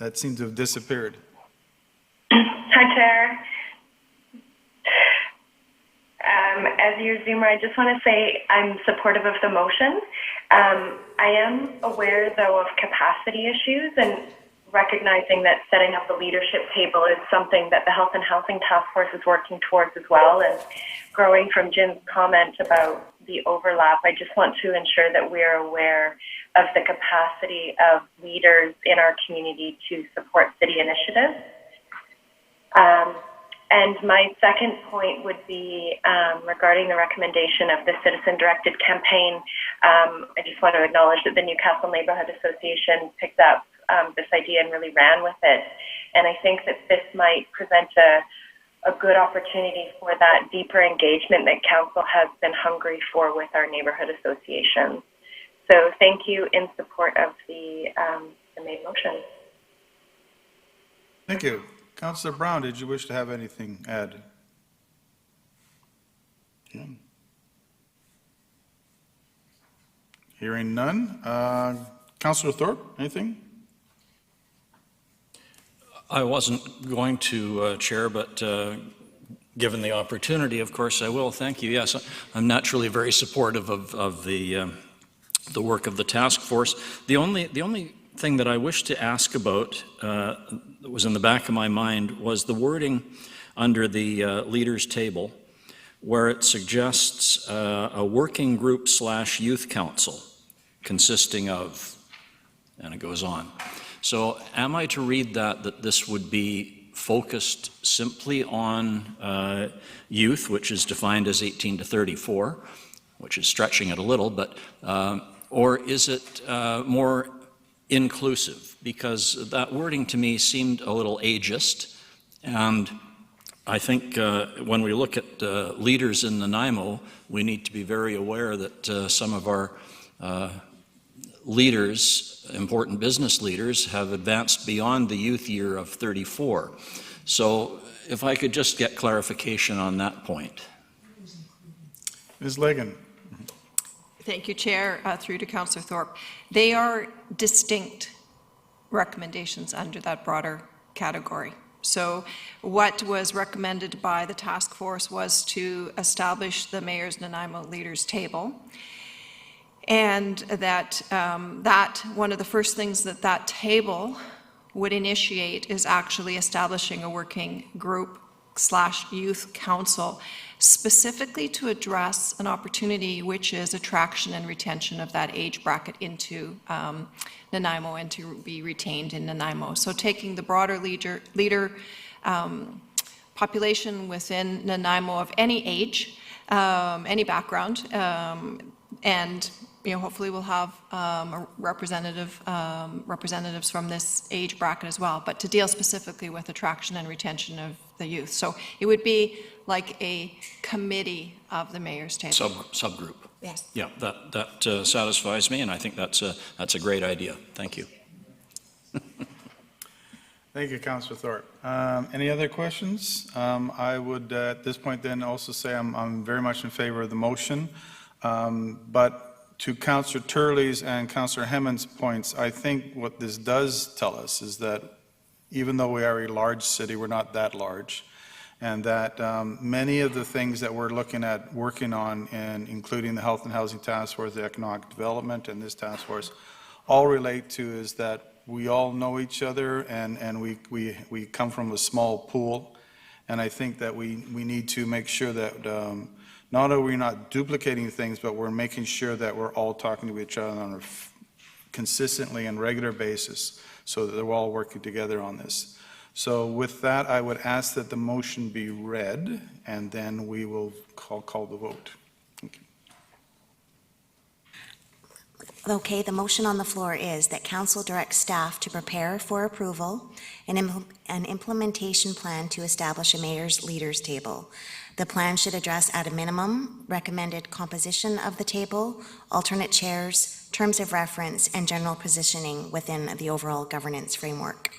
That seems to have disappeared. Hi, Chair. As your Zoomer, I just want to say I'm supportive of the motion. I am aware, though, of capacity issues, and recognizing that setting up a leadership table is something that the Health and Housing Task Force is working towards as well. And growing from Jim's comment about the overlap, I just want to ensure that we are aware of the capacity of leaders in our community to support city initiatives. And my second point would be regarding the recommendation of the citizen-directed campaign. I just want to acknowledge that the Newcastle Neighbourhood Association picked up this idea and really ran with it. And I think that this might present a good opportunity for that deeper engagement that Council has been hungry for with our neighbourhood associations. So thank you in support of the made motion. Thank you. Councillor Brown, did you wish to have anything added? Yeah. Hearing none. Councillor Thorpe, anything? I wasn't going to, Chair, but given the opportunity, of course, I will. Thank you. Yes, I'm naturally very supportive of the work of the task force. The only thing that I wish to ask about that was in the back of my mind was the wording under the leaders table, where it suggests a working group / youth council consisting of, and it goes on. So am I to read that this would be focused simply on youth, which is defined as 18 to 34, which is stretching it a little, but or is it more inclusive? Because that wording to me seemed a little ageist, and I think when we look at leaders in Nanaimo, we need to be very aware that some of our leaders, important business leaders, have advanced beyond the youth year of 34. So if I could just get clarification on that point. Ms. Legan. Thank you, Chair. Through to Councillor Thorpe. They are distinct recommendations under that broader category. So what was recommended by the task force was to establish the Mayor's Nanaimo Leaders Table, and that one of the first things that table would initiate is actually establishing a working group / youth council specifically to address an opportunity, which is attraction and retention of that age bracket into Nanaimo and to be retained in Nanaimo. So taking the broader leader population within Nanaimo of any age, any background, and hopefully we'll have representatives from this age bracket as well, but to deal specifically with attraction and retention of the youth. So it would be like a committee of the mayor's table. Subgroup. Yes. Yeah, that satisfies me, and I think that's a great idea. Thank you. Thank you, Councillor Thorpe. Any other questions? I would, at this point, then also say I'm very much in favor of the motion, but to Councillor Turley's and Councillor Hammond's points, I think what this does tell us is that even though we are a large city, we're not that large, and that many of the things that we're looking at working on, and including the Health and Housing Task Force, the Economic Development, and this task force, all relate to is that we all know each other, and we come from a small pool, and I think that we need to make sure that not only are we not duplicating things, but we're making sure that we're all talking to each other on a consistently and regular basis so that we're all working together on this. So with that, I would ask that the motion be read, and then we will call the vote. Thank you. Okay, the motion on the floor is that council directs staff to prepare for approval an implementation plan to establish a mayor's leaders table. The plan should address at a minimum recommended composition of the table, alternate chairs, terms of reference, and general positioning within the overall governance framework.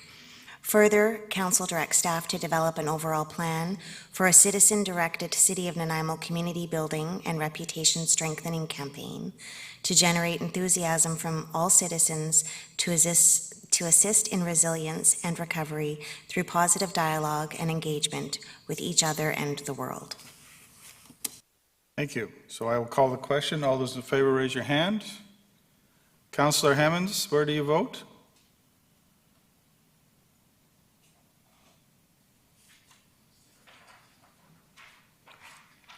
Further, council directs staff to develop an overall plan for a citizen-directed City of Nanaimo community building and reputation strengthening campaign to generate enthusiasm from all citizens to assist in resilience and recovery through positive dialogue and engagement with each other and the world. Thank you. So I will call the question. All those in favor, raise your hand. Councillor Hammonds, where do you vote?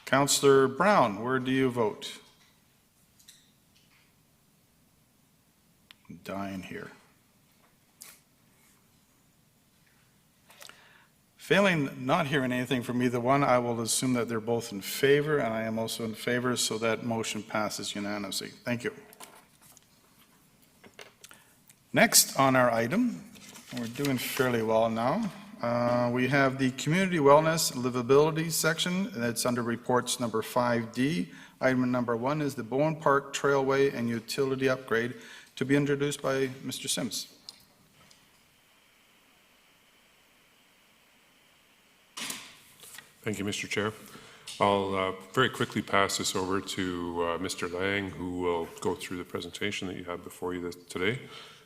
Councillor Brown, where do you vote? I'm dying here. Failing not hearing anything from either one, I will assume that they're both in favor, and I am also in favor, so that motion passes unanimously. Thank you. Next on our item, we're doing fairly well now. We have the Community Wellness and Livability section, and it's under reports number 5D. Item number 1 is the Bowen Park Trailway and Utility Upgrade, to be introduced by Mr. Sims. Thank you, Mr. Chair. I'll very quickly pass this over to Mr. Lang, who will go through the presentation that you have before you today.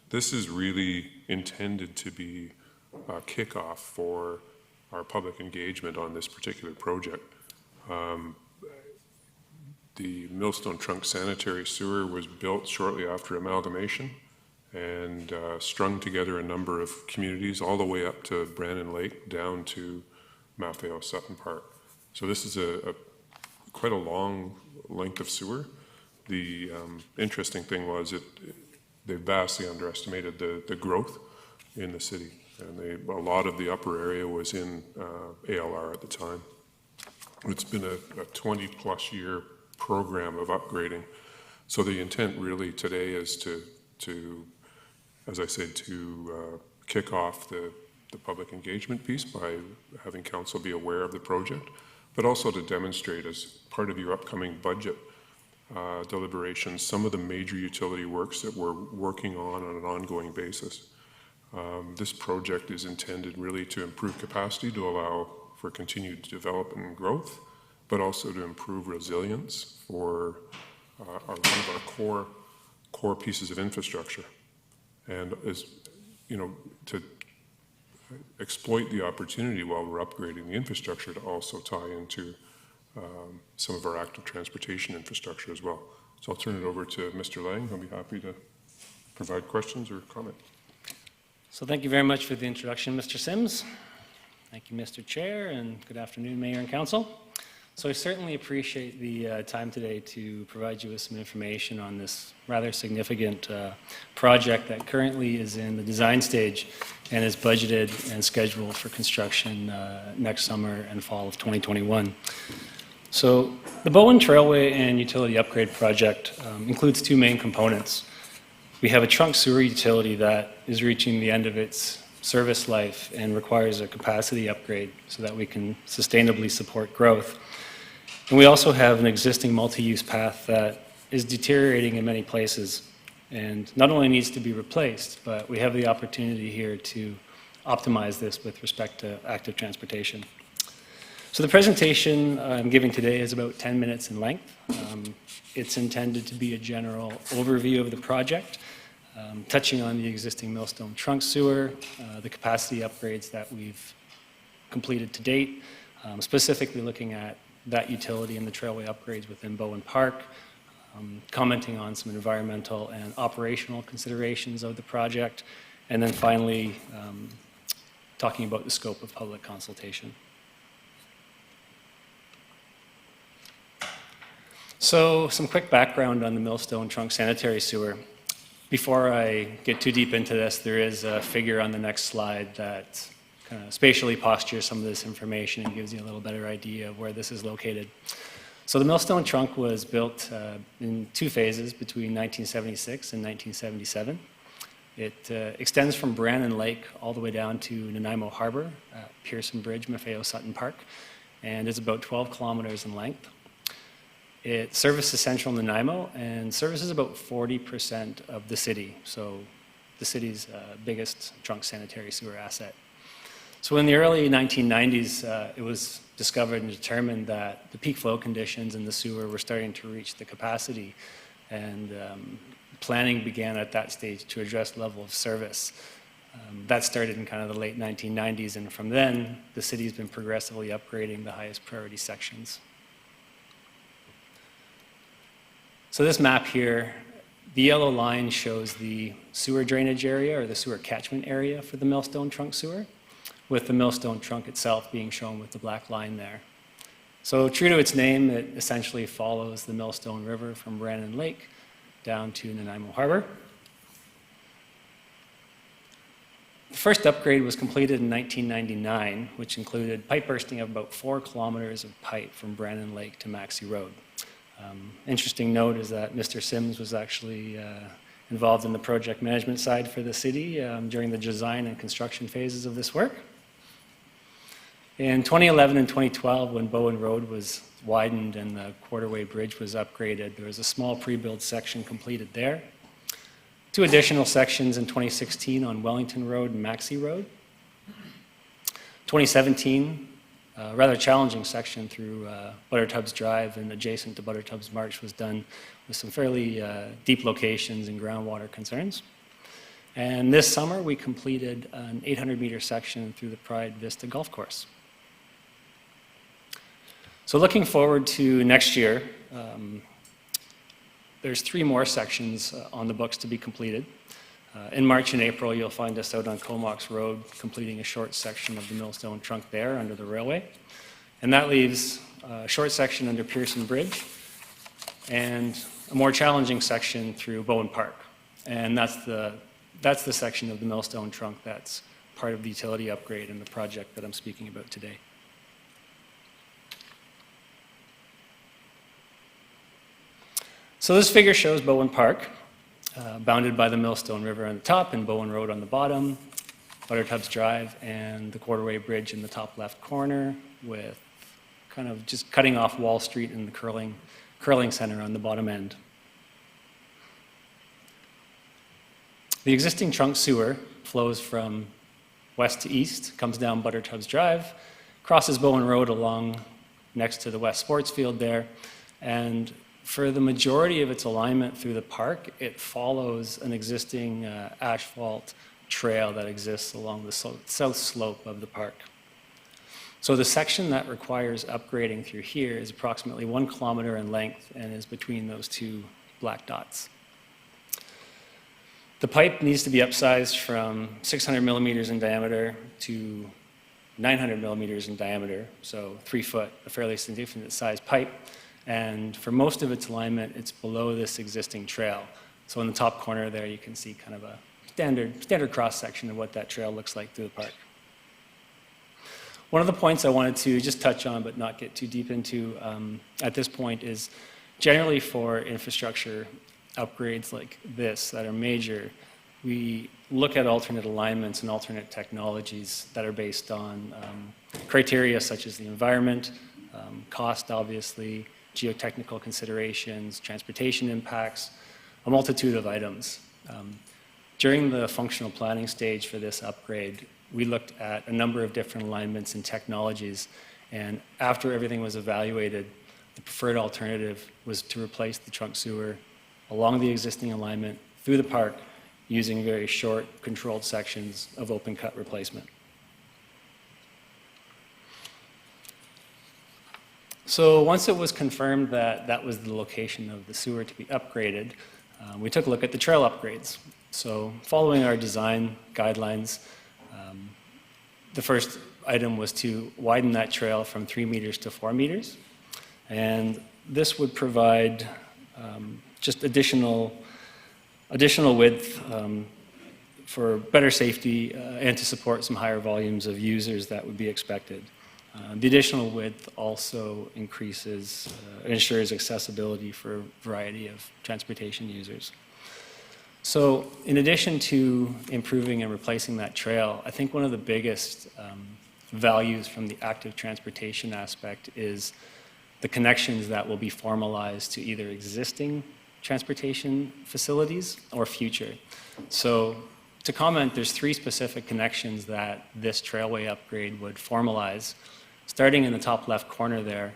This is really intended to be a kickoff for our public engagement on this particular project. The Millstone Trunk Sanitary Sewer was built shortly after amalgamation and strung together a number of communities all the way up to Brannan Lake down to Maffeo Sutton Park. So this is quite a long length of sewer. The interesting thing was they vastly underestimated the growth in the city, and a lot of the upper area was in ALR at the time. It's been a 20-plus year program of upgrading. So the intent really today is to as I said, to kick off the public engagement piece by having council be aware of the project, but also to demonstrate as part of your upcoming budget deliberations some of the major utility works that we're working on an ongoing basis. This project is intended really to improve capacity to allow for continued development and growth, but also to improve resilience for one of our core pieces of infrastructure. And as you know, to exploit the opportunity while we're upgrading the infrastructure to also tie into some of our active transportation infrastructure as well. So I'll turn it over to Mr. Lang. I'll be happy to provide questions or comment. So thank you very much for the introduction, Mr. Sims. Thank you, Mr. Chair, and good afternoon, Mayor and Council. So I certainly appreciate the time today to provide you with some information on this rather significant project that currently is in the design stage and is budgeted and scheduled for construction next summer and fall of 2021. So the Bowen Trailway and Utility Upgrade Project includes two main components. We have a trunk sewer utility that is reaching the end of its service life and requires a capacity upgrade so that we can sustainably support growth. And we also have an existing multi-use path that is deteriorating in many places and not only needs to be replaced, but we have the opportunity here to optimize this with respect to active transportation. So the presentation I'm giving today is about 10 minutes in length. It's intended to be a general overview of the project, touching on the existing Millstone trunk sewer, the capacity upgrades that we've completed to date, specifically looking at that utility and the trailway upgrades within Bowen Park, commenting on some environmental and operational considerations of the project, and then finally talking about the scope of public consultation. So some quick background on the Millstone trunk sanitary sewer. Before I get too deep into this, there is a figure on the next slide that kind of spatially postures some of this information and gives you a little better idea of where this is located. So the Millstone trunk was built in two phases between 1976 and 1977. It extends from Brannan Lake all the way down to Nanaimo Harbor, Pearson Bridge, Maffeo Sutton Park, and is about 12 kilometers in length. It services central Nanaimo and services about 40% of the city, so the city's biggest trunk sanitary sewer asset. So in the early 1990s, it was discovered and determined that the peak flow conditions in the sewer were starting to reach the capacity, and planning began at that stage to address level of service. That started in kind of the late 1990s, and from then, the city's been progressively upgrading the highest priority sections. So this map here, the yellow line shows the sewer drainage area or the sewer catchment area for the Millstone trunk sewer, with the Millstone trunk itself being shown with the black line there. So true to its name, it essentially follows the Millstone River from Brannan Lake down to Nanaimo Harbor. The first upgrade was completed in 1999, which included pipe bursting of about 4 kilometers of pipe from Brandon Lake to Maxey Road. Interesting note is that Mr. Sims was actually involved in the project management side for the city during the design and construction phases of this work. In 2011 and 2012, when Bowen Road was widened and the Quarterway Bridge was upgraded, there was a small pre-build section completed there. 2 additional sections in 2016 on Wellington Road and Maxey Road. 2017, a rather challenging section through Buttertubs Drive and adjacent to Buttertubs Marsh was done with some fairly deep locations and groundwater concerns. And this summer, we completed an 800-meter section through the Pride Vista Golf Course. So looking forward to next year, there's 3 more sections on the books to be completed. In March and April, you'll find us out on Comox Road completing a short section of the Millstone trunk there under the railway. And that leaves a short section under Pearson Bridge and a more challenging section through Bowen Park. And that's the section of the Millstone trunk that's part of the utility upgrade in the project that I'm speaking about today. So this figure shows Bowen Park, bounded by the Millstone River on the top and Bowen Road on the bottom, Buttertubs Drive and the Quarterway Bridge in the top left corner, with kind of just cutting off Wall Street and the curling center on the bottom end. The existing trunk sewer flows from west to east, comes down Buttertubs Drive, crosses Bowen Road along next to the West Sports Field there, and for the majority of its alignment through the park, it follows an existing asphalt trail that exists along the south slope of the park. So the section that requires upgrading through here is approximately 1 kilometer in length and is between those 2 black dots. The pipe needs to be upsized from 600 millimeters in diameter to 900 millimeters in diameter, so 3 foot, a fairly significant size pipe. And for most of its alignment, it's below this existing trail. So in the top corner there, you can see kind of a standard cross-section of what that trail looks like through the park. One of the points I wanted to just touch on but not get too deep into at this point is generally for infrastructure upgrades like this that are major, we look at alternate alignments and alternate technologies that are based on criteria such as the environment, cost obviously, geotechnical considerations, transportation impacts, a multitude of items. During the functional planning stage for this upgrade, we looked at a number of different alignments and technologies, and after everything was evaluated, the preferred alternative was to replace the trunk sewer along the existing alignment through the park using very short, controlled sections of open cut replacement. So once it was confirmed that that was the location of the sewer to be upgraded, we took a look at the trail upgrades. So following our design guidelines, the first item was to widen that trail from 3 meters to 4 meters. And this would provide just additional width for better safety and to support some higher volumes of users that would be expected. The additional width also ensures accessibility for a variety of transportation users. So in addition to improving and replacing that trail, I think one of the biggest values from the active transportation aspect is the connections that will be formalized to either existing transportation facilities or future. So to comment, there's 3 specific connections that this Trailway upgrade would formalize. Starting in the top left corner there,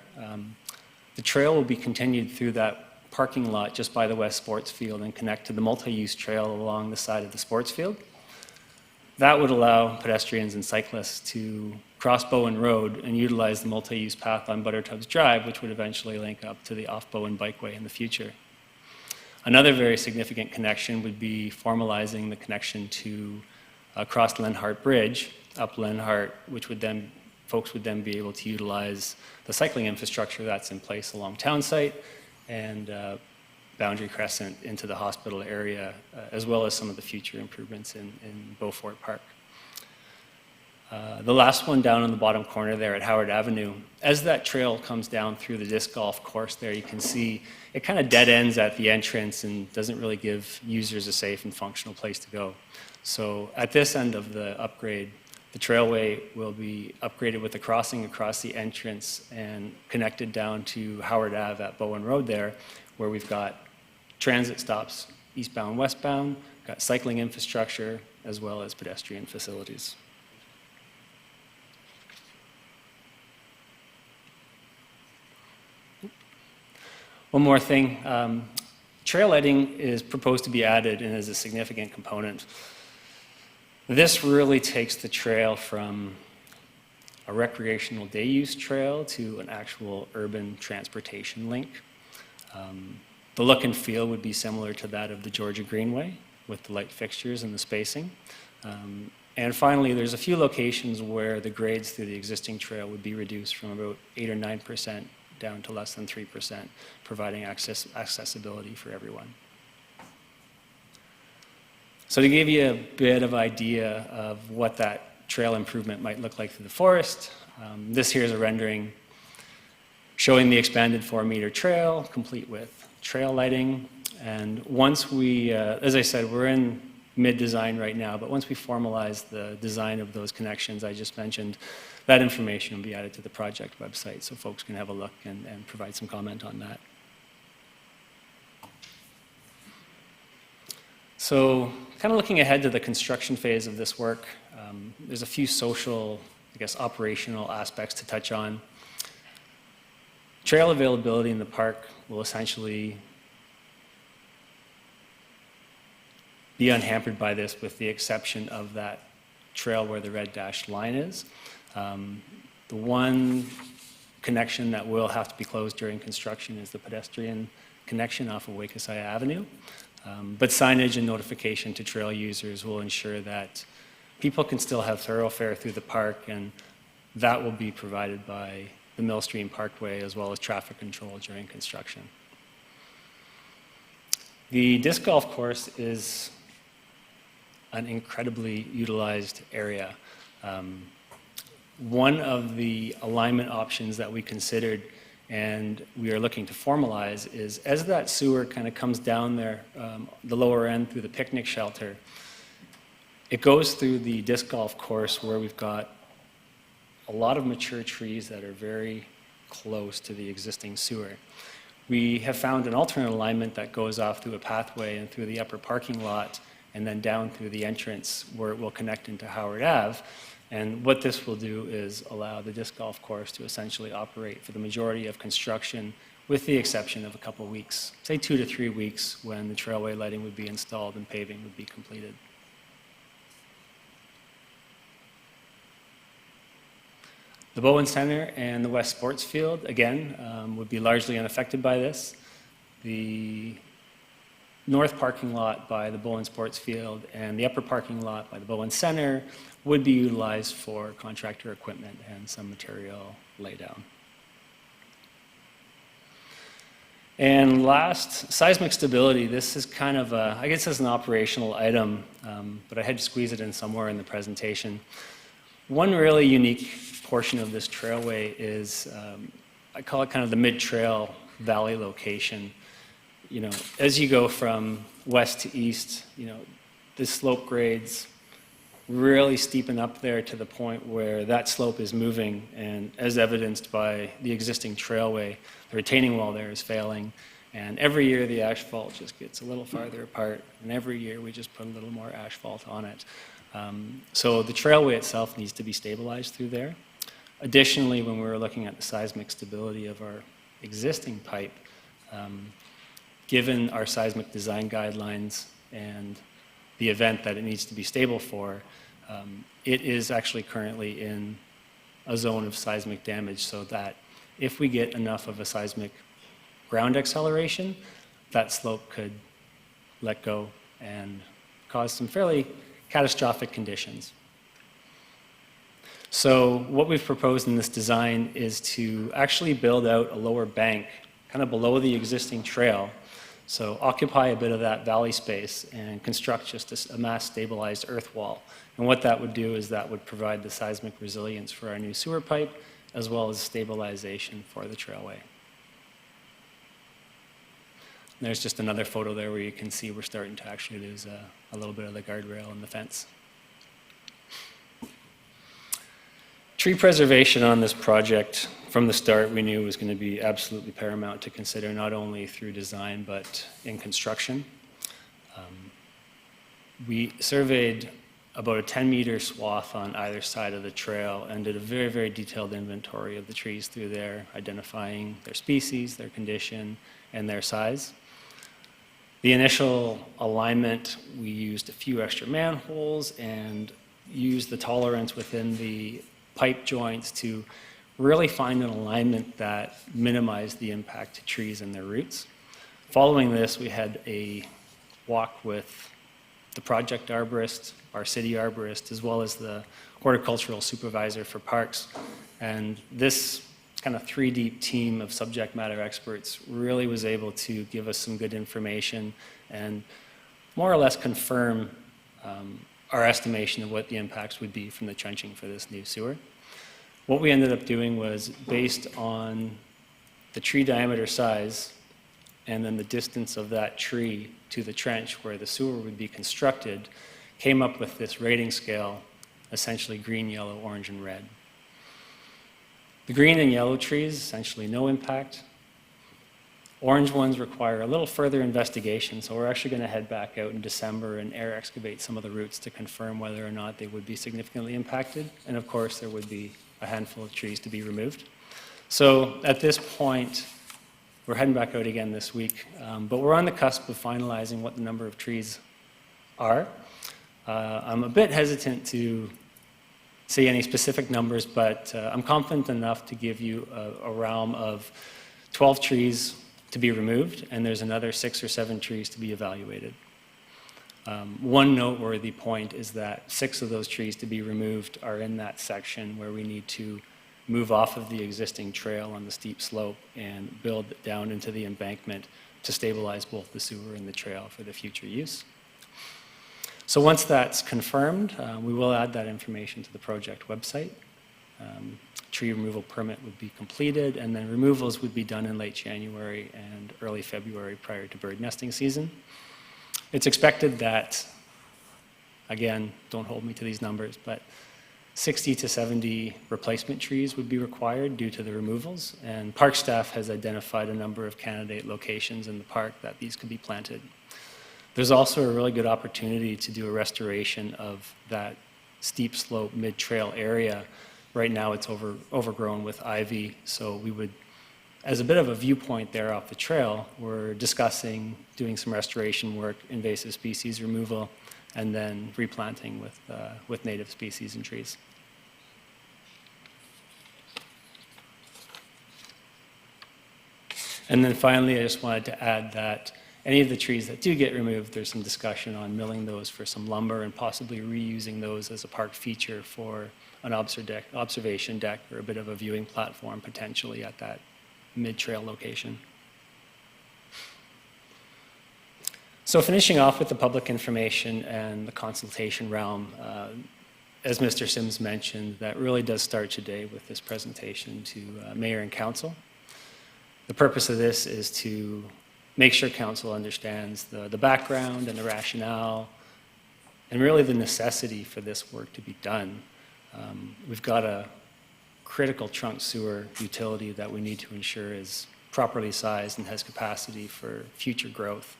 the trail will be continued through that parking lot just by the West Sports Field and connect to the multi-use trail along the side of the sports field. That would allow pedestrians and cyclists to cross Bowen Road and utilize the multi-use path on Buttertubs Drive, which would eventually link up to the off-Bowen bikeway in the future. Another very significant connection would be formalizing the connection to across Lenhart Bridge, up Lenhart, which would then folks would then be able to utilize the cycling infrastructure that's in place along town site and Boundary Crescent into the hospital area, as well as some of the future improvements in Beaufort Park. The last one down in the bottom corner there at Howard Avenue, as that trail comes down through the disc golf course there, you can see it kind of dead ends at the entrance and doesn't really give users a safe and functional place to go. So at this end of the upgrade, the Trailway will be upgraded with a crossing across the entrance and connected down to Howard Ave at Bowen Road there, where we've got transit stops eastbound, westbound, got cycling infrastructure, as well as pedestrian facilities. One more thing, trail lighting is proposed to be added and is a significant component. This really takes the trail from a recreational day use trail to an actual urban transportation link. The look and feel would be similar to that of the Georgia Greenway with the light fixtures and the spacing. And finally, there's a few locations where the grades through the existing trail would be reduced from about 8 or 9% down to less than 3%, providing accessibility for everyone. So to give you a bit of idea of what that trail improvement might look like through the forest, this here is a rendering showing the expanded 4-meter trail, complete with trail lighting. And once we, as I said, we're in mid-design right now, but once we formalize the design of those connections I just mentioned, that information will be added to the project website so folks can have a look and provide some comment on that. So kind of looking ahead to the construction phase of this work, there's a few social, I guess, operational aspects to touch on. Trail availability in the park will essentially be unhampered by this with the exception of that trail where the red dashed line is. The one connection that will have to be closed during construction is the pedestrian connection off of Wakasai Avenue. But signage and notification to trail users will ensure that people can still have thoroughfare through the park, and that will be provided by the Millstone Parkway as well as traffic control during construction. The disc golf course is an incredibly utilized area. One of the alignment options that we considered and we are looking to formalize is as that sewer kind of comes down there, the lower end through the picnic shelter, it goes through the disc golf course where we've got a lot of mature trees that are very close to the existing sewer. We have found an alternate alignment that goes off through a pathway and through the upper parking lot and then down through the entrance where it will connect into Howard Ave. And what this will do is allow the disc golf course to essentially operate for the majority of construction with the exception of a couple of weeks, say 2 to 3 weeks when the trailway lighting would be installed and paving would be completed. The Bowen Center and the West Sports Field, again, would be largely unaffected by this. The north parking lot by the Bowen Sports Field and the upper parking lot by the Bowen Center would be utilized for contractor equipment and some material laydown. And last, seismic stability. This is kind of a, I guess it's an operational item, but I had to squeeze it in somewhere in the presentation. One really unique portion of this trailway is, I call it kind of the mid-trail valley location. You know, as you go from west to east, you know, the slope grades really steepen up there to the point where that slope is moving, and as evidenced by the existing trailway, the retaining wall there is failing, and every year the asphalt just gets a little farther apart, and every year we just put a little more asphalt on it. So the trailway itself needs to be stabilized through there. Additionally, when we were looking at the seismic stability of our existing pipe, given our seismic design guidelines and the event that it needs to be stable for, it is actually currently in a zone of seismic damage, so that if we get enough of a seismic ground acceleration, that slope could let go and cause some fairly catastrophic conditions. So what we've proposed in this design is to actually build out a lower bank kind of below the existing trail So occupy a bit of that valley space and construct just a mass stabilized earth wall. And what that would do is that would provide the seismic resilience for our new sewer pipe, as well as stabilization for the trailway. And there's just another photo there where you can see we're starting to actually lose a little bit of the guardrail and the fence. Tree preservation on this project, from the start, we knew was going to be absolutely paramount to consider, not only through design, but in construction. We surveyed about a 10-meter swath on either side of the trail and did a very, very detailed inventory of the trees through there, identifying their species, their condition, and their size. The initial alignment, we used a few extra manholes and used the tolerance within the pipe joints to really find an alignment that minimized the impact to trees and their roots. Following this, we had a walk with the project arborist, our city arborist, as well as the horticultural supervisor for parks. And this kind of three-deep team of subject matter experts really was able to give us some good information and more or less confirm our estimation of what the impacts would be from the trenching for this new sewer. What we ended up doing was, based on the tree diameter size and then the distance of that tree to the trench where the sewer would be constructed, came up with this rating scale, essentially green, yellow, orange, and red. The green and yellow trees, essentially no impact. Orange ones require a little further investigation, so we're actually going to head back out in December and air excavate some of the roots to confirm whether or not they would be significantly impacted. And of course, there would be a handful of trees to be removed. So at this point, we're heading back out again this week, but we're on the cusp of finalizing what the number of trees are. I'm a bit hesitant to say any specific numbers, but I'm confident enough to give you a realm of 12 trees to be removed, and there's another 6 or 7 trees to be evaluated. One noteworthy point is that 6 of those trees to be removed are in that section where we need to move off of the existing trail on the steep slope and build down into the embankment to stabilize both the sewer and the trail for the future use. So once that's confirmed, we will add that information to the project website. Tree removal permit would be completed, and then removals would be done in late January and early February prior to bird nesting season. It's expected that, again, don't hold me to these numbers, but 60 to 70 replacement trees would be required due to the removals, and park staff has identified a number of candidate locations in the park that these could be planted. There's also a really good opportunity to do a restoration of that steep slope mid-trail area. Right now it's overgrown with ivy, so we would, as a bit of a viewpoint there off the trail, we're discussing doing some restoration work, invasive species removal, and then replanting with native species and trees. And then finally, I just wanted to add that any of the trees that do get removed, there's some discussion on milling those for some lumber and possibly reusing those as a park feature for an observation deck or a bit of a viewing platform potentially at that mid-trail location. So finishing off with the public information and the consultation realm, as Mr. Sims mentioned, that really does start today with this presentation to Mayor and Council. The purpose of this is to make sure Council understands the background and the rationale and really the necessity for this work to be done. We've got a critical trunk sewer utility that we need to ensure is properly sized and has capacity for future growth.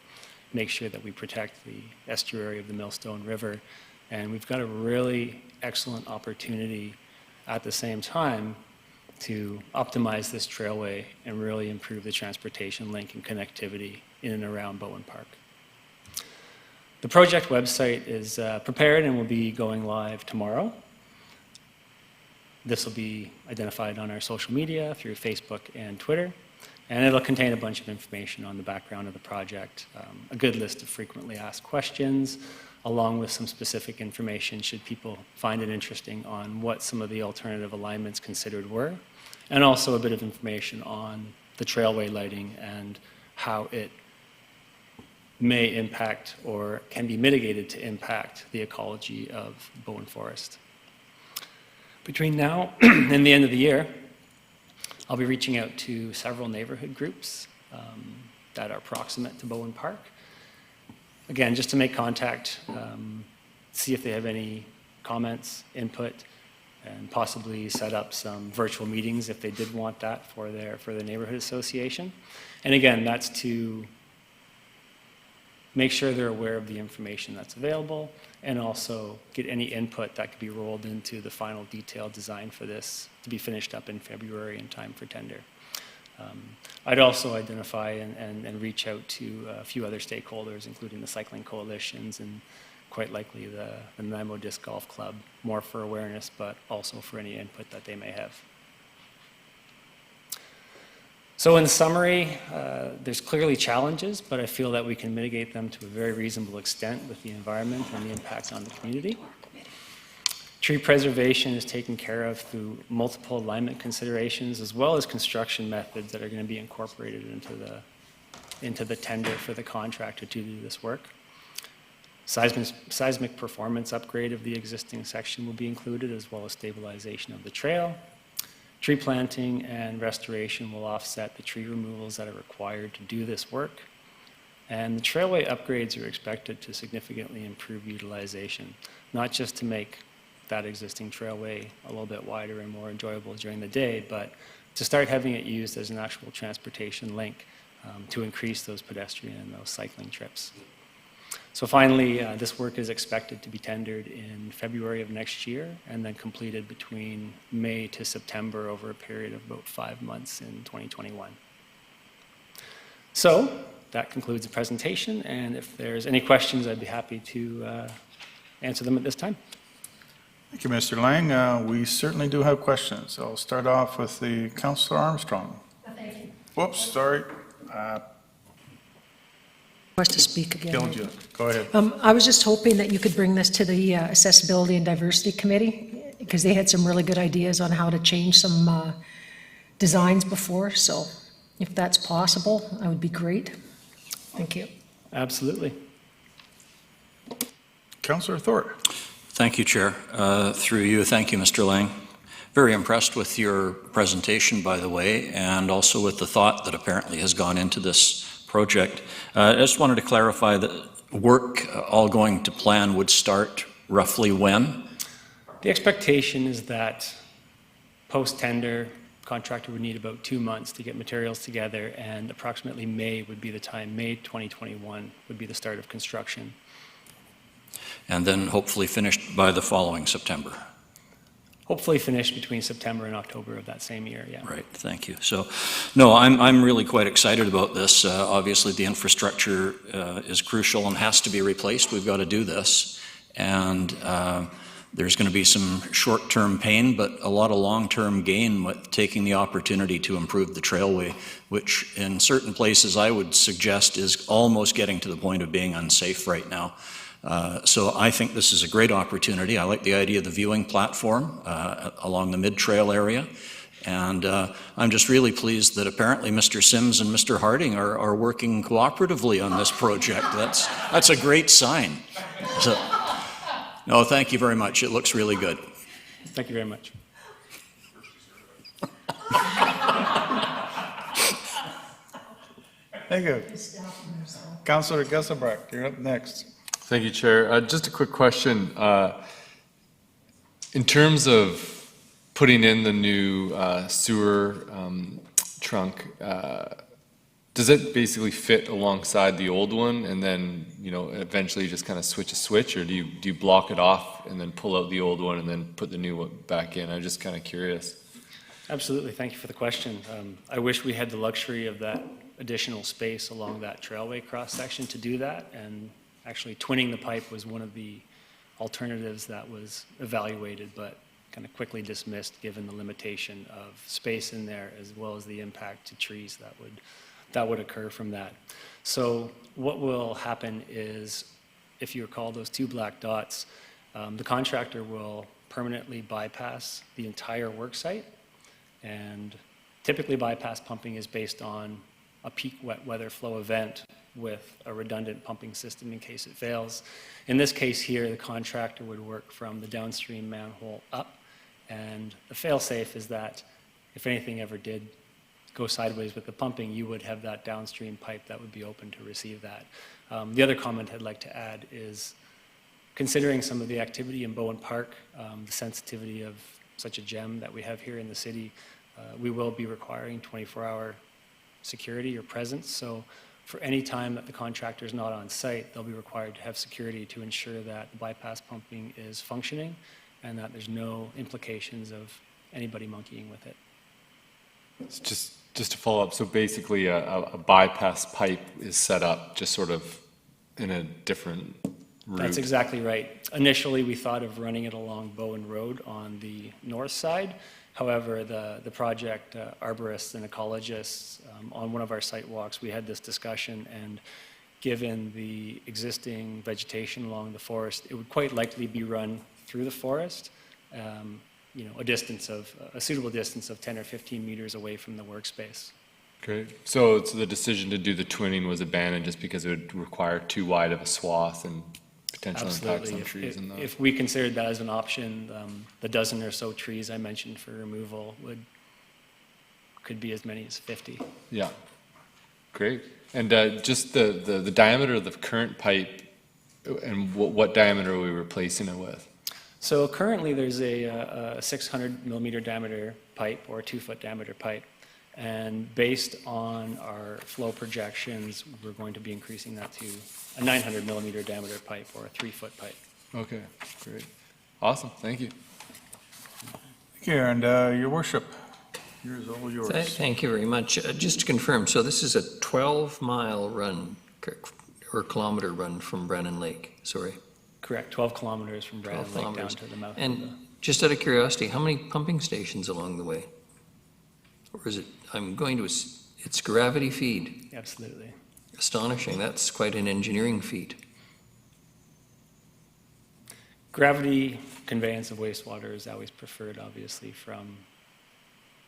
Make sure that we protect the estuary of the Millstone River. And we've got a really excellent opportunity at the same time to optimize this trailway and really improve the transportation link and connectivity in and around Bowen Park. The project website is prepared and will be going live tomorrow. This will be identified on our social media through Facebook and Twitter, and it'll contain a bunch of information on the background of the project, a good list of frequently asked questions, along with some specific information should people find it interesting on what some of the alternative alignments considered were, and also a bit of information on the trailway lighting and how it may impact or can be mitigated to impact the ecology of Bowen Forest. Between now and the end of the year, I'll be reaching out to several neighborhood groups that are proximate to Bowen Park. Again, just to make contact, see if they have any comments, input, and possibly set up some virtual meetings if they did want that for their neighborhood association. And again, that's to make sure they're aware of the information that's available and also get any input that could be rolled into the final detailed design for this to be finished up in February in time for tender. I'd also identify and reach out to a few other stakeholders, including the cycling coalitions and quite likely the Nanaimo Disc Golf Club, more for awareness, but also for any input that they may have. So in summary, there's clearly challenges, but I feel that we can mitigate them to a very reasonable extent with the environment and the impact on the community. Tree preservation is taken care of through multiple alignment considerations, as well as construction methods that are going to be incorporated into the tender for the contractor to do this work. Seismic performance upgrade of the existing section will be included, as well as stabilization of the trail. Tree planting and restoration will offset the tree removals that are required to do this work. And the Trailway upgrades are expected to significantly improve utilization, not just to make that existing trailway a little bit wider and more enjoyable during the day, but to start having it used as an actual transportation link to increase those pedestrian and those cycling trips. So finally, this work is expected to be tendered in February of next year and then completed between May to September over a period of about 5 months in 2021. So that concludes the presentation, and if there's any questions, I'd be happy to answer them at this time. Thank you, Mr. Lang. We certainly do have questions. I'll start off with the Councillor Armstrong. Thank you. Whoops, sorry. To speak again. Killed you. Go ahead. I was just hoping that you could bring this to the Accessibility and Diversity Committee, because they had some really good ideas on how to change some designs before. So if that's possible, that would be great. Thank you. Absolutely. Councillor Thorpe. Thank you, Chair. Through you, thank you, Mr. Lang. Very impressed with your presentation, by the way, and also with the thought that apparently has gone into this project. I just wanted to clarify that work all going to plan would start roughly when? The expectation is that post-tender, contractor would need about 2 months to get materials together, and approximately May would be the time. May 2021 would be the start of construction. And then hopefully finished by the following September. Hopefully finished between September and October of that same year, yeah. Right, thank you. So, no, I'm really quite excited about this. Obviously, the infrastructure is crucial and has to be replaced. We've got to do this. And there's going to be some short-term pain, but a lot of long-term gain with taking the opportunity to improve the trailway, which in certain places I would suggest is almost getting to the point of being unsafe right now. So I think this is a great opportunity. I like the idea of the viewing platform along the mid-trail area. And I'm just really pleased that apparently Mr. Sims and Mr. Harding are working cooperatively on this project. That's a great sign. So, no, thank you very much. It looks really good. Thank you very much. Thank you. Councillor Gesselbrecht, you're up next. Thank you, Chair. Just a quick question. In terms of putting in the new sewer trunk, does it basically fit alongside the old one and then, you know, eventually just kind of switch a switch, or do you block it off and then pull out the old one and then put the new one back in? I'm just kind of curious. Absolutely. Thank you for the question. I wish we had the luxury of that additional space along that trailway cross-section to do that, and actually twinning the pipe was one of the alternatives that was evaluated, but kind of quickly dismissed given the limitation of space in there, as well as the impact to trees that would occur from that. So what will happen is, if you recall those two black dots, the contractor will permanently bypass the entire work site, and typically bypass pumping is based on a peak wet weather flow event with a redundant pumping system in case it fails. In this case here, the contractor would work from the downstream manhole up, and the fail-safe is that if anything ever did go sideways with the pumping, you would have that downstream pipe that would be open to receive that. The other comment I'd like to add is, considering some of the activity in Bowen Park, the sensitivity of such a gem that we have here in the city, we will be requiring 24-hour security or presence. So for any time that the contractor is not on site, they'll be required to have security to ensure that the bypass pumping is functioning and that there's no implications of anybody monkeying with it. It's just to follow up, so basically a bypass pipe is set up just sort of in a different route? That's exactly right. Initially, we thought of running it along Bowen Road on the north side. However, the project arborists and ecologists, on one of our site walks, we had this discussion, and given the existing vegetation along the forest, it would quite likely be run through the forest, you know, a suitable distance of 10 or 15 meters away from the workspace. Great. So the decision to do the twinning was abandoned just because it would require too wide of a swath and potential impacts on trees and that? If we considered that as an option, the dozen or so trees I mentioned for removal could be as many as 50. Yeah. Great. And just the diameter of the current pipe, and what diameter are we replacing it with? So currently there's a 600 millimeter diameter pipe or a 2-foot diameter pipe. And based on our flow projections, we're going to be increasing that to a 900 millimeter diameter pipe or a 3-foot pipe. Okay, great. Awesome, thank you. Thank you, and your worship, here's all yours. Thank you very much. Just to confirm, so this is a 12-mile run or kilometer run from Brennan Lake, sorry? Correct, 12 kilometers from Brennan Lake down to the mouth. And just out of curiosity, how many pumping stations along the way? Or is it, it's gravity feed? Absolutely. Astonishing, that's quite an engineering feat. Gravity conveyance of wastewater is always preferred, obviously, from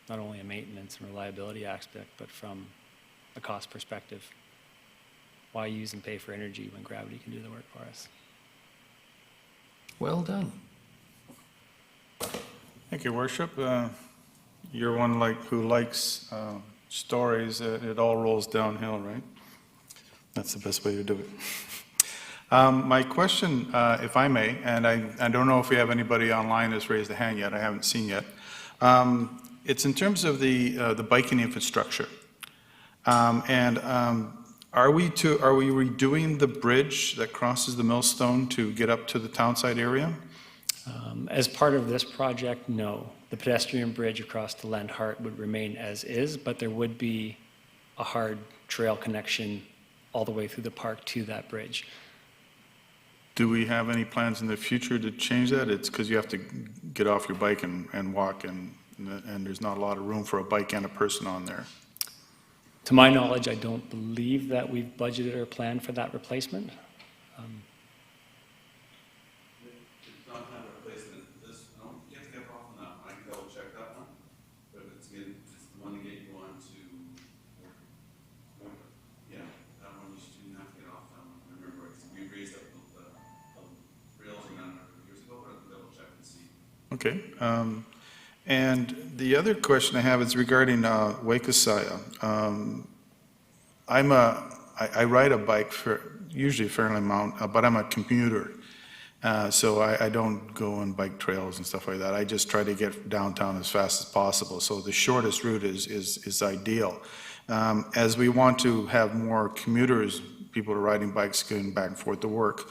not only a maintenance and reliability aspect, but from a cost perspective. Why use and pay for energy when gravity can do the work for us? Well done. Thank you, worship. You're one who likes stories. It all rolls downhill, right? That's the best way to do it. My question, if I may, and I don't know if we have anybody online that's raised a hand yet. I haven't seen yet. It's in terms of the biking infrastructure. Are we redoing the bridge that crosses the Millstone to get up to the townside area? As part of this project, no. The pedestrian bridge across the Landhart would remain as is, but there would be a hard trail connection all the way through the park to that bridge. Do we have any plans in the future to change that? It's because you have to get off your bike and walk, and there's not a lot of room for a bike and a person on there. To my knowledge, I don't believe that we've budgeted or planned for that replacement. It's not kind of replacement. You have to get off on that one. I can double check that one. But it's the one to get you on to, yeah, that one you shouldn't have to get off that one. I remember we raised up the rails around a couple years ago, but I can double check and see. Okay. And the other question I have is regarding Wakasaya. I ride a bike usually a fair amount, but I'm a commuter. So I don't go on bike trails and stuff like that. I just try to get downtown as fast as possible. So the shortest route is ideal. As we want to have more commuters, people are riding bikes going back and forth to work,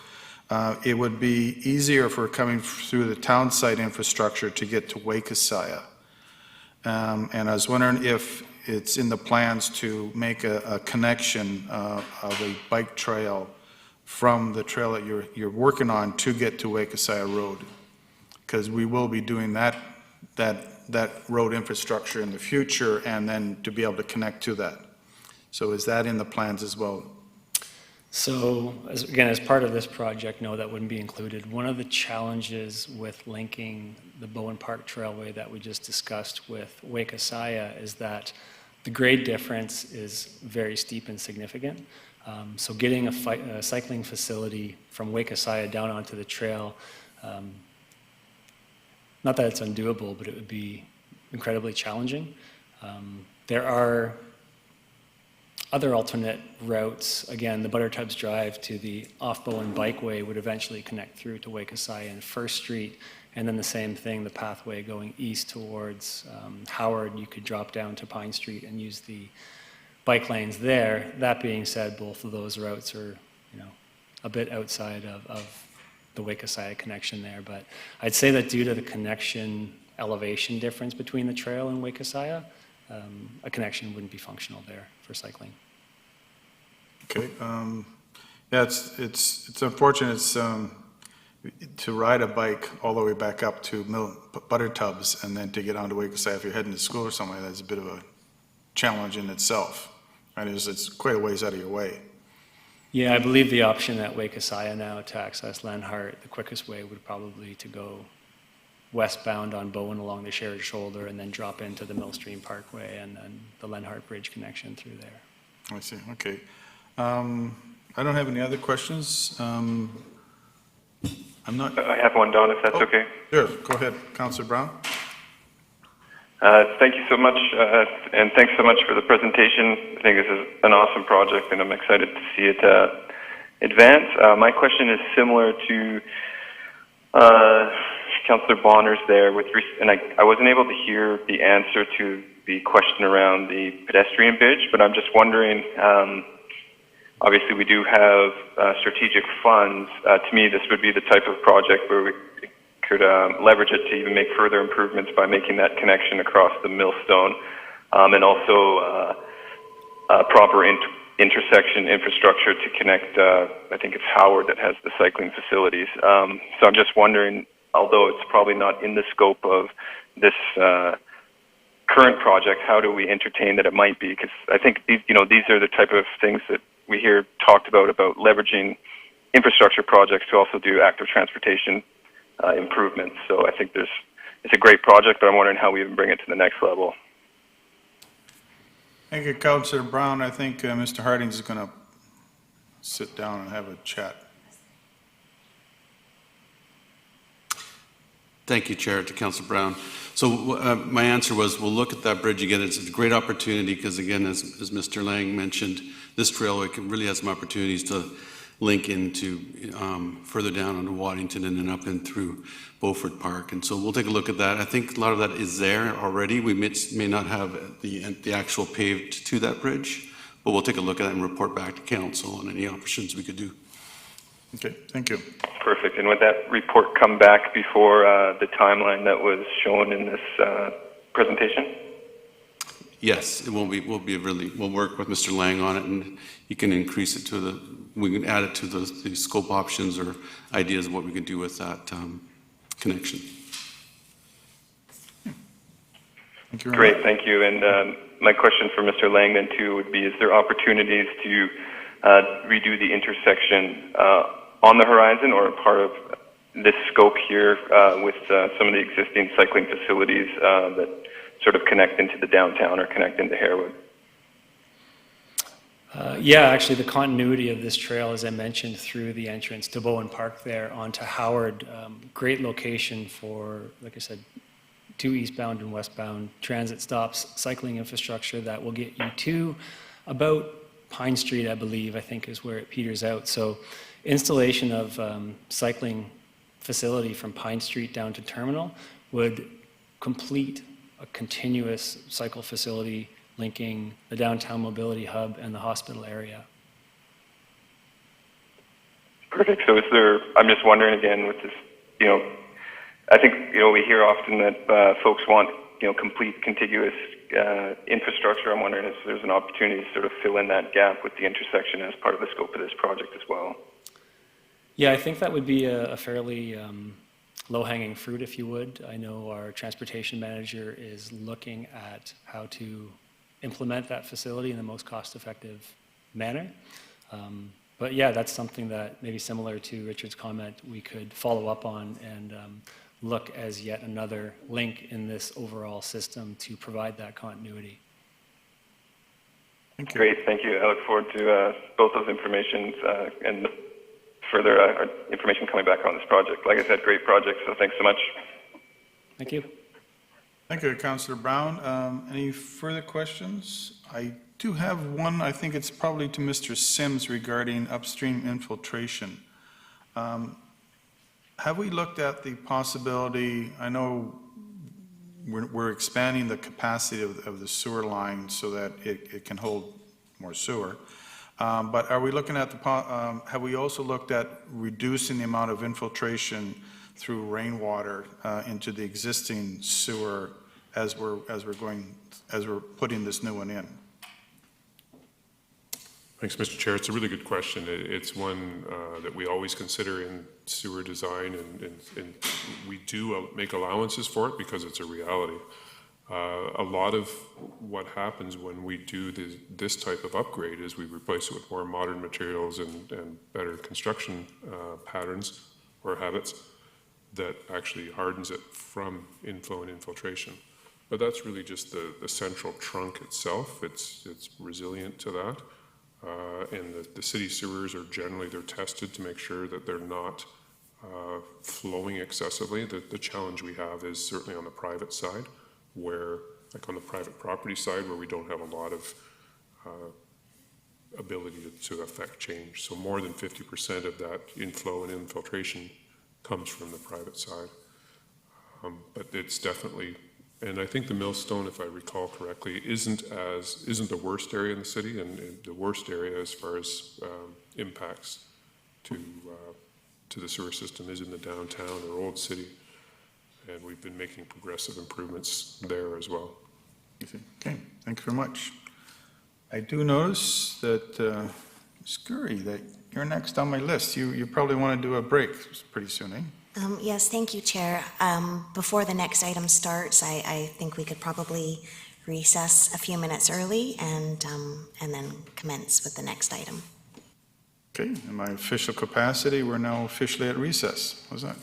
it would be easier if we're coming through the town site infrastructure to get to Wakasaya. And I was wondering if it's in the plans to make a connection of a bike trail from the trail that you're working on to get to Wakasaya Road, because we will be doing that road infrastructure in the future, and then to be able to connect to that. So is that in the plans as well? So, as part of this project, no, that wouldn't be included. One of the challenges with linking the Bowen Park Trailway that we just discussed with Wakasaya is that the grade difference is very steep and significant. So getting a cycling facility from Wakasaya down onto the trail, not that it's undoable, but it would be incredibly challenging. There are other alternate routes. Again, the Buttertubs Drive to the off-Bowen Bikeway would eventually connect through to Wakasaya and First Street, and then the same thing, the pathway going east towards Howard, you could drop down to Pine Street and use the bike lanes there. That being said, both of those routes are, a bit outside of the Wakasaya connection there, but I'd say that due to the connection elevation difference between the trail and Wakasaya, a connection wouldn't be functional there for cycling. Okay. Yeah, it's unfortunate. It's to ride a bike all the way back up to Buttertubs and then to get onto Wakasaya if you're heading to school or something. That's a bit of a challenge in itself. Right? It's quite a ways out of your way. Yeah, I believe the option at Wakasaya now to access Lenhart, the quickest way would probably to go westbound on Bowen along the shared shoulder and then drop into the Millstone Parkway and then the Lenhart Bridge connection through there. I see, okay. I don't have any other questions. I'm not... I have one, Don, if that's okay. Sure, go ahead, Councillor Brown. Thank you so much, and thanks so much for the presentation. I think this is an awesome project, and I'm excited to see it advance. My question is similar to Councillor Bonner's there, and I wasn't able to hear the answer to the question around the pedestrian bridge, but I'm just wondering, obviously we do have strategic funds. To me, this would be the type of project where we could leverage it to even make further improvements by making that connection across the Millstone, and also proper intersection infrastructure to connect, I think it's Howard that has the cycling facilities. So I'm just wondering, although it's probably not in the scope of this current project, how do we entertain that it might be? Because I think these are the type of things that we hear talked about leveraging infrastructure projects to also do active transportation improvements. So I think it's a great project, but I'm wondering how we even bring it to the next level. Thank you, Councillor Brown. I think Mr. Harding is going to sit down and have a chat. Thank you, Chair, to Councillor Brown. So my answer was, we'll look at that bridge again. It's a great opportunity because, again, as Mr. Lang mentioned, this trailway really has some opportunities to link into further down onto Waddington and then up in through Beaufort Park. And so we'll take a look at that. I think a lot of that is there already. We may not have the actual paved to that bridge, but we'll take a look at it and report back to council on any options we could do. Okay, thanbe Perfect. And would that report come back before the timeline that was shown in this presentation? Yes, it won't be. We'll work with Mr. Lang on it, and he can increase it to we can add it to the scope options or ideas of what we can do with that connection. Thank you. Great, thank you. And my question for Mr. Lang then too would be: is there opportunities to redo the intersection on the horizon or a part of this scope here with some of the existing cycling facilities that sort of connect into the downtown or connect into Harewood? Yeah, actually the continuity of this trail, as I mentioned, through the entrance to Bowen Park there onto Howard, great location for, like I said, 2 eastbound and westbound transit stops, cycling infrastructure that will get you to about Pine Street, I believe, I think is where it peters out. So installation of cycling facility from Pine Street down to Terminal would complete a continuous cycle facility linking the downtown mobility hub and the hospital area. Perfect. So I'm just wondering again with this, I think, we hear often that folks want, complete contiguous infrastructure. I'm wondering if there's an opportunity to sort of fill in that gap with the intersection as part of the scope of this project as well. Yeah, I think that would be a fairly low-hanging fruit, if you would. I know our transportation manager is looking at how to implement that facility in the most cost-effective manner. But yeah, that's something that maybe similar to Richard's comment, we could follow up on and look as yet another link in this overall system to provide that continuity. Thank you. Great, thank you. I look forward to both those informations and further information coming back on this project. Like I said, great project, so thanks so much. Thank you. Thank you, Councillor Brown. Any further questions? I do have one. I think it's probably to Mr. Sims regarding upstream infiltration. Have we looked at the possibility, I know we're expanding the capacity of the sewer line so that it can hold more sewer, but are we looking at have we also looked at reducing the amount of infiltration through rainwater into the existing sewer as we're putting this new one in? Thanks, Mr. Chair. It's a really good question. It's one that we always consider in sewer design, and we do make allowances for it because it's a reality. A lot of what happens when we do this type of upgrade is we replace it with more modern materials and better construction patterns or habits that actually hardens it from inflow and infiltration. But that's really just the central trunk itself. It's resilient to that. And the city sewers are generally, they're tested to make sure that they're not flowing excessively. The challenge we have is certainly on the private side, where, like on the private property side, where we don't have a lot of ability to affect change. So more than 50% of that inflow and infiltration comes from the private side. But it's definitely, and I think the Millstone, if I recall correctly, isn't the worst area in the city, and the worst area as far as impacts to the sewer system is in the downtown or old city, and we've been making progressive improvements there as well. Okay, thank you very much. I do notice that Ms. Gurry, that you're next on my list. You probably want to do a break pretty soon, eh? Yes, thank you, Chair. Before the next item starts, I think we could probably recess a few minutes early and then commence with the next item. Okay, in my official capacity, we're now officially at recess. How's that?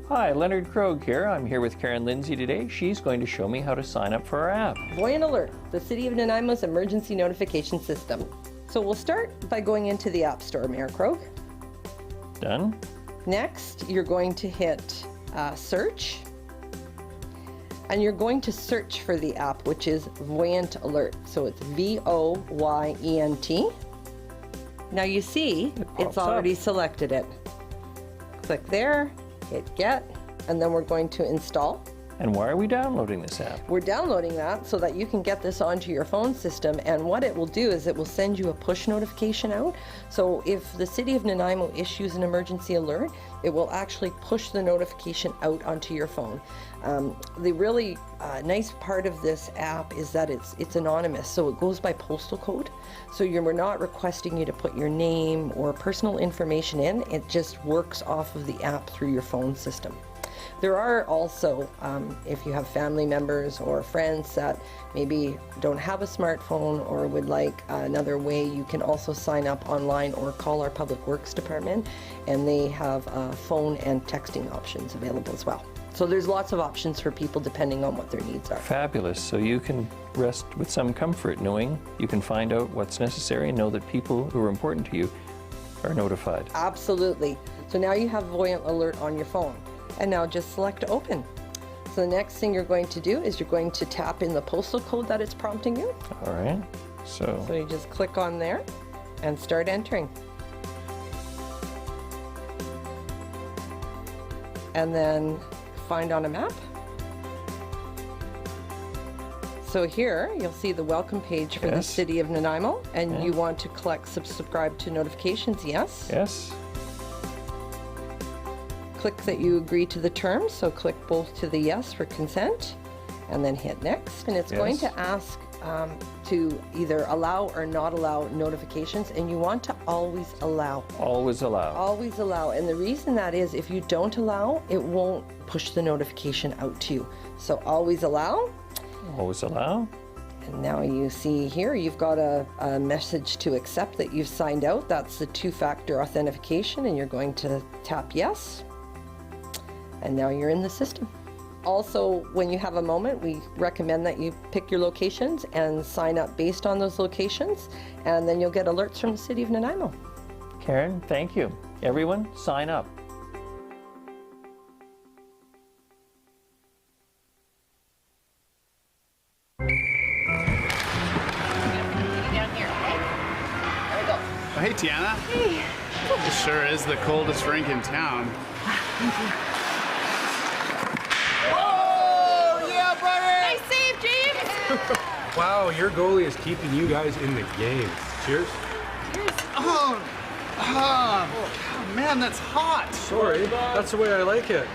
Hi, Leonard Krogh here. I'm here with Karen Lindsay today. She's going to show me how to sign up for our app. Bowen Alert, the City of Nanaimo's emergency notification system. So we'll start by going into the App Store, Mayor Krogh. Done. Next, you're going to hit search. And you're going to search for the app, which is Voyant Alert. So it's VOYENT. Now you see, it's already selected it. Click there, hit get, and then we're going to install. And why are we downloading this app? We're downloading that so that you can get this onto your phone system, and what it will do is it will send you a push notification out. So if the City of Nanaimo issues an emergency alert, it will actually push the notification out onto your phone. The really nice part of this app is that it's anonymous, so it goes by postal code. So we're not requesting you to put your name or personal information in, it just works off of the app through your phone system. There are also, if you have family members or friends that maybe don't have a smartphone or would like another way, you can also sign up online or call our Public Works Department, and they have phone and texting options available as well. So there's lots of options for people depending on what their needs are. Fabulous. So you can rest with some comfort knowing you can find out what's necessary and know that people who are important to you are notified. Absolutely. So now you have Voyant Alert on your phone. And now just select open. So the next thing you're going to do is you're going to tap in the postal code that it's prompting you. All right. So So you just click on there and start entering. And then find on a map. So here you'll see the welcome page for the city of Nanaimo, and you want to subscribe to notifications, yes? Yes. Click that you agree to the terms, so click both to the yes for consent, and then hit next. And it's going to ask to either allow or not allow notifications, and you want to always allow. Always allow. Always allow. And the reason that is, if you don't allow, it won't push the notification out to you. So always allow. Always allow. And now you see here, you've got a message to accept that you've signed out. That's the two-factor authentication, and you're going to tap yes. And now you're in the system. Also, when you have a moment, we recommend that you pick your locations and sign up based on those locations, and then you'll get alerts from the city of Nanaimo. Karen, thank you. Everyone, sign up. Hey, Tiana. Hey. It sure is the coldest rink in town. Thank you. Oh, yeah, buddy! Nice save, James! Wow, your goalie is keeping you guys in the game. Cheers. Cheers. Oh, man, that's hot. Sorry, that's the way I like it.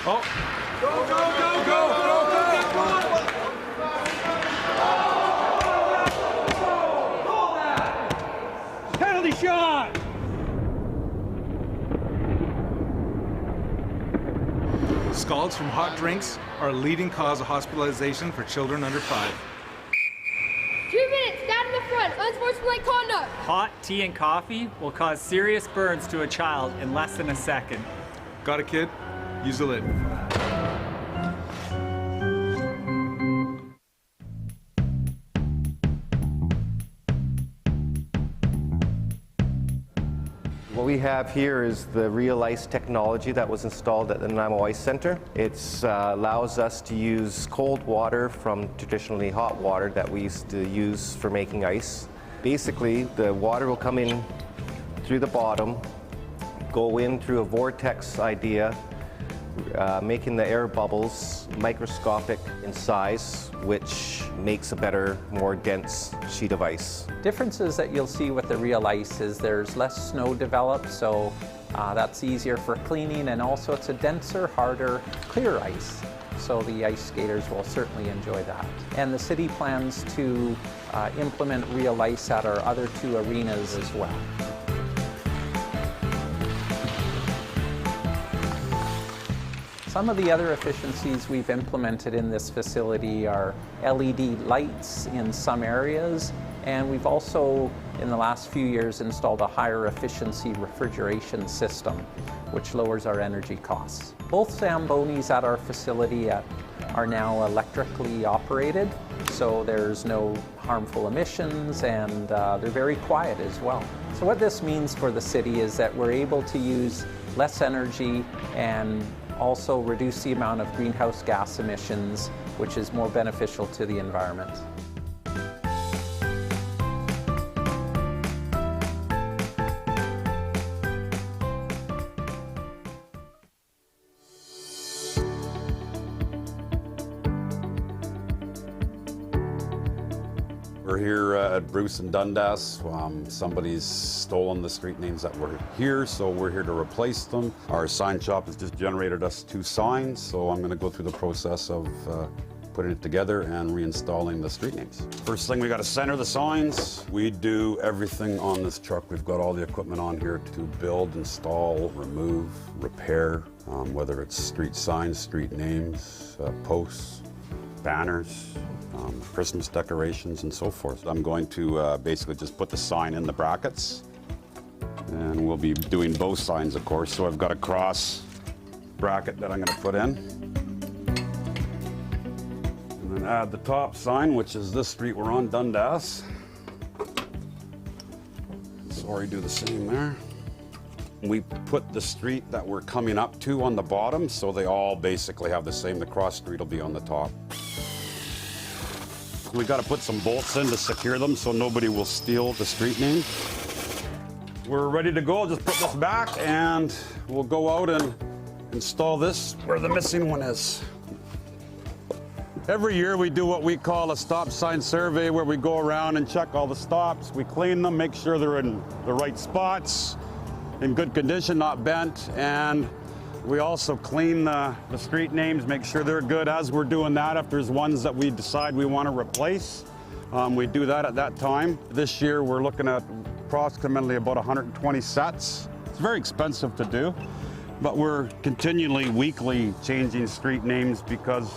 Oh. Go, go, go, go, go, go! Penalty shot! Scalds from hot drinks are a leading cause of hospitalization for children under 5. 2 minutes, stand in the front, unsportsmanlike conduct. Hot tea and coffee will cause serious burns to a child in less than a second. Got a kid? Use the lid. What we have here is the Real Ice technology that was installed at the Nanaimo Ice Center. It allows us to use cold water from traditionally hot water that we used to use for making ice. Basically, the water will come in through the bottom, go in through a vortex idea, making the air bubbles microscopic in size, which makes a better, more dense sheet of ice. Differences that you'll see with the Real Ice is there's less snow developed, so that's easier for cleaning, and also it's a denser, harder, clear ice. So the ice skaters will certainly enjoy that. And the city plans to implement Real Ice at our other 2 arenas as well. Some of the other efficiencies we've implemented in this facility are LED lights in some areas, and we've also, in the last few years, installed a higher efficiency refrigeration system, which lowers our energy costs. Both Zambonis at our facility are now electrically operated, so there's no harmful emissions, and they're very quiet as well. So what this means for the city is that we're able to use less energy and also reduce the amount of greenhouse gas emissions, which is more beneficial to the environment. We're here at Bruce and Dundas. Somebody's stolen the street names that were here, so we're here to replace them. Our sign shop has just generated us 2 signs, so I'm going to go through the process of putting it together and reinstalling the street names. First thing, we got to center the signs. We do everything on this truck. We've got all the equipment on here to build, install, remove, repair, whether it's street signs, street names, posts, banners, Christmas decorations, and so forth. I'm going to basically just put the sign in the brackets, and we'll be doing both signs, of course. So I've got a cross bracket that I'm going to put in, and then add the top sign, which is this street we're on, Dundas. So already do the same there. We put the street that we're coming up to on the bottom, so they all basically have the same. The cross street will be on the top. We got to put some bolts in to secure them so nobody will steal the street name. We're ready to go. Just put this back and we'll go out and install this where the missing one is. Every year we do what we call a stop sign survey, where we go around and check all the stops. We clean them, make sure they're in the right spots, in good condition, not bent. And we also clean the street names, make sure they're good. As we're doing that, if there's ones that we decide we want to replace, we do that at that time. This year we're looking at approximately about 120 sets. It's very expensive to do, but we're continually, weekly changing street names because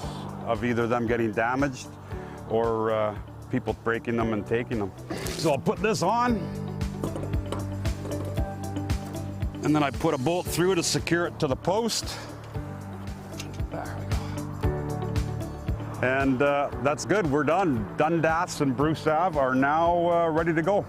of either them getting damaged or people breaking them and taking them. So I'll put this on, and then I put a bolt through to secure it to the post. There we go. And that's good, we're done. Dundas and Bruce Ave are now ready to go.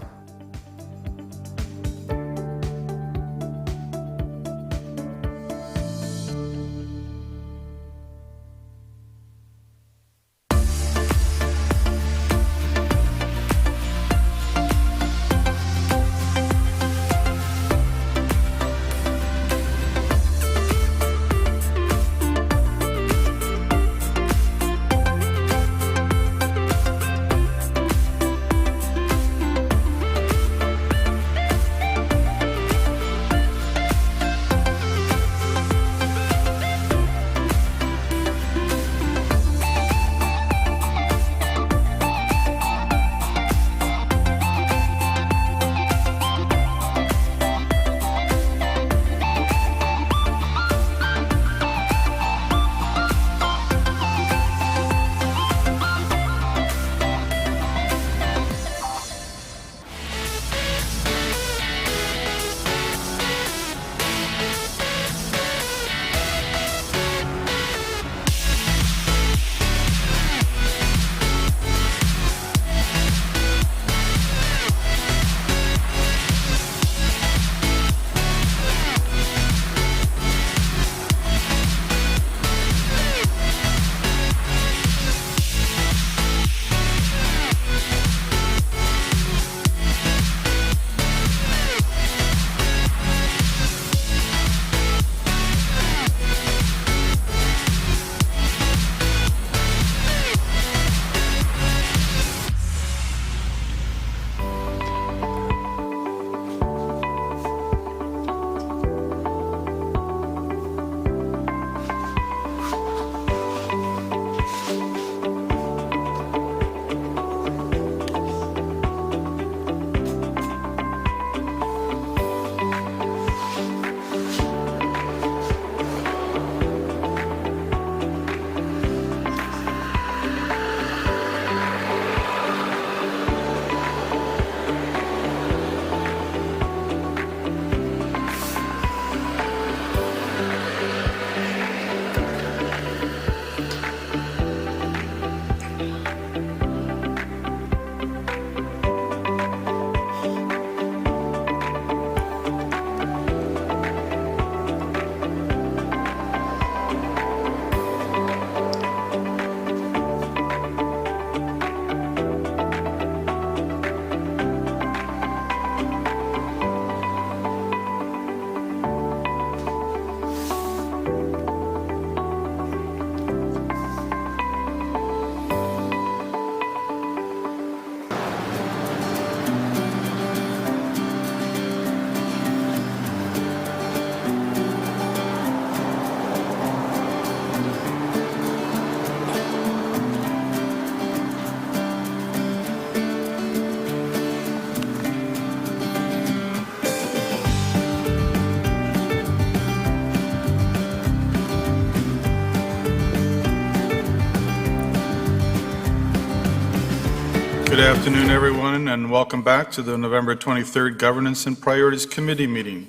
Good afternoon, everyone, and welcome back to the November 23rd Governance and Priorities Committee meeting.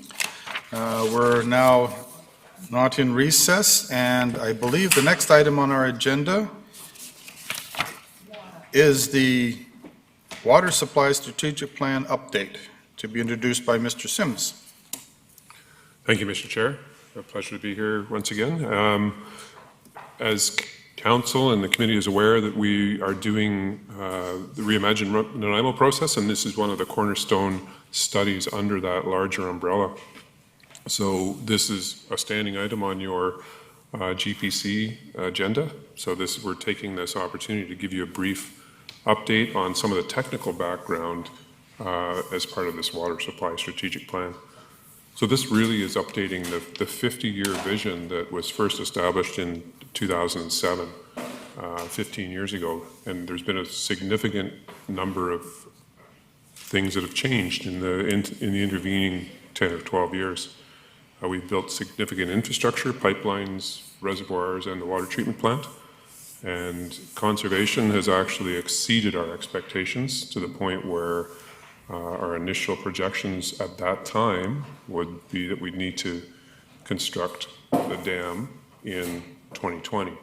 We're now not in recess, and I believe the next item on our agenda is the Water Supply Strategic Plan update, to be introduced by Mr. Sims. Thank you, Mr. Chair. A pleasure to be here once again. As Council and the committee is aware that we are doing the Reimagine Nanaimo process, and this is one of the cornerstone studies under that larger umbrella. So this is a standing item on your GPC agenda. So we're taking this opportunity to give you a brief update on some of the technical background as part of this water supply strategic plan. So this really is updating the 50-year vision that was first established in 2007, 15 years ago. And there's been a significant number of things that have changed in the intervening 10 or 12 years. We've built significant infrastructure, pipelines, reservoirs, and the water treatment plant. And conservation has actually exceeded our expectations to the point where our initial projections at that time would be that we'd need to construct the dam in 2020.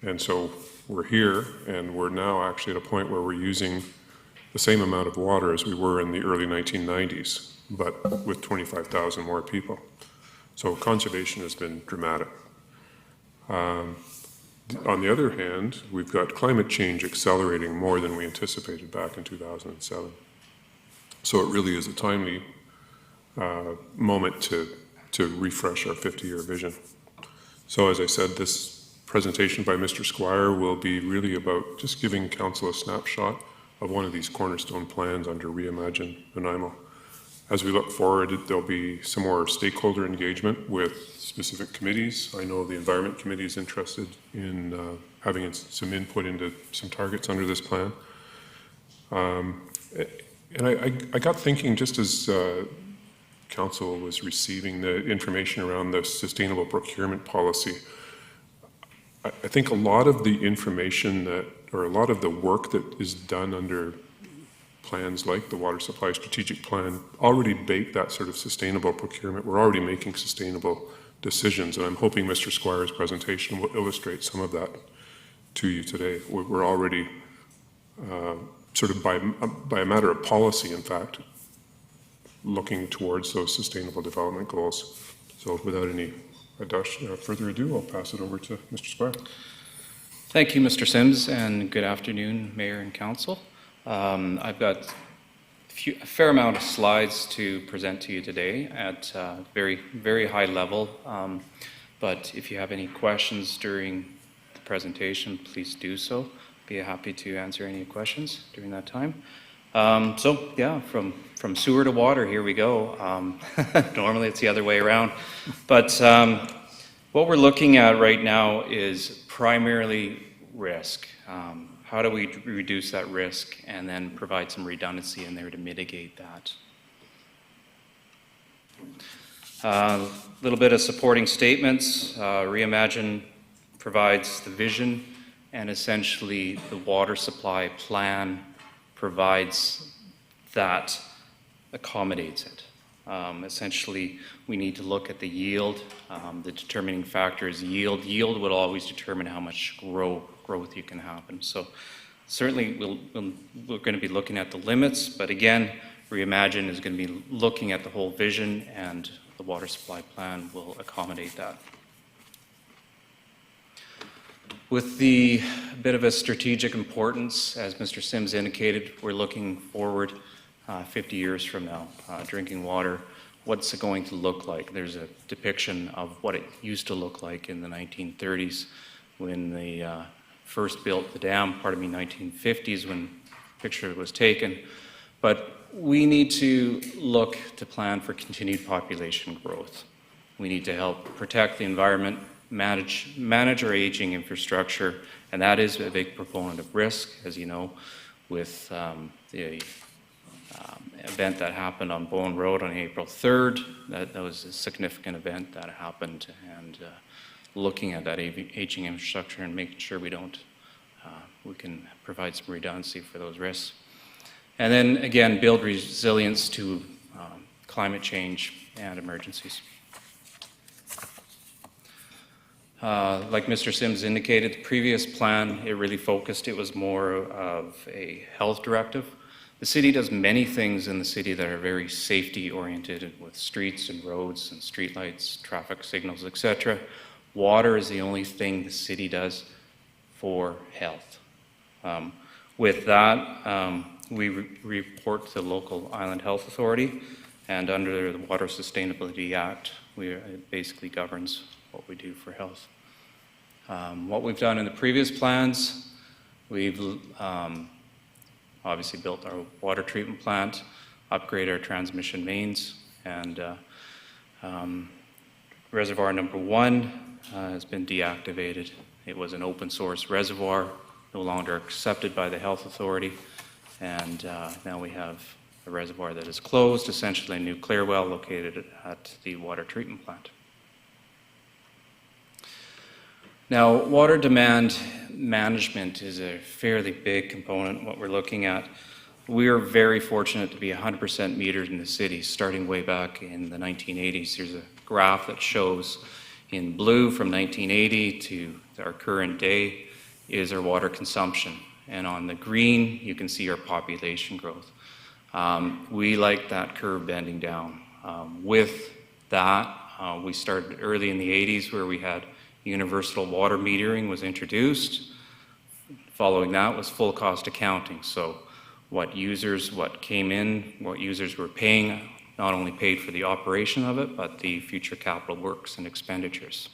And so we're here, and we're now actually at a point where we're using the same amount of water as we were in the early 1990s, but with 25,000 more people. So conservation has been dramatic. On the other hand, we've got climate change accelerating more than we anticipated back in 2007. So it really is a timely moment to refresh our 50-year vision. So as I said, this presentation by Mr. Squire will be really about just giving Council a snapshot of one of these cornerstone plans under Reimagine Nanaimo. As we look forward, there'll be some more stakeholder engagement with specific committees. I know the Environment Committee is interested in having some input into some targets under this plan. And I got thinking, just as Council was receiving the information around the sustainable procurement policy, I think a lot of the information or a lot of the work that is done under plans like the Water Supply Strategic Plan already bake that sort of sustainable procurement. We're already making sustainable decisions, and I'm hoping Mr. Squire's presentation will illustrate some of that to you today. We're already sort of by a matter of policy, in fact, looking towards those sustainable development goals. So without any further ado, I'll pass it over to Mr. Squire. Thank you, Mr. Sims, and good afternoon, Mayor and Council. I've got a fair amount of slides to present to you today at very, very high level. But if you have any questions during the presentation, please do so. Be happy to answer any questions during that time. So yeah, from sewer to water, here we go. Normally it's the other way around. But what we're looking at right now is primarily risk. How do we reduce that risk and then provide some redundancy in there to mitigate that? A little bit of supporting statements. Reimagine provides the vision, and essentially the water supply plan provides that, accommodates it. Essentially, we need to look at the yield. The determining factor is yield. Yield will always determine how much growth you can happen. So certainly we're going to be looking at the limits, but again, Reimagine is going to be looking at the whole vision, and the water supply plan will accommodate that. With the bit of a strategic importance, as Mr. Sims indicated, we're looking forward 50 years from now. Drinking water, what's it going to look like? There's a depiction of what it used to look like in the 1930s when they first built the dam, 1950s when the picture was taken. But we need to look to plan for continued population growth. We need to help protect the environment, manage our aging infrastructure, and that is a big proponent of risk, as you know, with the event that happened on Bowen Road on April 3rd. That was a significant event that happened, and looking at that aging infrastructure and making sure we can provide some redundancy for those risks. And then again, build resilience to climate change and emergencies. Like Mr. Sims indicated, the previous plan, it really focused, it was more of a health directive. The city does many things in the city that are very safety oriented with streets and roads and streetlights, traffic signals, etc. Water is the only thing the city does for health. With that, we report to the local island health authority, and under the Water Sustainability Act, it basically governs what we do for health. What we've done in the previous plans, we've obviously built our water treatment plant, upgraded our transmission mains, and reservoir number 1 has been deactivated. It was an open source reservoir, no longer accepted by the health authority, and now we have a reservoir that is closed, essentially a new clear well located at the water treatment plant. Now, water demand management is a fairly big component, what we're looking at. We are very fortunate to be 100% metered in the city, starting way back in the 1980s. There's a graph that shows in blue from 1980 to our current day is our water consumption. And on the green, you can see our population growth. We like that curve bending down. With that, we started early in the 80s where we had universal water metering was introduced. Following that was full cost accounting. So what users were paying, not only paid for the operation of it, but the future capital works and expenditures.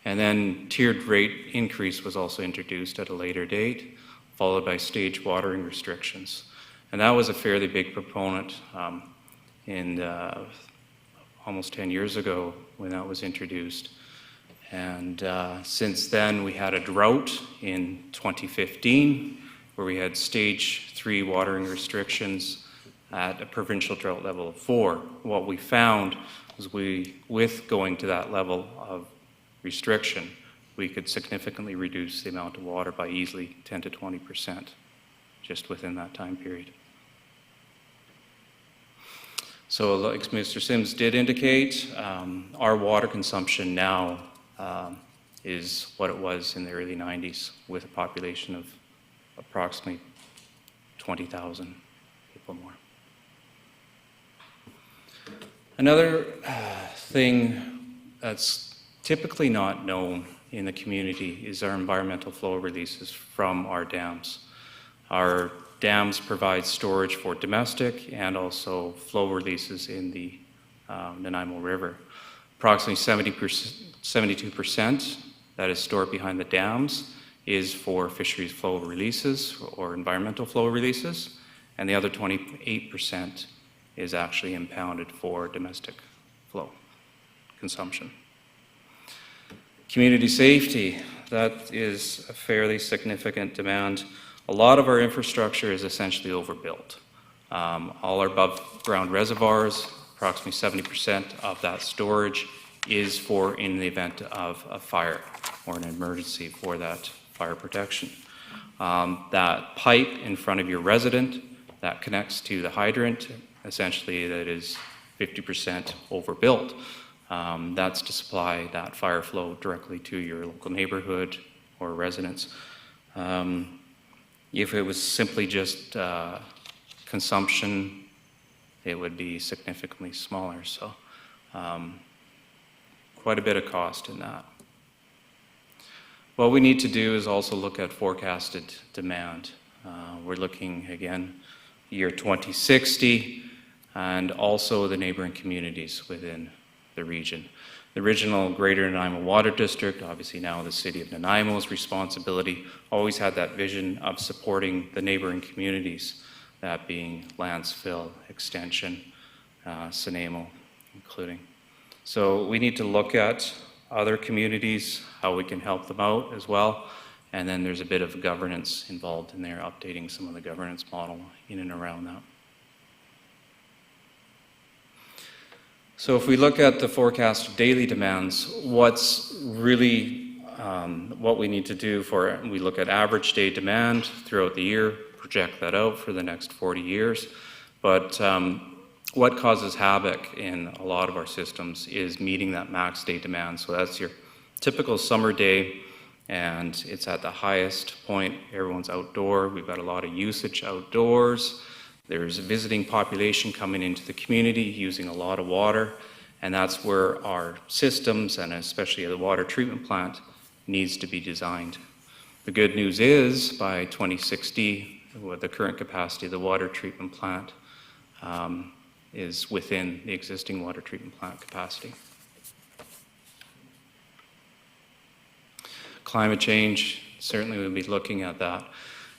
And then tiered rate increase was also introduced at a later date, followed by stage watering restrictions. And that was a fairly big proponent almost 10 years ago when that was introduced. And since then, we had a drought in 2015, where we had stage 3 watering restrictions at a provincial drought level of 4. What we found was with going to that level of restriction, we could significantly reduce the amount of water by easily 10 to 20% just within that time period. So like Mr. Sims did indicate, our water consumption now is what it was in the early 90s with a population of approximately 20,000 people more. Another thing that's typically not known in the community is our environmental flow releases from our dams. Our dams provide storage for domestic and also flow releases in the Nanaimo River. Approximately 72% that is stored behind the dams is for fisheries flow releases or environmental flow releases, and the other 28% is actually impounded for domestic flow consumption. Community safety, that is a fairly significant demand. A lot of our infrastructure is essentially overbuilt. All our above ground reservoirs, approximately 70% of that storage is for in the event of a fire or an emergency for that fire protection. That pipe in front of your resident that connects to the hydrant, essentially that is 50% overbuilt. That's to supply that fire flow directly to your local neighborhood or residents. If it was simply just consumption, it would be significantly smaller. So quite a bit of cost in that. What we need to do is also look at forecasted demand. We're looking, again, year 2060, and also the neighboring communities within the region. The original Greater Nanaimo Water District, obviously now the City of Nanaimo's responsibility, always had that vision of supporting the neighboring communities, that being Landsville, Extension, Nanaimo, including. So we need to look at other communities, how we can help them out as well, and then there's a bit of governance involved in there, updating some of the governance model in and around that. So if we look at the forecast daily demands, what's really what we need to do we look at average day demand throughout the year, project that out for the next 40 years. But what causes havoc in a lot of our systems is meeting that max day demand. So that's your typical summer day, and it's at the highest point. Everyone's outdoor. We've got a lot of usage outdoors. There's a visiting population coming into the community using a lot of water, and that's where our systems, and especially the water treatment plant, needs to be designed. The good news is, by 2060, with the current capacity of the water treatment plant is within the existing water treatment plant capacity. Climate change, certainly we'll be looking at that.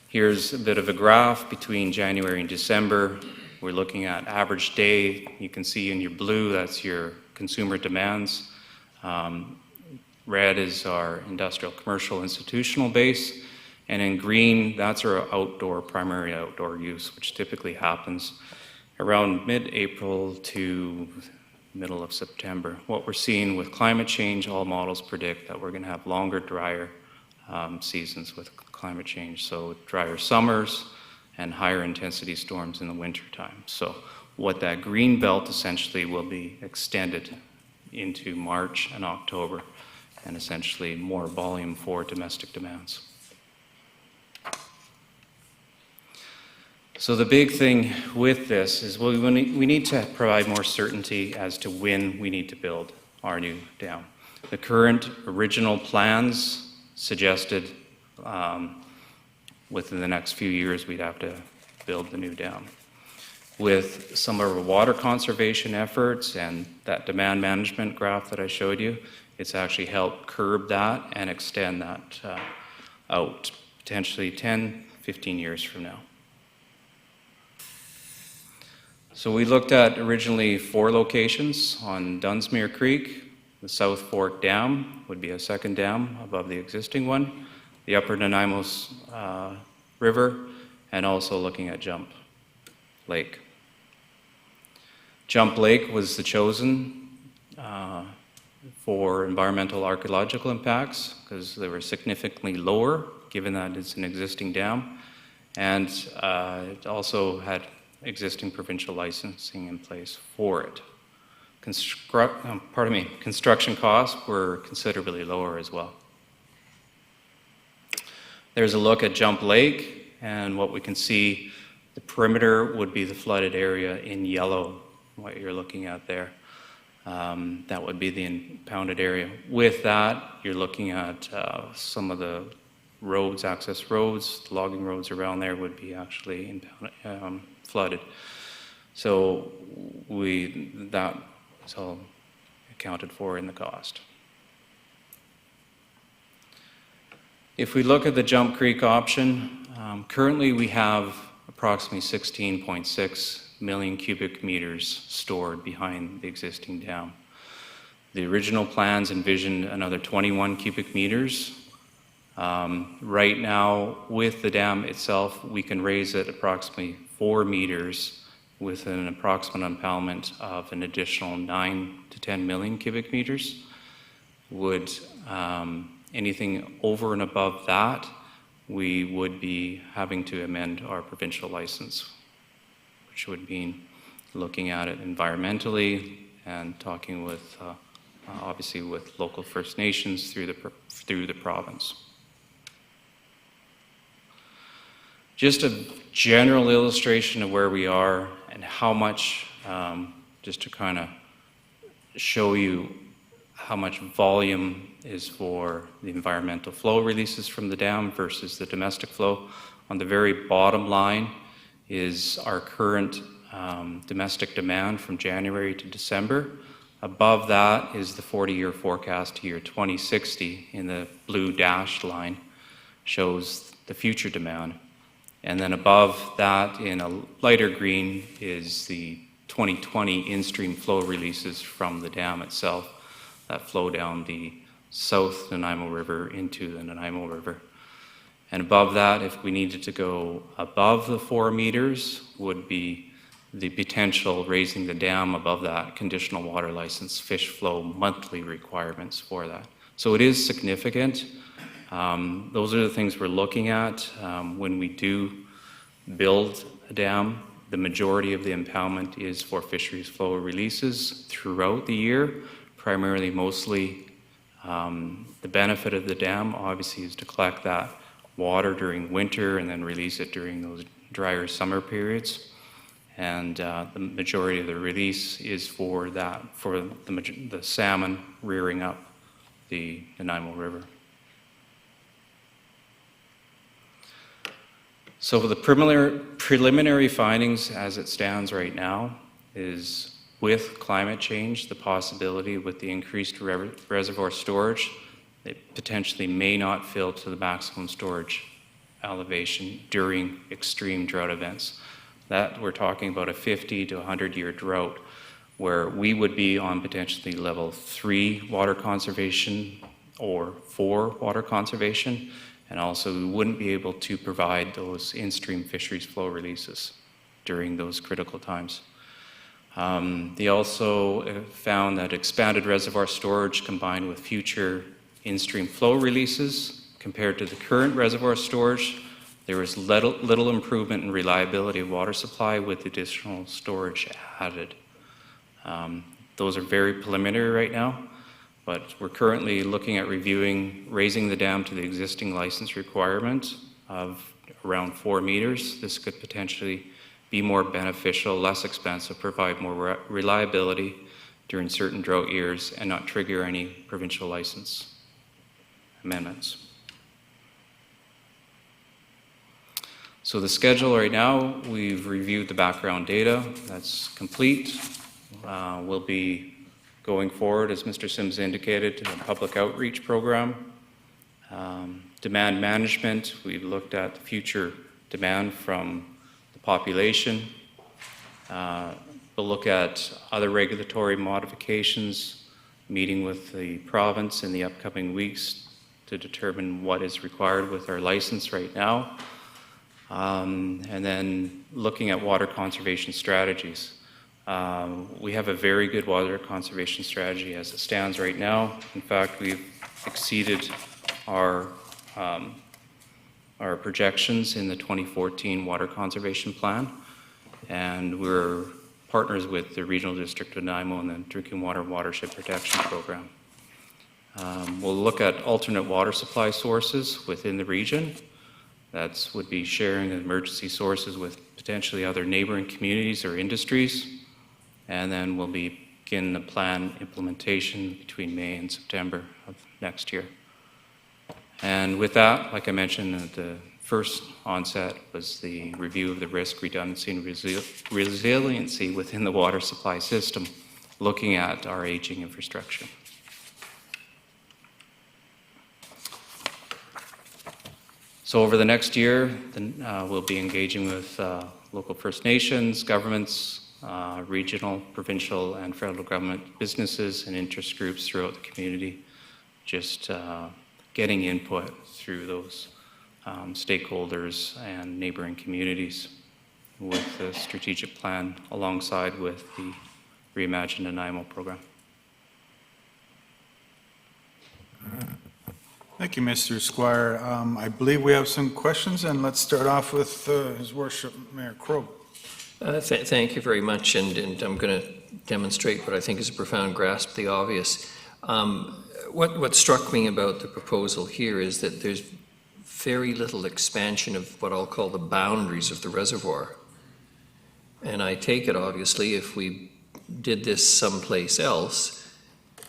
Here's a bit of a graph between January and December. We're looking at average day. You can see in your blue, that's your consumer demands. Red is our industrial, commercial, institutional base. And in green, that's our primary outdoor use, which typically happens around mid-April to middle of September. What we're seeing with climate change, all models predict that we're going to have longer, drier seasons with climate change. So drier summers and higher intensity storms in the winter time. So what that green belt essentially will be extended into March and October, and essentially more volume for domestic demands. So the big thing with this is we need to provide more certainty as to when we need to build our new dam. The current original plans suggested within the next few years we'd have to build the new dam. With some of our water conservation efforts and that demand management graph that I showed you, it's actually helped curb that and extend that out potentially 10, 15 years from now. So we looked at originally 4 locations on Dunsmuir Creek. The South Fork Dam would be a second dam above the existing one, the Upper Nanaimo River, and also looking at Jump Lake. Jump Lake was the chosen for environmental archaeological impacts because they were significantly lower, given that it's an existing dam, and it also had existing provincial licensing in place for it. Construction costs were considerably lower as well. There's a look at Jump Lake, and what we can see, the perimeter would be the flooded area in yellow, what you're looking at there. That would be the impounded area. With that, you're looking at some of the roads, access roads, the logging roads around there would be actually flooded. So that is all accounted for in the cost. If we look at the Jump Creek option, currently we have approximately 16.6 million cubic meters stored behind the existing dam. The original plans envisioned another 21 cubic meters. Right now, with the dam itself, we can raise it approximately 4 meters with an approximate impoundment of an additional 9 to 10 million cubic meters. Would anything over and above that, we would be having to amend our provincial license, which would mean looking at it environmentally and talking with, obviously with local First Nations through the province. Just a general illustration of where we are and how much, just to kind of show you how much volume is for the environmental flow releases from the dam versus the domestic flow. On the very bottom line is our current domestic demand from January to December. Above that is the 40-year forecast to year 2060 in the blue dashed line, shows the future demand. And then above that in a lighter green is the 2020 in-stream flow releases from the dam itself that flow down the South Nanaimo River into the Nanaimo River. And above that, if we needed to go above the 4 meters, would be the potential raising the dam above that conditional water license fish flow monthly requirements for that. So it is significant. Those are the things we're looking at when we do build a dam. The majority of the impoundment is for fisheries flow releases throughout the year, primarily mostly. The benefit of the dam obviously is to collect that water during winter and then release it during those drier summer periods. And the majority of the release is for the salmon rearing up the Nanaimo River. So the preliminary findings as it stands right now is with climate change, the possibility with the increased reservoir storage, it potentially may not fill to the maximum storage elevation during extreme drought events. That we're talking about a 50 to 100-year drought where we would be on potentially level 3 water conservation or 4 water conservation, and also we wouldn't be able to provide those in-stream fisheries flow releases during those critical times. They also found that expanded reservoir storage combined with future in-stream flow releases compared to the current reservoir storage, there was little improvement in reliability of water supply with additional storage added. Those are very preliminary right now, but we're currently looking at raising the dam to the existing license requirement of around 4 meters. This could potentially be more beneficial, less expensive, provide more reliability during certain drought years, and not trigger any provincial license amendments. So the schedule right now, we've reviewed the background data. That's complete. We'll be going forward, as Mr. Sims indicated, to a public outreach program. Demand management, we've looked at the future demand from the population. We'll look at other regulatory modifications, meeting with the province in the upcoming weeks to determine what is required with our license right now. And then looking at water conservation strategies. We have a very good water conservation strategy as it stands right now. In fact, we've exceeded our projections in the 2014 Water Conservation Plan, and we're partners with the Regional District of Nanaimo and the Drinking Water Watershed Protection Program. We'll look at alternate water supply sources within the region. That would be sharing emergency sources with potentially other neighboring communities or industries. And then we'll begin the plan implementation between May and September of next year. And with that, like I mentioned at the first onset, was the review of the risk, redundancy, and resiliency within the water supply system, looking at our aging infrastructure. So over the next year, we'll be engaging with local First Nations, governments, regional, provincial, and federal government businesses and interest groups throughout the community, just getting input through those stakeholders and neighboring communities with the strategic plan alongside with the Reimagine Nanaimo program. Thank you, Mr. Squire. I believe we have some questions, and let's start off with His Worship Mayor Crow. Thank you very much, and I'm going to demonstrate what I think is a profound grasp of the obvious. What struck me about the proposal here is that there's very little expansion of what I'll call the boundaries of the reservoir. And I take it, obviously, if we did this someplace else,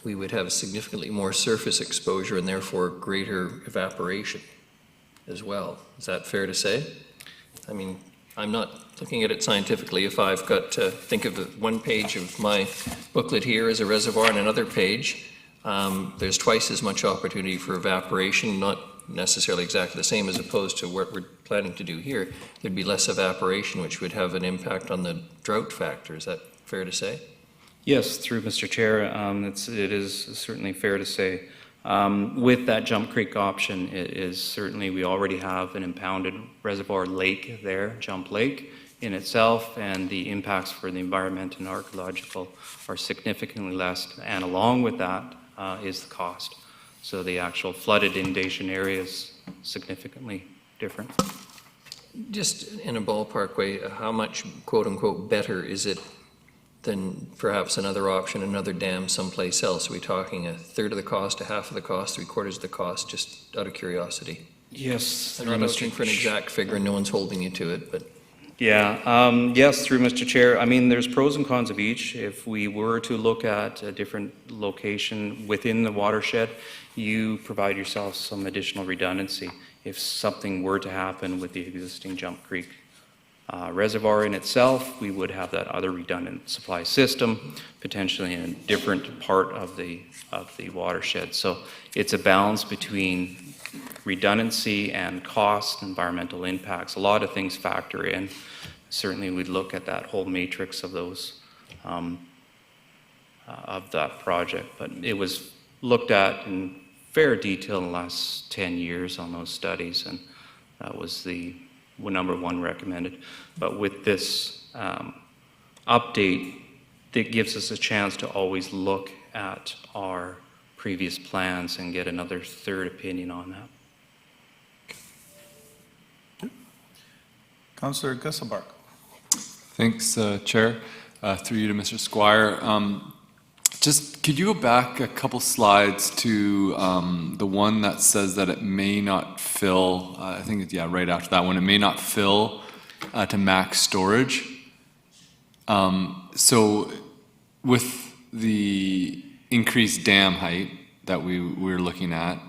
we would have significantly more surface exposure and therefore greater evaporation as well. Is that fair to say? I mean, I'm not looking at it scientifically. If I've got to think of the one page of my booklet here as a reservoir and another page, there's twice as much opportunity for evaporation, not necessarily exactly the same as opposed to what we're planning to do here. There'd be less evaporation, which would have an impact on the drought factor. Is that fair to say? Yes, through Mr. Chair, it is certainly fair to say. With that Jump Creek option, it is certainly, we already have an impounded reservoir lake there, Jump Lake in itself, and the impacts for the environment and archaeological are significantly less, and along with that is the cost. So the actual flooded inundation area is significantly different. Just in a ballpark way, how much quote-unquote better is it than perhaps another option, another dam someplace else? Are we talking a third of the cost, a half of the cost, 3/4 of the cost, just out of curiosity? Yes. I'm not looking for an exact figure, and no one's holding you to it, but... Yes, through Mr. Chair. I mean, there's pros and cons of each. If we were to look at a different location within the watershed, you provide yourself some additional redundancy. If something were to happen with the existing Jump Creek reservoir in itself, we would have that other redundant supply system, potentially in a different part of the watershed. So it's a balance between redundancy and cost, environmental impacts. A lot of things factor in. Certainly we'd look at that whole matrix of those, of that project. But it was looked at in fair detail in the last 10 years on those studies, and that was the number one recommended. But with this update, that gives us a chance to always look at our previous plans and get another third opinion on that. Councillor Gusselbark. Thanks, Chair. Through you to Mr. Squire. Just could you go back a couple slides to the one that says that it may not fill, I think, right after that one, it may not fill to max storage. So with the increased dam height that we're looking at,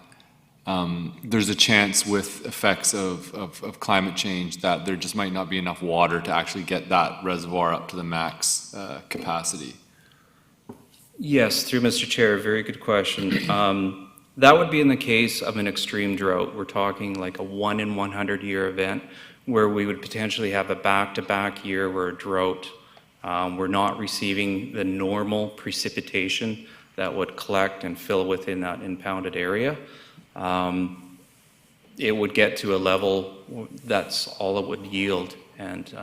there's a chance with effects of climate change that there just might not be enough water to actually get that reservoir up to the max capacity. Yes, through Mr. Chair, very good question. That would be in the case of an extreme drought. We're talking like a 1 in 100 year event where we would potentially have a back-to-back year where a drought, we're not receiving the normal precipitation that would collect and fill within that impounded area. It would get to a level that's all it would yield, and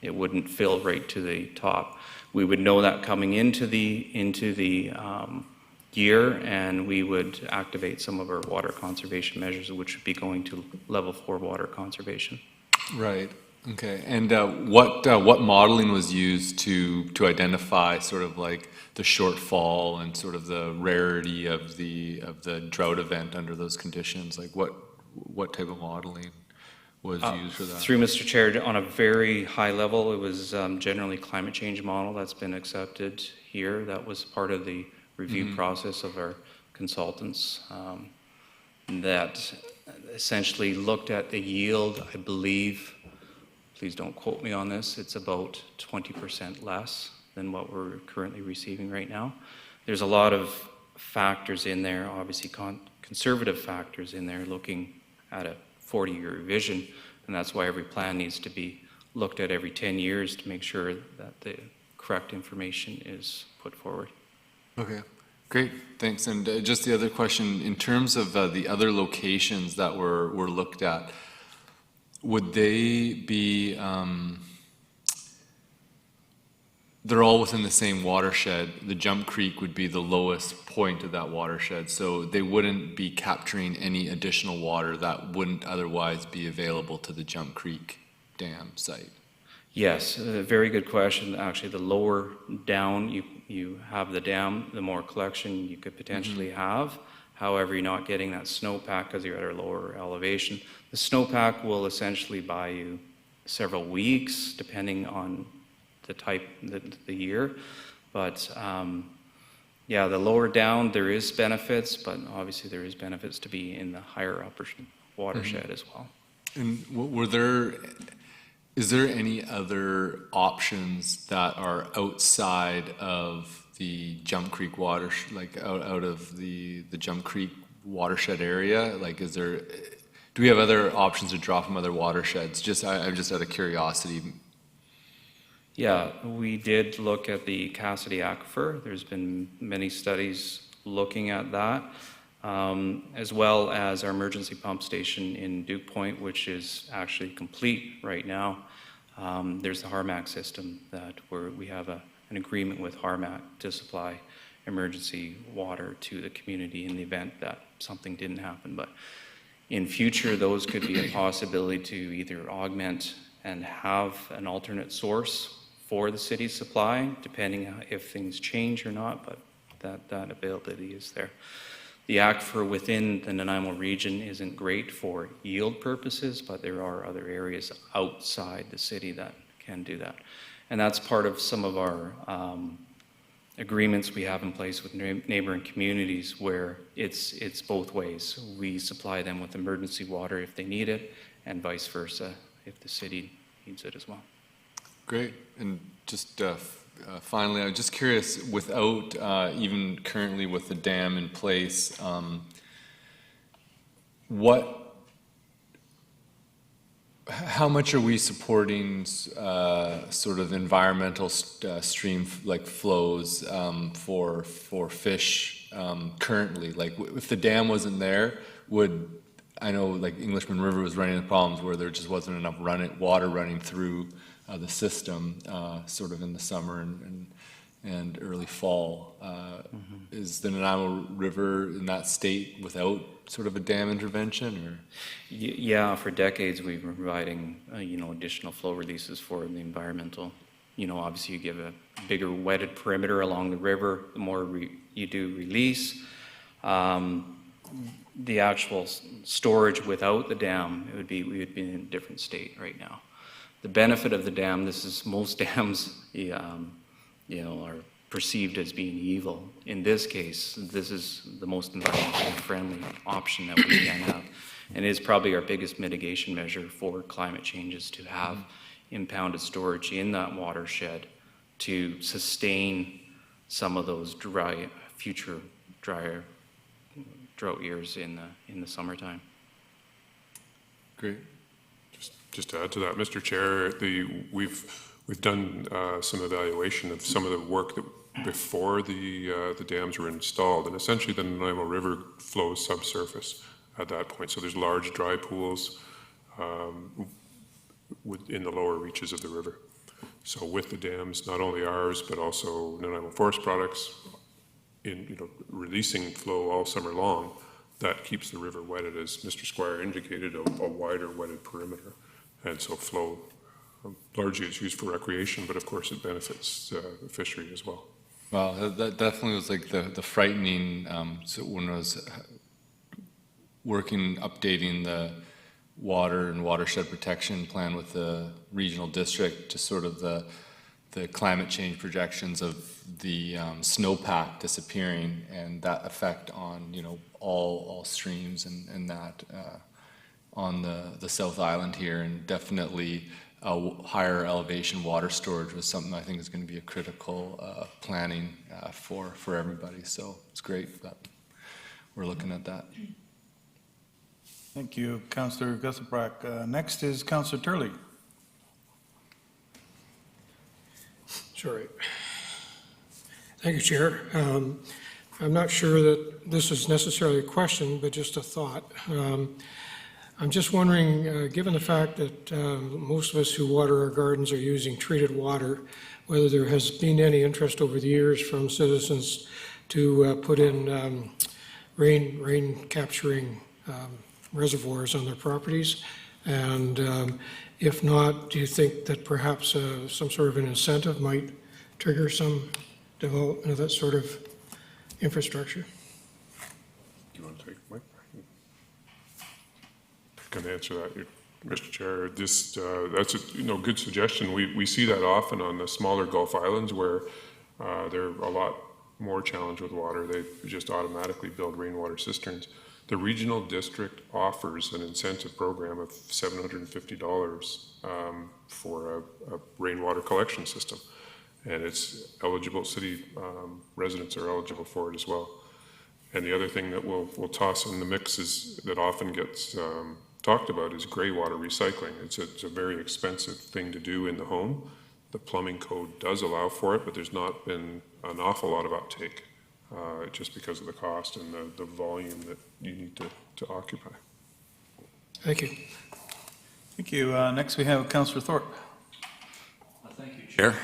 it wouldn't fill right to the top. We would know that coming into the year, and we would activate some of our water conservation measures, which would be going to level 4 water conservation. Right. Okay. And what modeling was used to identify sort of like the shortfall and sort of the rarity of the drought event under those conditions? Like what type of modeling was used for that? Through Mr. Chair, on a very high level, it was generally climate change model that's been accepted here. That was part of the review process of our consultants that essentially looked at the yield, I believe, please don't quote me on this, it's about 20% less than what we're currently receiving right now. There's a lot of factors in there, obviously conservative factors in there, looking at a 40-year vision, and that's why every plan needs to be looked at every 10 years to make sure that the correct information is put forward. Okay, great, thanks. And just the other question, in terms of the other locations that were looked at, would they be, they're all within the same watershed. The Jump Creek would be the lowest point of that watershed, so they wouldn't be capturing any additional water that wouldn't otherwise be available to the Jump Creek Dam site. Yes, a very good question. Actually, the lower down you have the dam, the more collection you could potentially have. However, you're not getting that snowpack because you're at a lower elevation. The snowpack will essentially buy you several weeks, depending on the type, the year. But yeah, the lower down, there is benefits, but obviously there is benefits to be in the higher upper watershed as well. And is there any other options that are outside of the Jump Creek water, like out of the Jump Creek watershed area? Like, do we have other options to draw from other watersheds? I'm just out of curiosity. Yeah, we did look at the Cassidy Aquifer. There's been many studies looking at that, as well as our emergency pump station in Duke Point, which is actually complete right now. There's the Harmac system that we have an agreement with Harmac to supply emergency water to the community in the event that something didn't happen. But in future, those could be a possibility to either augment and have an alternate source for the city's supply, depending if things change or not, but that availability is there. The aquifer within the Nanaimo region isn't great for yield purposes, but there are other areas outside the city that can do that. And that's part of some of our agreements we have in place with neighboring communities where it's both ways. We supply them with emergency water if they need it, and vice versa if the city needs it as well. Great. And just finally, I'm just curious, without even currently with the dam in place, how much are we supporting sort of environmental stream like flows for fish currently? Like if the dam wasn't there, I know like Englishman River was running into problems where there just wasn't enough water running through the system sort of in the summer and early fall. Is the Nanaimo River in that state without sort of a dam intervention? Or? Yeah, for decades we've been providing additional flow releases for the environmental. Obviously you give a bigger wetted perimeter along the river, the more you do release. The actual storage without the dam, we would be in a different state right now. The benefit of the dam, most dams, are perceived as being evil. In this case, this is the most environmentally friendly option that we can have. And it is probably our biggest mitigation measure for climate change is to have impounded storage in that watershed to sustain some of those future drier drought years in the summertime. Great. Just to add to that, Mr. Chair, we've done some evaluation of some of the work that before the dams were installed, and essentially the Nanaimo River flows subsurface at that point. So there's large dry pools in the lower reaches of the river. So with the dams, not only ours but also Nanaimo Forest Products, releasing flow all summer long, that keeps the river wetted, as Mr. Squire indicated, a wider wetted perimeter. And so flow largely is used for recreation, but of course it benefits the fishery as well. Well, that definitely was like the frightening, so when I was updating the water and watershed protection plan with the regional district, just sort of the climate change projections of the snowpack disappearing and that effect on, all streams and that on the South Island here, and definitely higher elevation water storage was something I think is going to be a critical planning for everybody. So it's great that we're looking at that. Thank you, Councillor Gusselbrock. Next is Councillor Turley. Sorry. Thank you, Chair. I'm not sure that this is necessarily a question, but just a thought. I'm just wondering, given the fact that most of us who water our gardens are using treated water, whether there has been any interest over the years from citizens to put in rain capturing reservoirs on their properties, and if not, do you think that perhaps some sort of an incentive might trigger some development of that sort of infrastructure? Do you want to take Mike? I can answer that, Mr. Chair. That's a good suggestion. We see that often on the smaller Gulf Islands where they're a lot more challenged with water. They just automatically build rainwater cisterns. The regional district offers an incentive program of $750 for a rainwater collection system, and it's eligible. City residents are eligible for it as well. And the other thing that we'll toss in the mix is that often gets talked about is gray water recycling. It's a very expensive thing to do in the home. The plumbing code does allow for it, but there's not been an awful lot of uptake just because of the cost and the volume that you need to occupy. Thank you. Thank you. Next we have Councillor Thorpe. Thank you, Chair.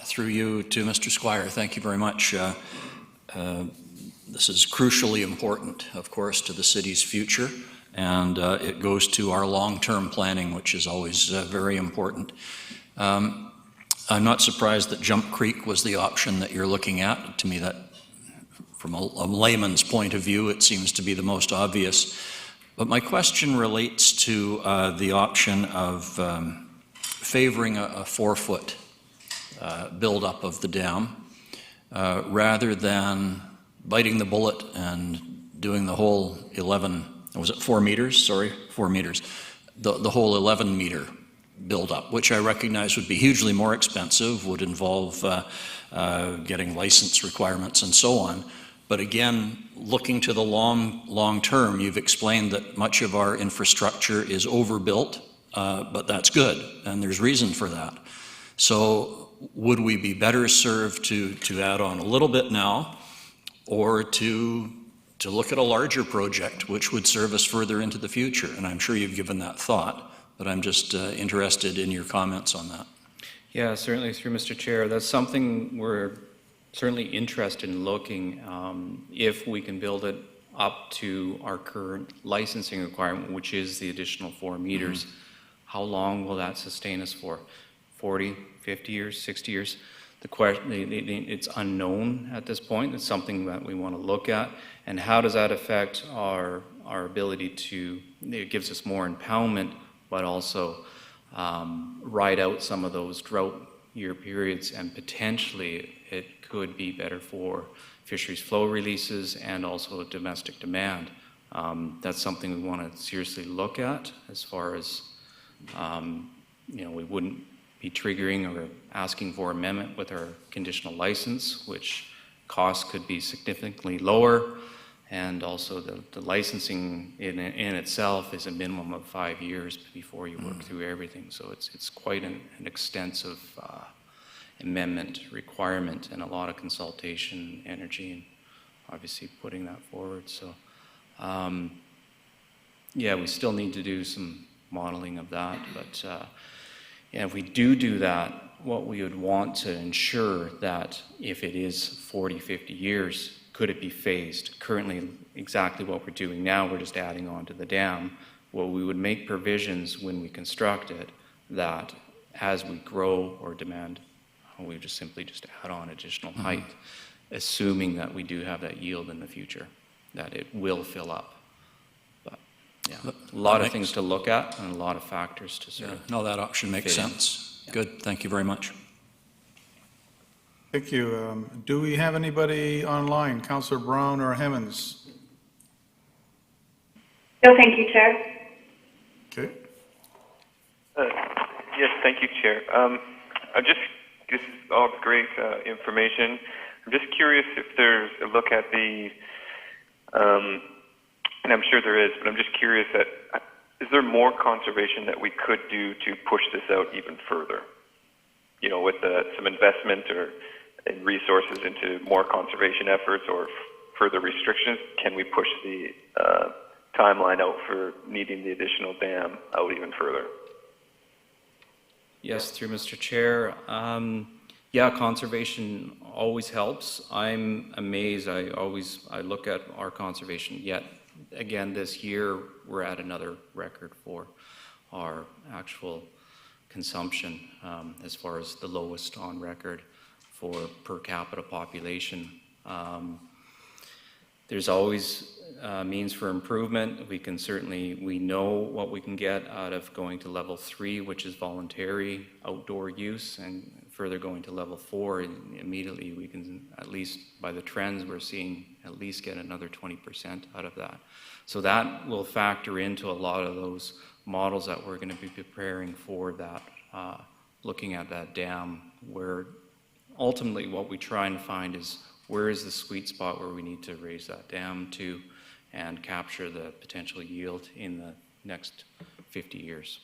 Through you to Mr. Squire, thank you very much. This is crucially important, of course, to the city's future, and it goes to our long-term planning, which is always very important. I'm not surprised that Jump Creek was the option that you're looking at. To me, that from a layman's point of view, it seems to be the most obvious. But my question relates to the option of favoring a 4-foot buildup of the dam rather than biting the bullet and doing the whole 11, was it 4 meters? Sorry, 4 meters. The whole 11-meter buildup, which I recognize would be hugely more expensive, would involve getting license requirements and so on. But again, looking to the long term, you've explained that much of our infrastructure is overbuilt, but that's good, and there's reason for that. So would we be better served to add on a little bit now, or to look at a larger project which would serve us further into the future? And I'm sure you've given that thought, but I'm just interested in your comments on that. Yeah, certainly, through Mr. Chair. That's something we're certainly interested in looking, if we can build it up to our current licensing requirement, which is the additional 4 meters. How long will that sustain us for? 40, 50 years, 60 years? The question, it's unknown at this point. It's something that we want to look at. And how does that affect our ability to, it gives us more impoundment, but also ride out some of those drought year periods, and potentially it could be better for fisheries flow releases and also domestic demand. That's something we want to seriously look at, as far as, we wouldn't be triggering or asking for amendment with our conditional license, which costs could be significantly lower. And also the licensing in itself is a minimum of 5 years before you work through everything. So it's quite an extensive amendment requirement, and a lot of consultation, energy, and obviously putting that forward. So yeah, we still need to do some modeling of that. But yeah, if we do that, what we would want to ensure that if it is 40, 50 years, could it be phased? Currently, exactly what we're doing now, we're just adding on to the dam. Well, we would make provisions when we construct it that as we grow or demand, we would just simply add on additional height, assuming that we do have that yield in the future, that it will fill up. But yeah, a lot of things to look at and a lot of factors to sort of. No, that option makes sense. Yeah. Good, thank you very much. Thank you. Do we have anybody online? Councillor Brown or Hemmons? No, thank you, Chair. Okay. Yes, thank you, Chair. This is all great information. I'm just curious if there's a look at the, and I'm sure there is, but I'm just curious is there more conservation that we could do to push this out even further? With some investment and resources into more conservation efforts or further restrictions, can we push the timeline out for needing the additional dam out even further? Yes, through Mr. Chair. Yeah, conservation always helps. I'm amazed. I look at our conservation. Yet again, this year we're at another record for our actual consumption, as far as the lowest on record for per capita population. There's always means for improvement. We know what we can get out of going to level 3, which is voluntary outdoor use, and further going to level 4, and immediately we can, at least by the trends we're seeing, at least get another 20% out of that. So that will factor into a lot of those models that we're going to be preparing for that, looking at that dam, where ultimately what we try and find is where is the sweet spot where we need to raise that dam to and capture the potential yield in the next 50 years.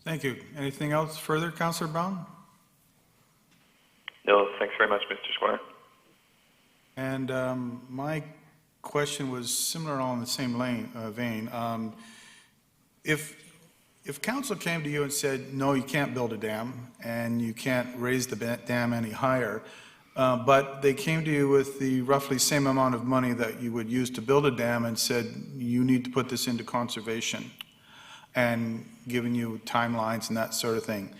Thank you. Anything else further, Councillor Brown? No, thanks very much, Mr. Squire. And my question was similar along the same vein. If council came to you and said, no, you can't build a dam and you can't raise the dam any higher, but they came to you with the roughly same amount of money that you would use to build a dam and said, you need to put this into conservation, and giving you timelines and that sort of thing,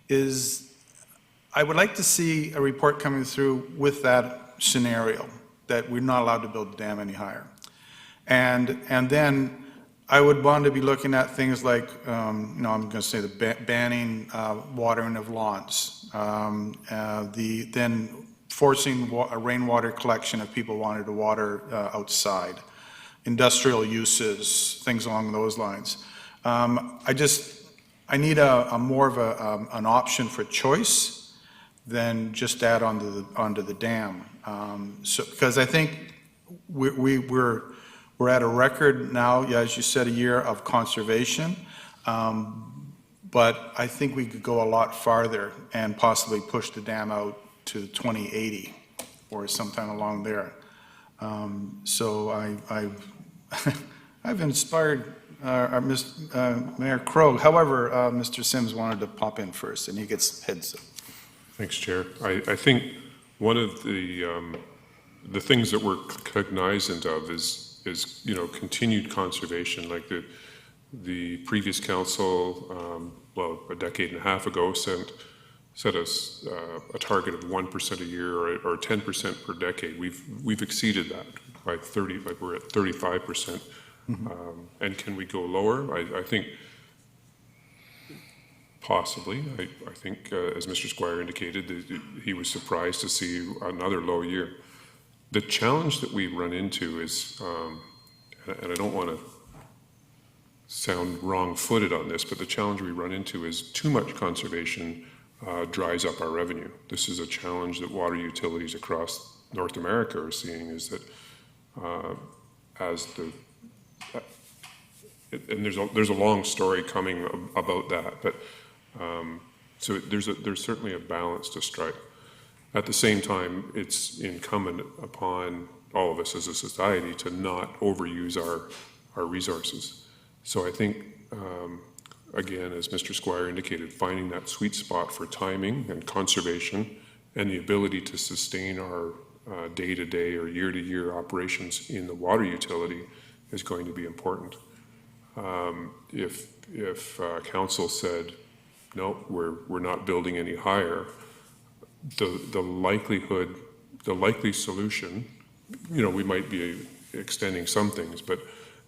I would like to see a report coming through with that scenario, that we're not allowed to build the dam any higher. And then I would want to be looking at things like, I'm going to say the banning watering of lawns, then forcing a rainwater collection if people wanted to water outside, industrial uses, things along those lines. I need a more of an option for choice than just add onto the dam. Because I think we're at a record now, as you said, a year of conservation, but I think we could go a lot farther and possibly push the dam out to 2080 or sometime along there. So I've inspired Mayor Crow. However, Mr. Sims wanted to pop in first, and he gets heads up. Thanks, Chair. I think one of the things that we're cognizant of is continued conservation. Like the previous council, a decade and a half ago, set us a target of 1% a year or 10% per decade. We've exceeded that by 30. Like we're at 35%. And can we go lower? I think possibly. I think, as Mr. Squire indicated, that he was surprised to see another low year. The challenge that we run into is, and I don't want to sound wrong-footed on this, but the challenge we run into is too much conservation dries up our revenue. This is a challenge that water utilities across North America are seeing, is that and there's a long story coming about that, but so there's certainly a balance to strike. At the same time, it's incumbent upon all of us as a society to not overuse our resources. So I think, again, as Mr. Squire indicated, finding that sweet spot for timing and conservation and the ability to sustain our day-to-day or year-to-year operations in the water utility is going to be important. If council said, no, we're not building any higher, the likely solution, we might be extending some things, but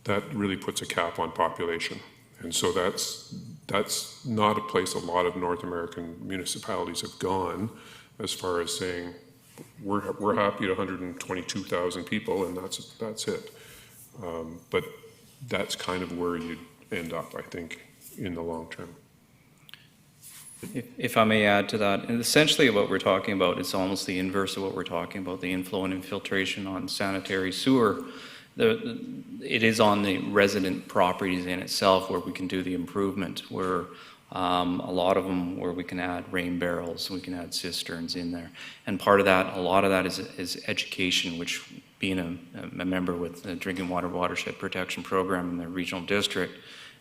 that really puts a cap on population. And so that's not a place a lot of North American municipalities have gone, as far as saying, we're happy at 122,000 people and that's it. But that's kind of where you'd end up, I think, in the long term. If I may add to that, and essentially what we're talking about is almost the inverse of what we're talking about, the inflow and infiltration on sanitary sewer. It is on the resident properties in itself where we can do the improvement, where a lot of them where we can add rain barrels, we can add cisterns in there. And part of that, a lot of that is education, which being a member with the Drinking Water Watershed Protection Program in the regional district,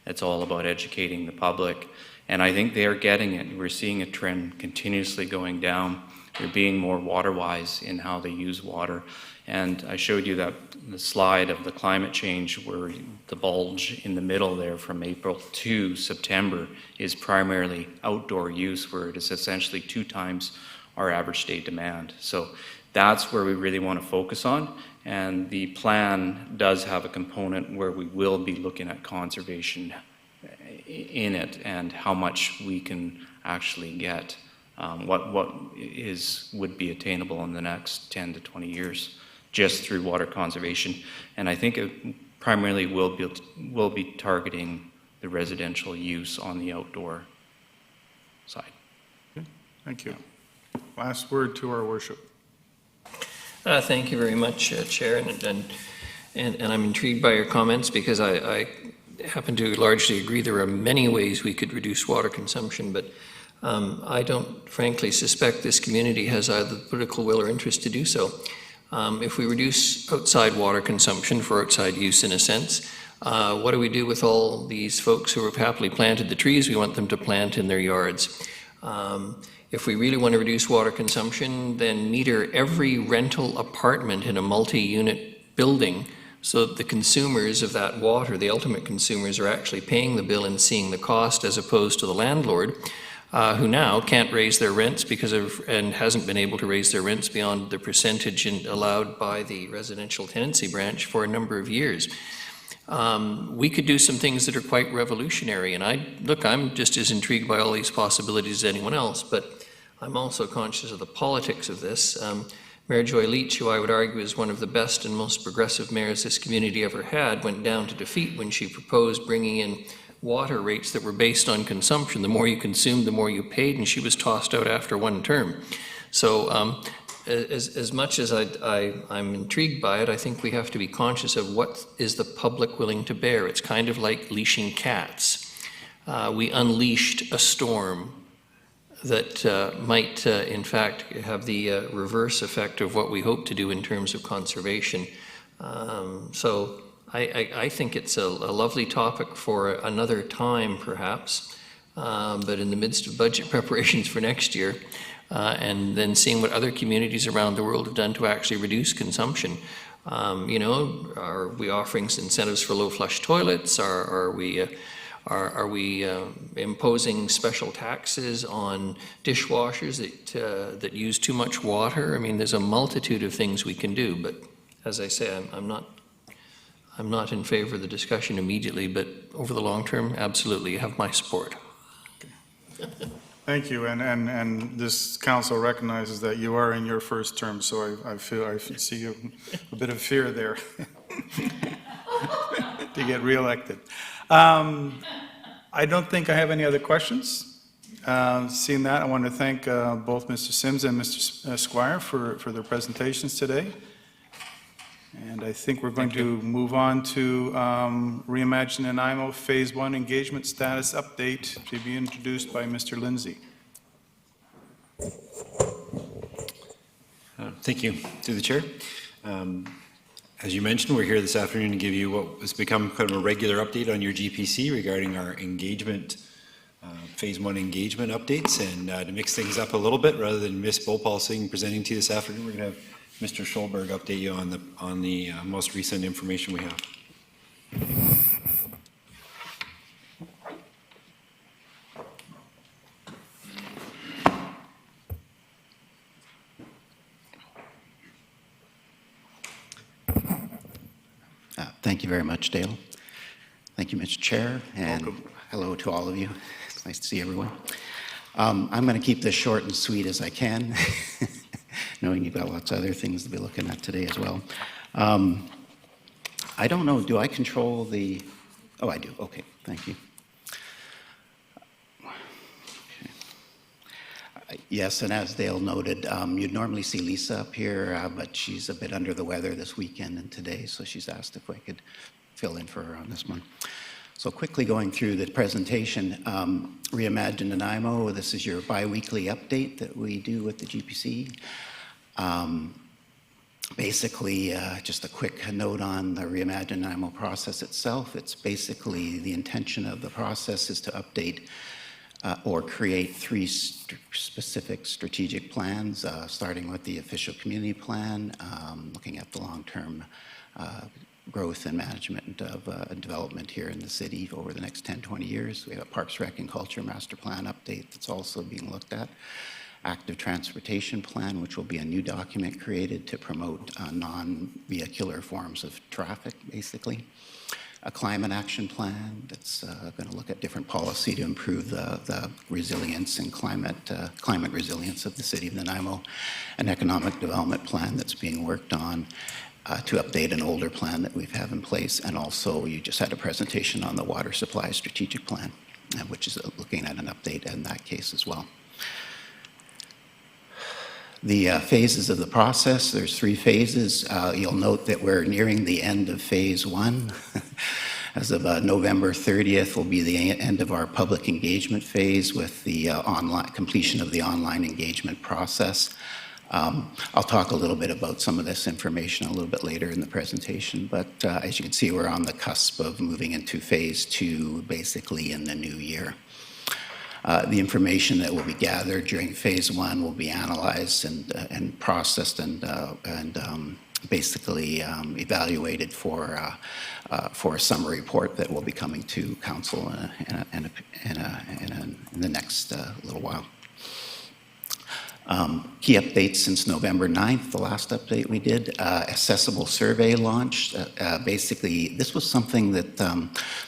it's all about educating the public. And I think they are getting it. We're seeing a trend continuously going down. They're being more water-wise in how they use water. And I showed you the slide of the climate change where the bulge in the middle there from April to September is primarily outdoor use, where it is essentially 2 times our average state demand. So that's where we really want to focus on. And the plan does have a component where we will be looking at conservation in it and how much we can actually get, what would be attainable in the next 10 to 20 years just through water conservation. And I think it primarily will be targeting the residential use on the outdoor side. Okay. Thank you. Last word to our worship. Thank you very much, Chair, and I'm intrigued by your comments, because I happen to largely agree there are many ways we could reduce water consumption, but I don't frankly suspect this community has either the political will or interest to do so. If we reduce outside water consumption for outside use, in a sense, what do we do with all these folks who have happily planted the trees we want them to plant in their yards? If we really want to reduce water consumption, then meter every rental apartment in a multi-unit building so that the consumers of that water, the ultimate consumers, are actually paying the bill and seeing the cost, as opposed to the landlord who now can't raise their rents and hasn't been able to raise their rents beyond the percentage allowed by the residential tenancy branch for a number of years. We could do some things that are quite revolutionary, and I'm just as intrigued by all these possibilities as anyone else, but I'm also conscious of the politics of this. Mayor Joy Leach, who I would argue is one of the best and most progressive mayors this community ever had, went down to defeat when she proposed bringing in water rates that were based on consumption. The more you consumed, the more you paid, and she was tossed out after one term. So as much as I'm intrigued by it, I think we have to be conscious of what is the public willing to bear. It's kind of like leashing cats. We unleashed a storm that might, in fact, have the reverse effect of what we hope to do in terms of conservation. So I think it's a lovely topic for another time, perhaps, but in the midst of budget preparations for next year, and then seeing what other communities around the world have done to actually reduce consumption. Are we offering incentives for low flush toilets? Are we imposing special taxes on dishwashers that use too much water? I mean, there's a multitude of things we can do, but as I say, I'm not in favor of the discussion immediately, but over the long term, absolutely, you have my support. Thank you, and this council recognizes that you are in your first term, so I see a bit of fear there to get reelected. I don't think I have any other questions. Seeing that, I want to thank both Mr. Sims and Mr. Squire for their presentations today. And I think we're going to move on to Reimagine Nanaimo Phase 1 Engagement Status Update to be introduced by Mr. Lindsay. Thank you, through the chair. As you mentioned, we're here this afternoon to give you what has become kind of a regular update on your GPC regarding our engagement, Phase 1 engagement updates. And to mix things up a little bit, rather than Ms. Bhopal Singh presenting to you this afternoon, we're going to have Mr. Schulberg update you on the most recent information we have. Thank you very much, Dale. Thank you, Mr. Chair, and hello to all of you. It's nice to see everyone. I'm going to keep this short and sweet as I can, knowing you've got lots of other things to be looking at today as well. I don't know, do I control the, oh, I do, okay, thank you. Yes, and as Dale noted, you'd normally see Lisa up here, but she's a bit under the weather this weekend and today, so she's asked if I could fill in for her on this one. So quickly going through the presentation, Reimagine Nanaimo, this is your bi-weekly update that we do with the GPC. Basically, just a quick note on the Reimagine Nanaimo process itself. It's basically the intention of the process is to update or create three specific strategic plans, starting with the official community plan, looking at the long-term growth and management of development here in the city over the next 10, 20 years. We have a Parks, Rec, and Culture Master Plan update that's also being looked at. Active Transportation Plan, which will be a new document created to promote non-vehicular forms of traffic, basically. A Climate Action Plan that's going to look at different policy to improve the resilience and climate resilience of the city of Nanaimo. An Economic Development Plan that's being worked on to update an older plan that we have in place. And also, you just had a presentation on the Water Supply Strategic Plan, which is looking at an update in that case as well. The phases of the process, there's 3 phases. You'll note that we're nearing the end of Phase 1. As of November 30th will be the end of our public engagement phase with the completion of the online engagement process. I'll talk a little bit about some of this information a little bit later in the presentation, but as you can see, we're on the cusp of moving into Phase 2 basically in the new year. The information that will be gathered during Phase 1 will be analyzed and processed and basically evaluated for a summary report that will be coming to council in the next little while. Key updates since November 9th, the last update we did. Accessible survey launched. Basically, this was something that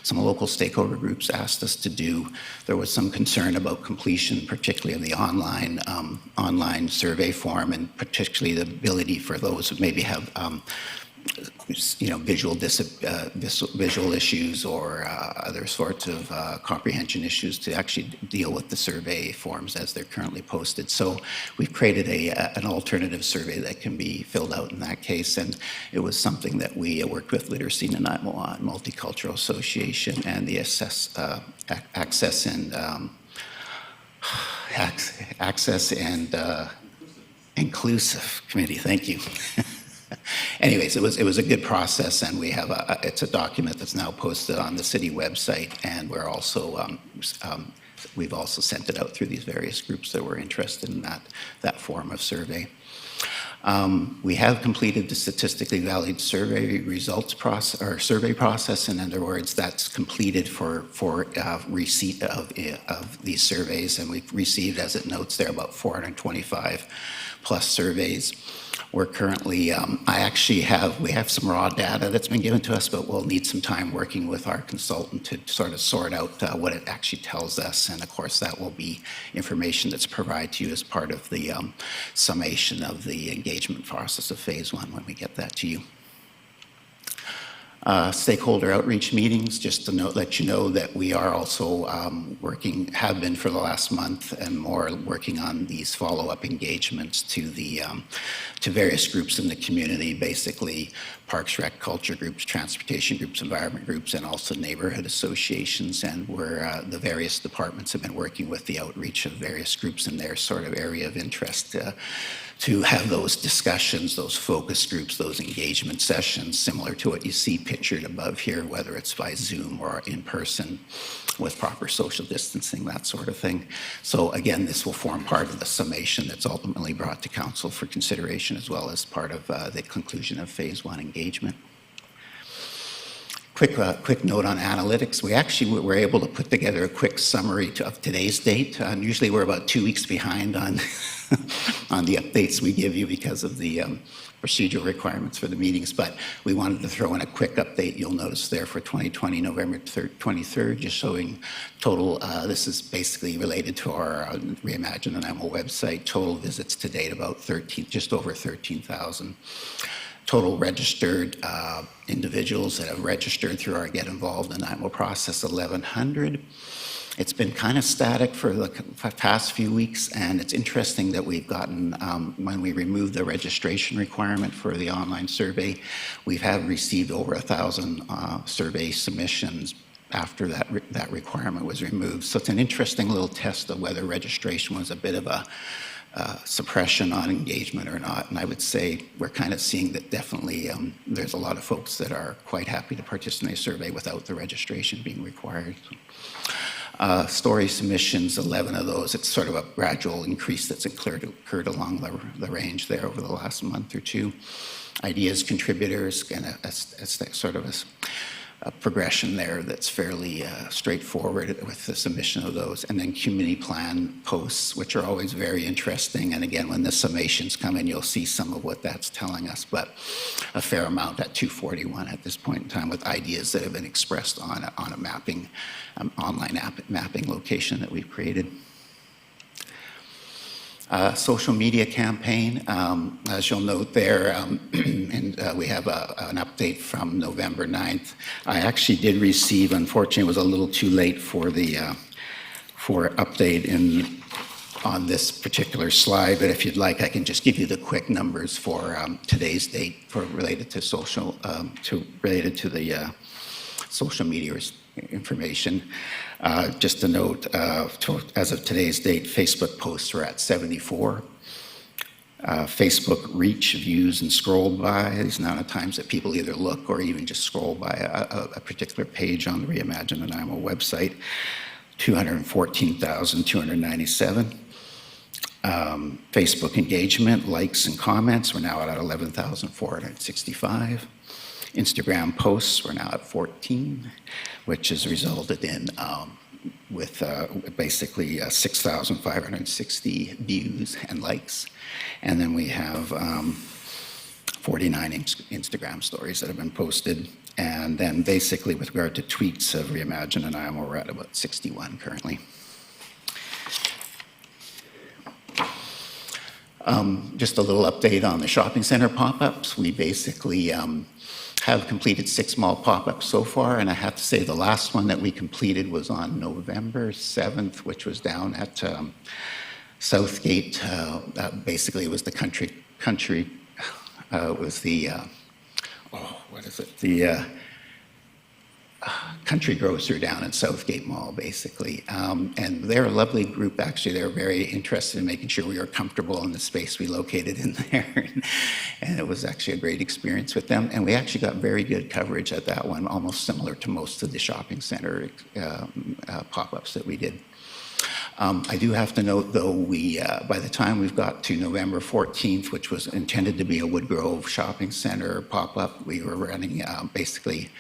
some local stakeholder groups asked us to do. There was some concern about completion, particularly of the online survey form, and particularly the ability for those who maybe have visual issues or other sorts of comprehension issues to actually deal with the survey forms as they're currently posted. So we've created an alternative survey that can be filled out in that case, and it was something that we worked with Literacy Nanaimo on, Multicultural Association, and the Access and Inclusive Committee. Thank you. Anyways, it was a good process, and we have it's a document that's now posted on the city website, and we're also we've also sent it out through these various groups that were interested in that form of survey. We have completed the statistically valid survey results process, or survey process. In other words, that's completed for receipt of these surveys, and we've received, as it notes there, about 425 plus surveys. We're currently, we have some raw data that's been given to us, but we'll need some time working with our consultant to sort of sort out what it actually tells us. And of course, that will be information that's provided to you as part of the summation of the engagement process of phase 1 when we get that to you. Stakeholder outreach meetings, just to let you know that we are also have been for the last month and more, working on these follow-up engagements to various groups in the community, basically parks, rec, culture groups, transportation groups, environment groups, and also neighborhood associations. And the various departments have been working with the outreach of various groups in their sort of area of interest to have those discussions, those focus groups, those engagement sessions, similar to what you see pictured above here, whether it's by Zoom or in person with proper social distancing, that sort of thing. So again, this will form part of the summation that's ultimately brought to council for consideration, as well as part of the conclusion of phase 1 engagement. Quick note on analytics. We actually were able to put together a quick summary of today's date. Usually we're about 2 weeks behind on on the updates we give you because of the procedural requirements for the meetings, but we wanted to throw in a quick update. You'll notice there for 2020, November 23rd, just showing total, this is basically related to our Reimagine Nanaimo website, total visits to date about just over 13,000. Total registered individuals that have registered through our Get Involved in Nanaimo process, 1,100. It's been kind of static for the past few weeks, and it's interesting that we've gotten, when we removed the registration requirement for the online survey, we have received over 1,000 survey submissions after that requirement was removed. So it's an interesting little test of whether registration was a bit of a suppression on engagement or not. And I would say we're kind of seeing that definitely there's a lot of folks that are quite happy to participate in a survey without the registration being required. Story submissions, 11 of those. It's sort of a gradual increase that's occurred along the range there over the last month or two. Ideas, contributors, and a sort of a progression there that's fairly straightforward with the submission of those. And then community plan posts, which are always very interesting. And again, when the summations come in, you'll see some of what that's telling us, but a fair amount at 241 at this point in time, with ideas that have been expressed on a mapping, online mapping location that we've created. Social media campaign, as you'll note there, and we have an update from November 9th. I actually did receive, unfortunately, it was a little too late for the update on this particular slide, but if you'd like, I can just give you the quick numbers for today's date related to the social media information. Just a note, as of today's date, Facebook posts are at 74. Facebook reach, views, and scroll by, these amount of times that people either look or even just scroll by a particular page on the Reimagine Nanaimo website, 214,297. Facebook engagement, likes and comments, we're now at 11,465. Instagram posts, we're now at 14, which has resulted in with basically 6,560 views and likes. And then we have 49 Instagram stories that have been posted. And then basically with regard to tweets of Reimagine Nanaimo, we're at about 61 currently. Just a little update on the shopping center pop-ups. We basically have completed 6 mall pop-ups so far, and I have to say the last one that we completed was on November 7th, which was down at Southgate. Basically, it was the country. It was the what is it? The Country Grocer down in Southgate Mall, basically. And they're a lovely group, actually. They're very interested in making sure we were comfortable in the space we located in there. And it was actually a great experience with them. And we actually got very good coverage at that one, almost similar to most of the shopping center pop-ups that we did. I do have to note, though, we by the time we've got to November 14th, which was intended to be a Woodgrove Shopping Center pop-up, we were running basically,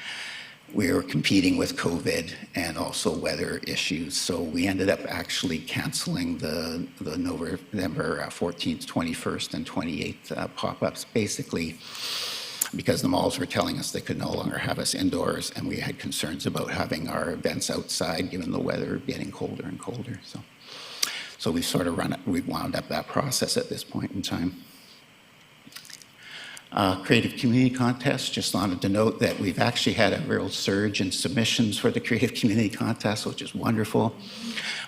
we were competing with COVID and also weather issues. So we ended up actually canceling the November 14th, 21st, and 28th pop-ups, basically because the malls were telling us they could no longer have us indoors, and we had concerns about having our events outside given the weather getting colder and colder. So we've sort of we've wound up that process at this point in time. Creative Community Contest, just wanted to note that we've actually had a real surge in submissions for the Creative Community Contest, which is wonderful.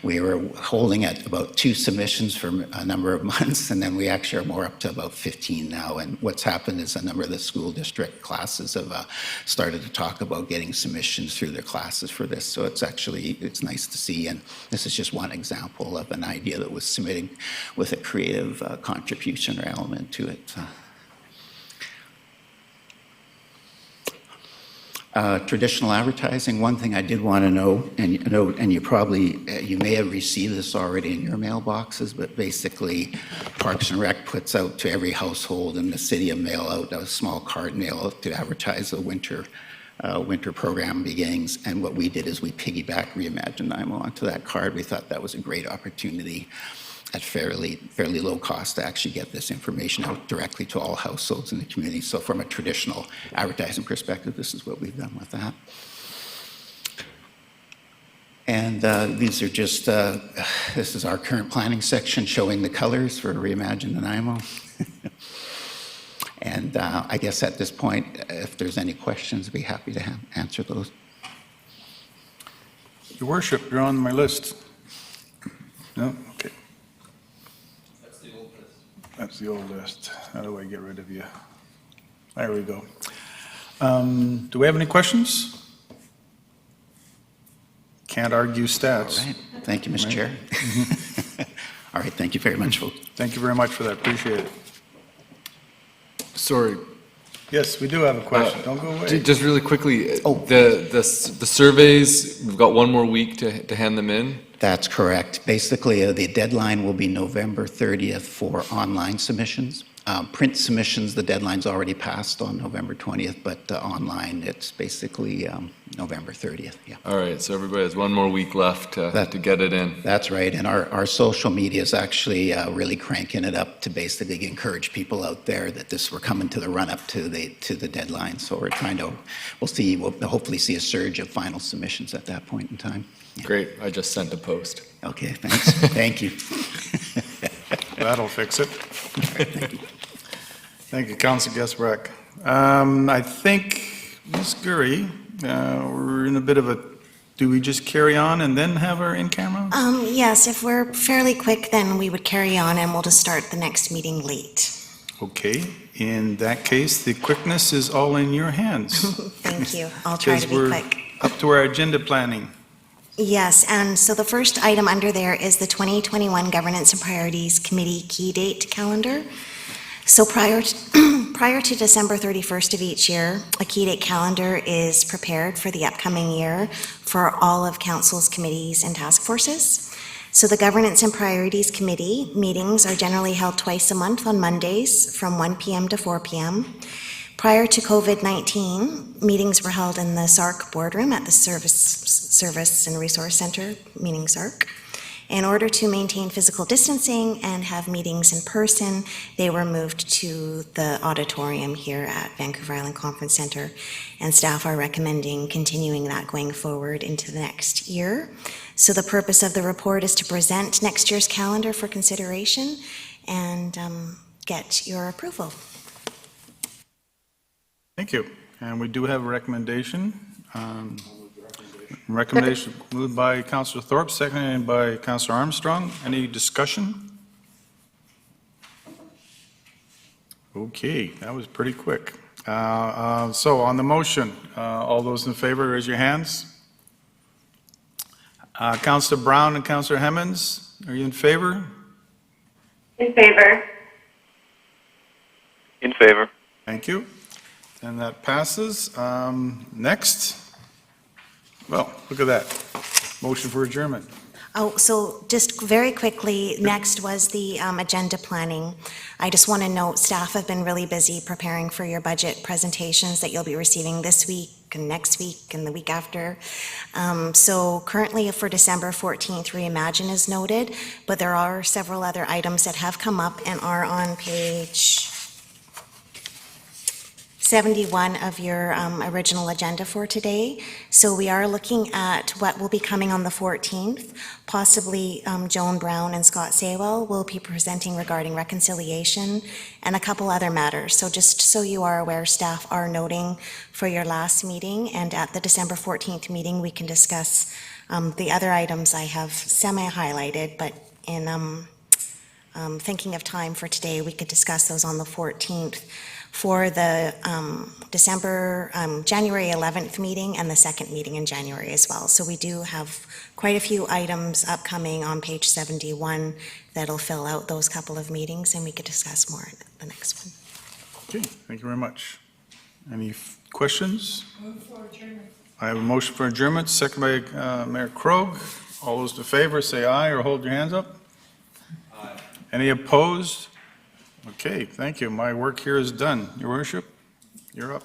We were holding at about 2 submissions for a number of months, and then we actually are more up to about 15 now. And what's happened is a number of the school district classes have started to talk about getting submissions through their classes for this. So it's nice to see. And this is just one example of an idea that was submitted with a creative contribution or element to it. Traditional advertising, one thing I did want to note, and you may have received this already in your mailboxes, but basically Parks and Rec puts out to every household in the city a mail out, a small card mail out to advertise the winter program beginnings. And what we did is we piggybacked Reimagine Nanaimo onto that card. We thought that was a great opportunity at fairly low cost to actually get this information out directly to all households in the community. So from a traditional advertising perspective, this is what we've done with that. And these are just, this is our current planning section showing the colors for Reimagine Nanaimo. And I guess at this point, if there's any questions, I'd be happy to answer those. Your Worship, you're on my list. No? Okay. That's the old list. How do I get rid of you? There we go. Do we have any questions? Can't argue stats. All right. Thank you, Mr. Chair. All right. Thank you very much, folks. Thank you very much for that. Appreciate it. Sorry. Yes, we do have a question. Don't go away. Just really quickly, the surveys, we've got 1 more week to hand them in. That's correct. Basically, the deadline will be November 30th for online submissions. Print submissions, the deadline's already passed on November 20th, but online, it's basically November 30th, yeah. All right, so everybody has 1 more week left to get it in. That's right, and our social media is actually really cranking it up to basically encourage people out there that we're coming to the run-up to the deadline. So we're trying to, we'll hopefully see a surge of final submissions at that point in time. Yeah. Great, I just sent a post. Okay, thanks. Thank you. That'll fix it. Thank you. Thank you, Councilor Gesbrecht. I think, Ms. Gurry, we're in a bit of a, do we just carry on and then have our in-camera? Yes, if we're fairly quick, then we would carry on and we'll just start the next meeting late. Okay, in that case, the quickness is all in your hands. Thank you. I'll try to be quick. Up to our agenda planning. Yes, and so the first item under there is the 2021 Governance and Priorities Committee Key Date Calendar. So prior to December 31st of each year, a key date calendar is prepared for the upcoming year for all of Council's committees and task forces. So the Governance and Priorities Committee meetings are generally held twice a month on Mondays from 1 p.m. to 4 p.m. Prior to COVID-19, meetings were held in the SARC boardroom at the Service and Resource Center, meaning SARC. In order to maintain physical distancing and have meetings in person, they were moved to the auditorium here at Vancouver Island Conference Center, and staff are recommending continuing that going forward into the next year. So the purpose of the report is to present next year's calendar for consideration and get your approval. Thank you. And we do have a recommendation. Recommendation moved by Councillor Thorpe, seconded by Councillor Armstrong. Any discussion? Okay, that was pretty quick. So on the motion, all those in favor, raise your hands. Councillor Brown and Councillor Hemmons, are you in favor? In favor. In favor. Thank you. And that passes. Next. Well, look at that. Motion for adjournment. Oh, so just very quickly, next was the agenda planning. I just want to note, staff have been really busy preparing for your budget presentations that you'll be receiving this week and next week and the week after. So currently for December 14th, Reimagine is noted, but there are several other items that have come up and are on page 71 of your original agenda for today. So we are looking at what will be coming on the 14th. Possibly Joan Brown and Scott Saywell will be presenting regarding reconciliation and a couple other matters. So just so you are aware, staff are noting for your last meeting, and at the December 14th meeting, we can discuss the other items I have semi-highlighted, but in thinking of time for today, we could discuss those on the 14th. For the January 11th meeting and the second meeting in January as well. So we do have quite a few items upcoming on page 71 that'll fill out those couple of meetings, and we could discuss more at the next one. Okay, thank you very much. Any questions? I have a motion for adjournment, second by Mayor Krogh. All those in favor say aye or hold your hands up. Aye. Any opposed? Okay, thank you. My work here is done. Your Worship, you're up.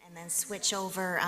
And then switch over.